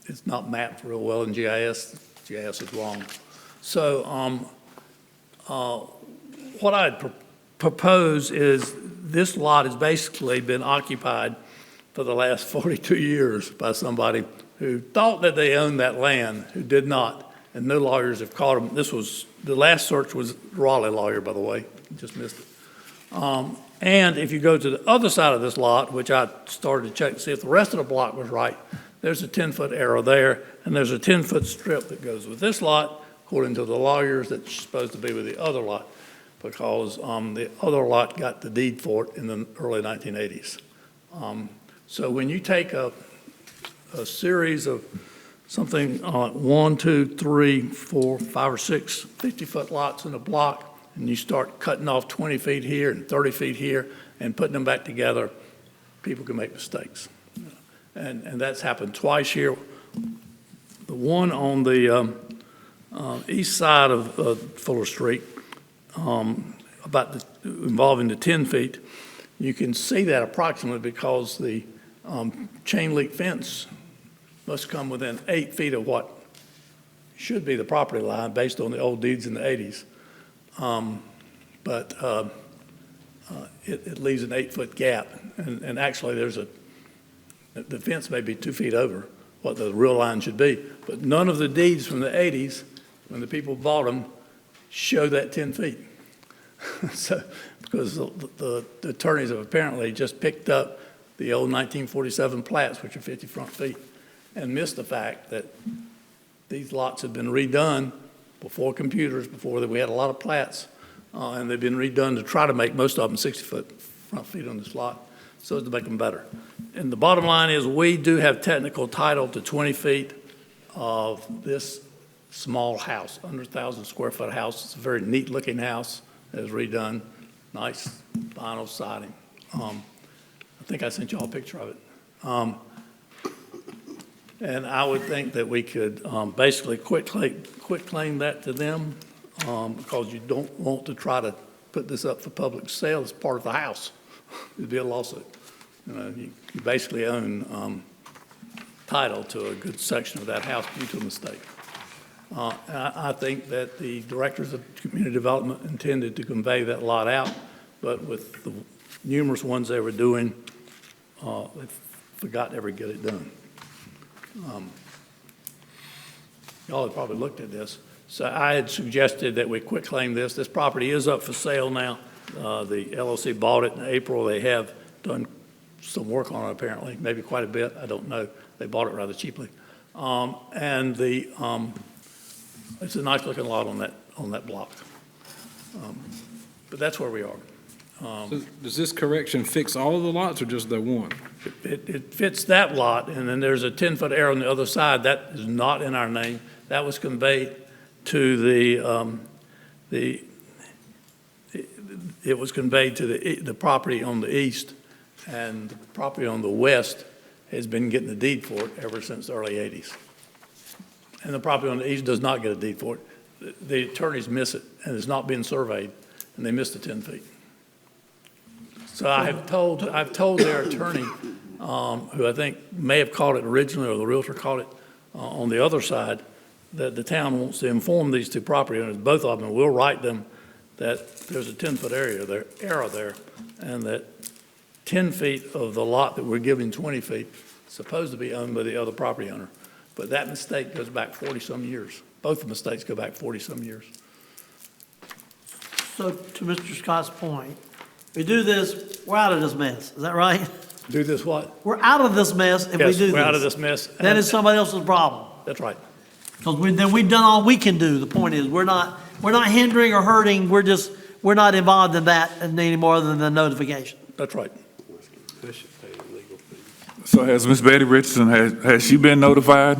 it's not mapped real well in GIS. GIS is wrong. So what I'd propose is this lot has basically been occupied for the last 42 years by somebody who thought that they owned that land, who did not, and no lawyers have caught them. The last search was Raleigh lawyer, by the way, just missed it. And if you go to the other side of this lot, which I started to check to see if the rest of the block was right, there's a 10-foot arrow there, and there's a 10-foot strip that goes with this lot, according to the lawyers, that's supposed to be with the other lot, because the other lot got the deed for it in the early 1980s. So when you take a series of something, 1, 2, 3, 4, 5, or 6 50-foot lots in a block, and you start cutting off 20 feet here and 30 feet here and putting them back together, people can make mistakes. And that's happened twice here. The one on the east side of Fuller Street, involving the 10 feet, you can see that approximately because the chain link fence must come within 8 feet of what should be the property line based on the old deeds in the 80s. But it leaves an 8-foot gap. And actually, the fence may be 2 feet over what the real line should be. But none of the deeds from the 80s, when the people bought them, show that 10 feet. So, because the attorneys have apparently just picked up the old 1947 plats, which are 50 front feet, and missed the fact that these lots have been redone before computers, before we had a lot of plats, and they've been redone to try to make most of them 60-foot front feet on this lot, so as to make them better. And the bottom line is we do have technical title to 20 feet of this small house, under 1,000 square foot house. It's a very neat looking house that is redone, nice vinyl siding. I think I sent you all a picture of it. And I would think that we could basically quit claim that to them because you don't want to try to put this up for public sale as part of the house. It'd be a lawsuit. You basically own title to a good section of that house due to a mistake. I think that the directors of community development intended to convey that lot out, but with the numerous ones they were doing, they forgot to ever get it done. Y'all have probably looked at this. So I had suggested that we quit claim this. This property is up for sale now. The LLC bought it in April. They have done some work on it apparently, maybe quite a bit. I don't know. They bought it rather cheaply. And it's a nice looking lot on that block. But that's where we are. So does this correction fix all of the lots or just the one? It fits that lot, and then there's a 10-foot arrow on the other side. That is not in our name. That was conveyed to it was conveyed to the property on the east, and the property on the west has been getting the deed for it ever since the early 80s. And the property on the east does not get a deed for it. the attorneys miss it, and it's not being surveyed, and they missed the 10 feet. So I've told their attorney, who I think may have caught it originally, or the Realtor caught it on the other side, that the town wants to inform these two property owners, both of them, and we'll write them that there's a 10-foot error there, and that 10 feet of the lot that we're giving 20 feet is supposed to be owned by the other property owner. But that mistake goes back 40-some years. Both the mistakes go back 40-some years. So to Mr. Scott's point, we do this, we're out of this mess. Is that right? Do this what? We're out of this mess if we do Yes, this. we're out of this mess. That is somebody else's problem. That's right. Because then we've done all we can do. The point is, we're not hindering or hurting. We're not involved in that any more than the notification. That's right. So has Miss Betty Richardson, has she been notified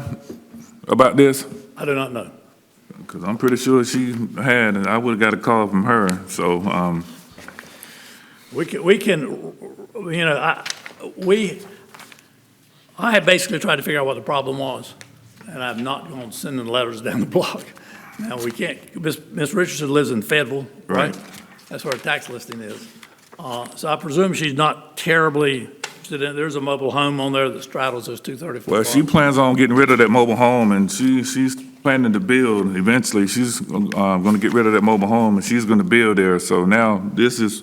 about this? I do not know. Because I'm pretty sure she had, and I would have got a call from her, so, We can, you know, I had basically tried to figure out what the problem was, and I've not gone sending letters down the block. Now, we can't, Miss Richardson lives in Fayetteville, right? That's where her tax listing is. So I presume she's not terribly interested in, there's a mobile home on there that straddles those 234. well, she plans on getting rid of that mobile home, and she's planning to build eventually. She's going to get rid of that mobile home, and she's going to build there. So now this is,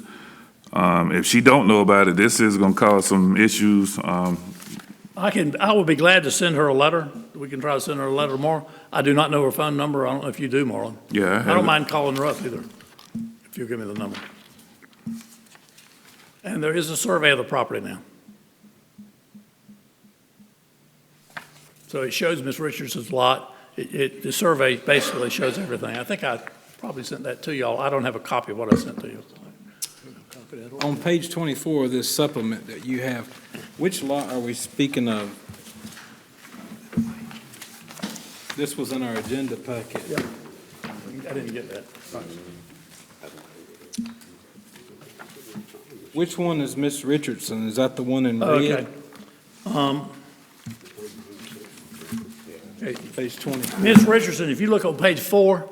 if she don't know about it, this is going to cause some issues. I would be glad to send her a letter. We can try to send her a letter tomorrow. I do not know her phone number. I don't know if you do, Marlon. Yeah, I don't mind calling her up either, if you give me the number. And there is a survey of the property now. So it shows Miss Richardson's lot. The survey basically shows everything. I think I probably sent that to y'all. I don't have a copy of what I sent to you. On page 24 of this supplement that you have, which lot are we speaking of? This was in our agenda packet. Yeah. I didn't get that. Which one is Miss Richardson? Is that the one in Okay. red? Page 20. Ms. Richardson, if you look on page 4,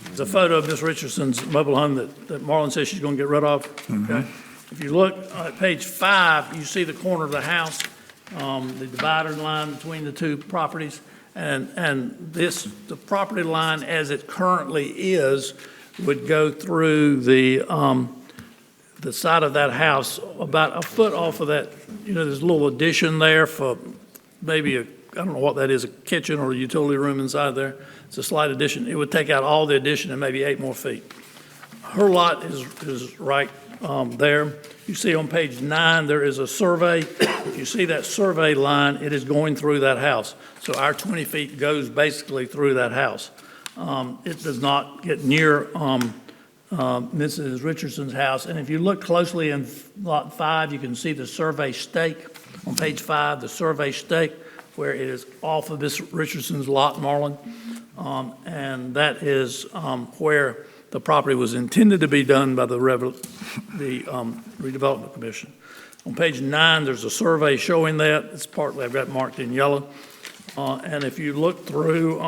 there's a photo of Ms. Richardson's mobile home that Marlon says she's going to get rid of. Okay. If you look at page 5, you see the corner of the house, the divider line between the two properties. And the property line as it currently is would go through the side of that house about a foot off of that. You know, there's a little addition there for maybe I don't know what that is, a kitchen or a utility room inside there. It's a slight addition. It would take out all the addition and maybe 8 more feet. Her lot is right there. You see on page 9, there is a survey. If you see that survey line, it is going through that house. So our 20 feet goes basically through that house. It does not get near Mrs. Richardson's house. And if you look closely in lot 5, you can see the survey stake on page 5, the survey stake, where it is off of Miss Richardson's lot, Marlon. And that is where the property was intended to be done by the redevelopment commission. On page 9, there's a survey showing that. It's partly, I've got marked in yellow. And if you look through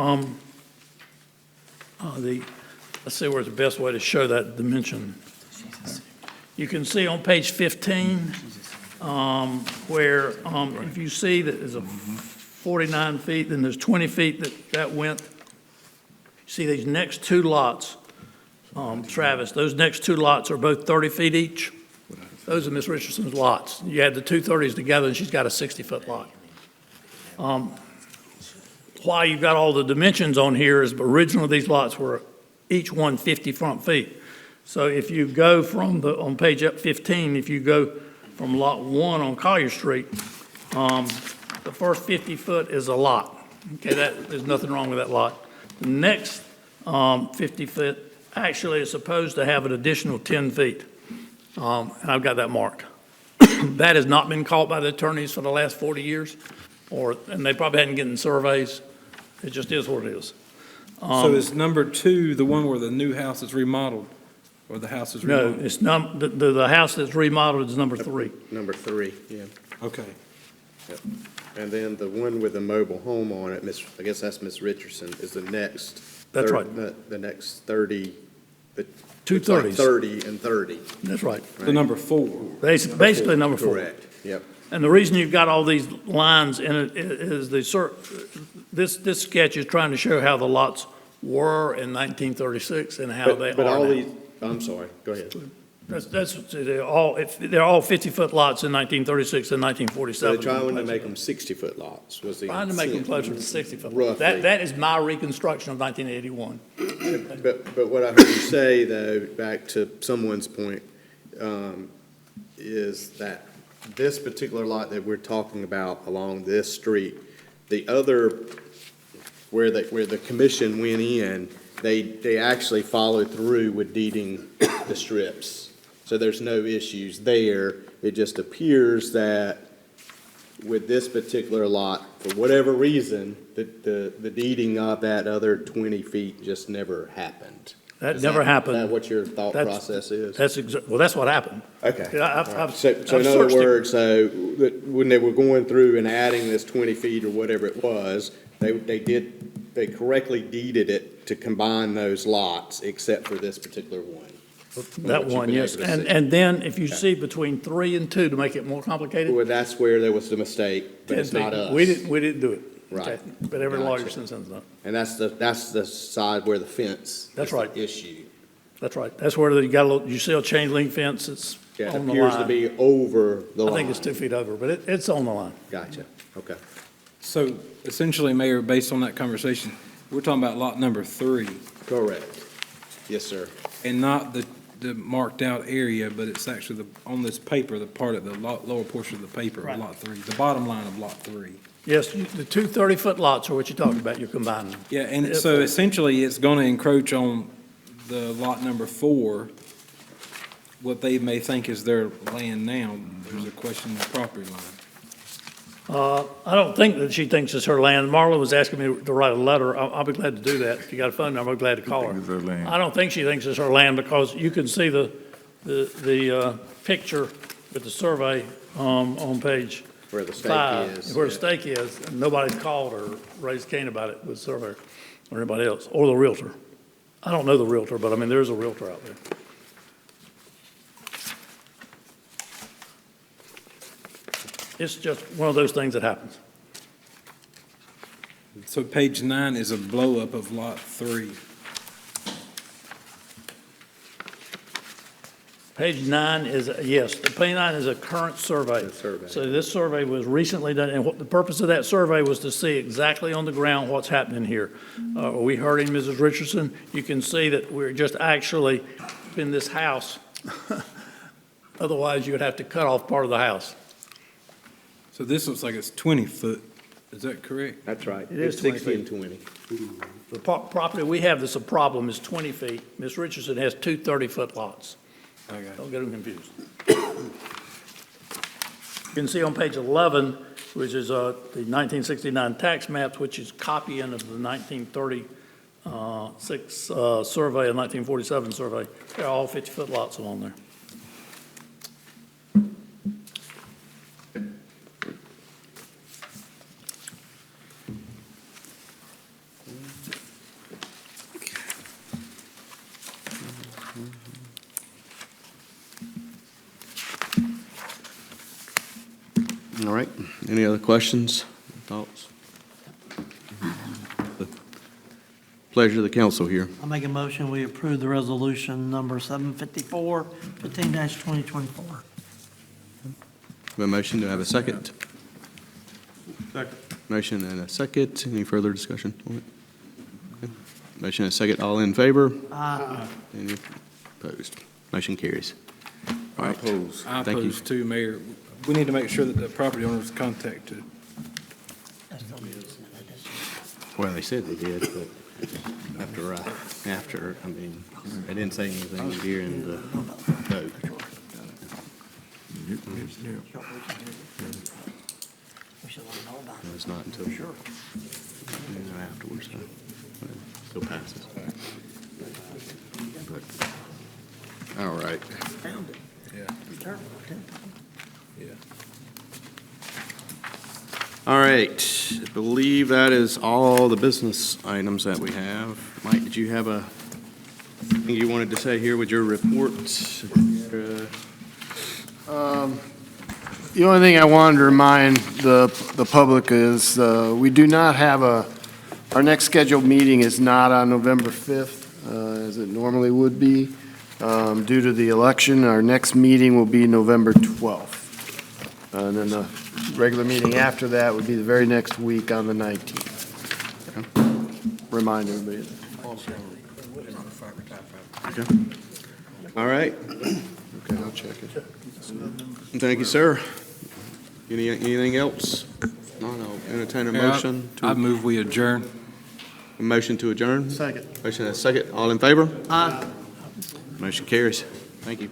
let's see where's the best way to show that dimension. You can see on page 15 where if you see that there's a 49 feet, then there's 20 feet that went. You see these next 2 lots, Travis, those next 2 lots are both 30 feet each. Those are Miss Richardson's lots. You add the 2 30s together and she's got a 60-foot lot. Why you've got all the dimensions on here is originally these lots were each one 50 front feet. So if you go from on page 15, if you go from lot 1 on Collier Street, the first 50 foot is a lot. Okay, there's nothing wrong with that lot. The next 50 foot actually is supposed to have an additional 10 feet. And I've got that marked. That has not been caught by the attorneys for the last 40 years, and they probably hadn't gotten surveys. It just is what it is. So is number 2 the one where the new house is remodeled, or the house is No, remodeled? it's the house that's remodeled is number 3. Number 3, yeah. Okay. Yep. And then the one with the mobile home on it, I guess that's Miss Richardson, is the next That's right. The next 30, Two it's like 30s. 30 and 30. That's right. The number 4. Basically, number 4. Correct, yep. And the reason you've got all these lines in it is this sketch is trying to show how the lots were in 1936 and how they are But all now. these, I'm sorry, go ahead. They're all 50-foot lots in 1936 and So they're 1947. trying to make them 60-foot lots, was the Trying to make them intent. closer to 60-foot. Roughly. That is my reconstruction of 1981. But what I heard you say, though, back to someone's point, is that this particular lot that we're talking about along this street, the other, where the commission went in, they actually followed through with deeding the strips. So there's no issues there. It just appears that with this particular lot, for whatever reason, the deeding of that other 20 feet just never happened. That never happened. Is that what your thought That's- process is? Well, that's what happened. Okay. Yeah, So I've in other searched it. words, so that when they were going through and adding this 20 feet or whatever it was, they correctly deeded it to combine those lots, except for this particular one. That what you've one, been yes. able to see. And then if you see between 3 and 2, to make it more complicated. Well, that's where there was the mistake, but it's 10 not feet. us. We didn't do it. Right. Okay. But every lawyer Gotcha. since then's done. And that's the side where the fence That's is the right. issue. That's right. That's where you got a little, you see a chain link fence, it's Yeah, it on the appears to line. be over the line. I think it's 2 feet over, but it's on the line. Gotcha, okay. So essentially, Mayor, based on that conversation, we're talking about lot number 3 Correct. Yes, sir. and not the marked out area, but it's actually on this paper, the part of the lower portion of the paper Right. of lot 3, the bottom line of lot 3. Yes, the two 30-foot lots are what you're talking about, you're combining them. Yeah, and so essentially, it's going to encroach on the lot number 4, what they may think is their land now. There's a question of the property line. I don't think that she thinks it's her land. Marla was asking me to write a letter. I'll be glad to do that. If you got a phone number, I'll be glad to call Think it's her her. land. I don't think she thinks it's her land because you can see the picture with the survey on page Where the stake 5, is. where the stake is, and nobody's called or raised Cain about it with the surveyor or anybody else, or the realtor. I don't know the realtor, but I mean, there's a realtor out there. It's just one of those things that happens. So page 9 is a blow-up of lot 3. Page 9 is, yes, the page 9 is a current survey. The survey. So this survey was recently done, and what the purpose of that survey was to see exactly on the ground what's happening here. We heard in Mrs. Richardson, you can see that we're just actually in this house. Otherwise, you would have to cut off part of the house. So this looks like it's 20 foot. Is that correct? That's right. It is It's 20 60 and 20. The property we have that's a problem is 20 feet. Ms. Richardson has two 30-foot lots. Okay. Don't get them confused. You can see on page 11, which is the 1969 tax maps, which is copying of the 1936 survey and 1947 survey. They're all 50-foot lots along there. All right. Any other questions, thoughts? The pleasure of the council here. I make a motion, we approve the resolution number 754, 15-2024. A motion, to have a second? Second. Motion and a second. Any further discussion on it? Okay. Motion and a second. All in favor? Any opposed? Motion carries. All right. I Thank you. oppose too, Mayor. We need to make sure that the property owner is contacted. Well, they said they did, but after, I mean, they didn't say anything during the vote. It's not until afterwards, so it still passes. But, all right. Found it. Yeah. Returned it. Yeah. All right, I believe that is all the business items that we have. Mike? right, did you have anything you wanted to say here with your reports? The only thing I wanted to remind the public is, we do not have our next scheduled meeting is not on November 5th, as it normally would be, due to the election. Our next meeting will be November 12th. And then the regular meeting after that would be the very next week on the 19th. Remind everybody. All right, Okay, I'll check it. thank you, sir. Anything else? No, entertain a motion. I move we adjourn. A motion to adjourn? Second. Motion and a second. All in favor? Aye. Motion carries. Thank you.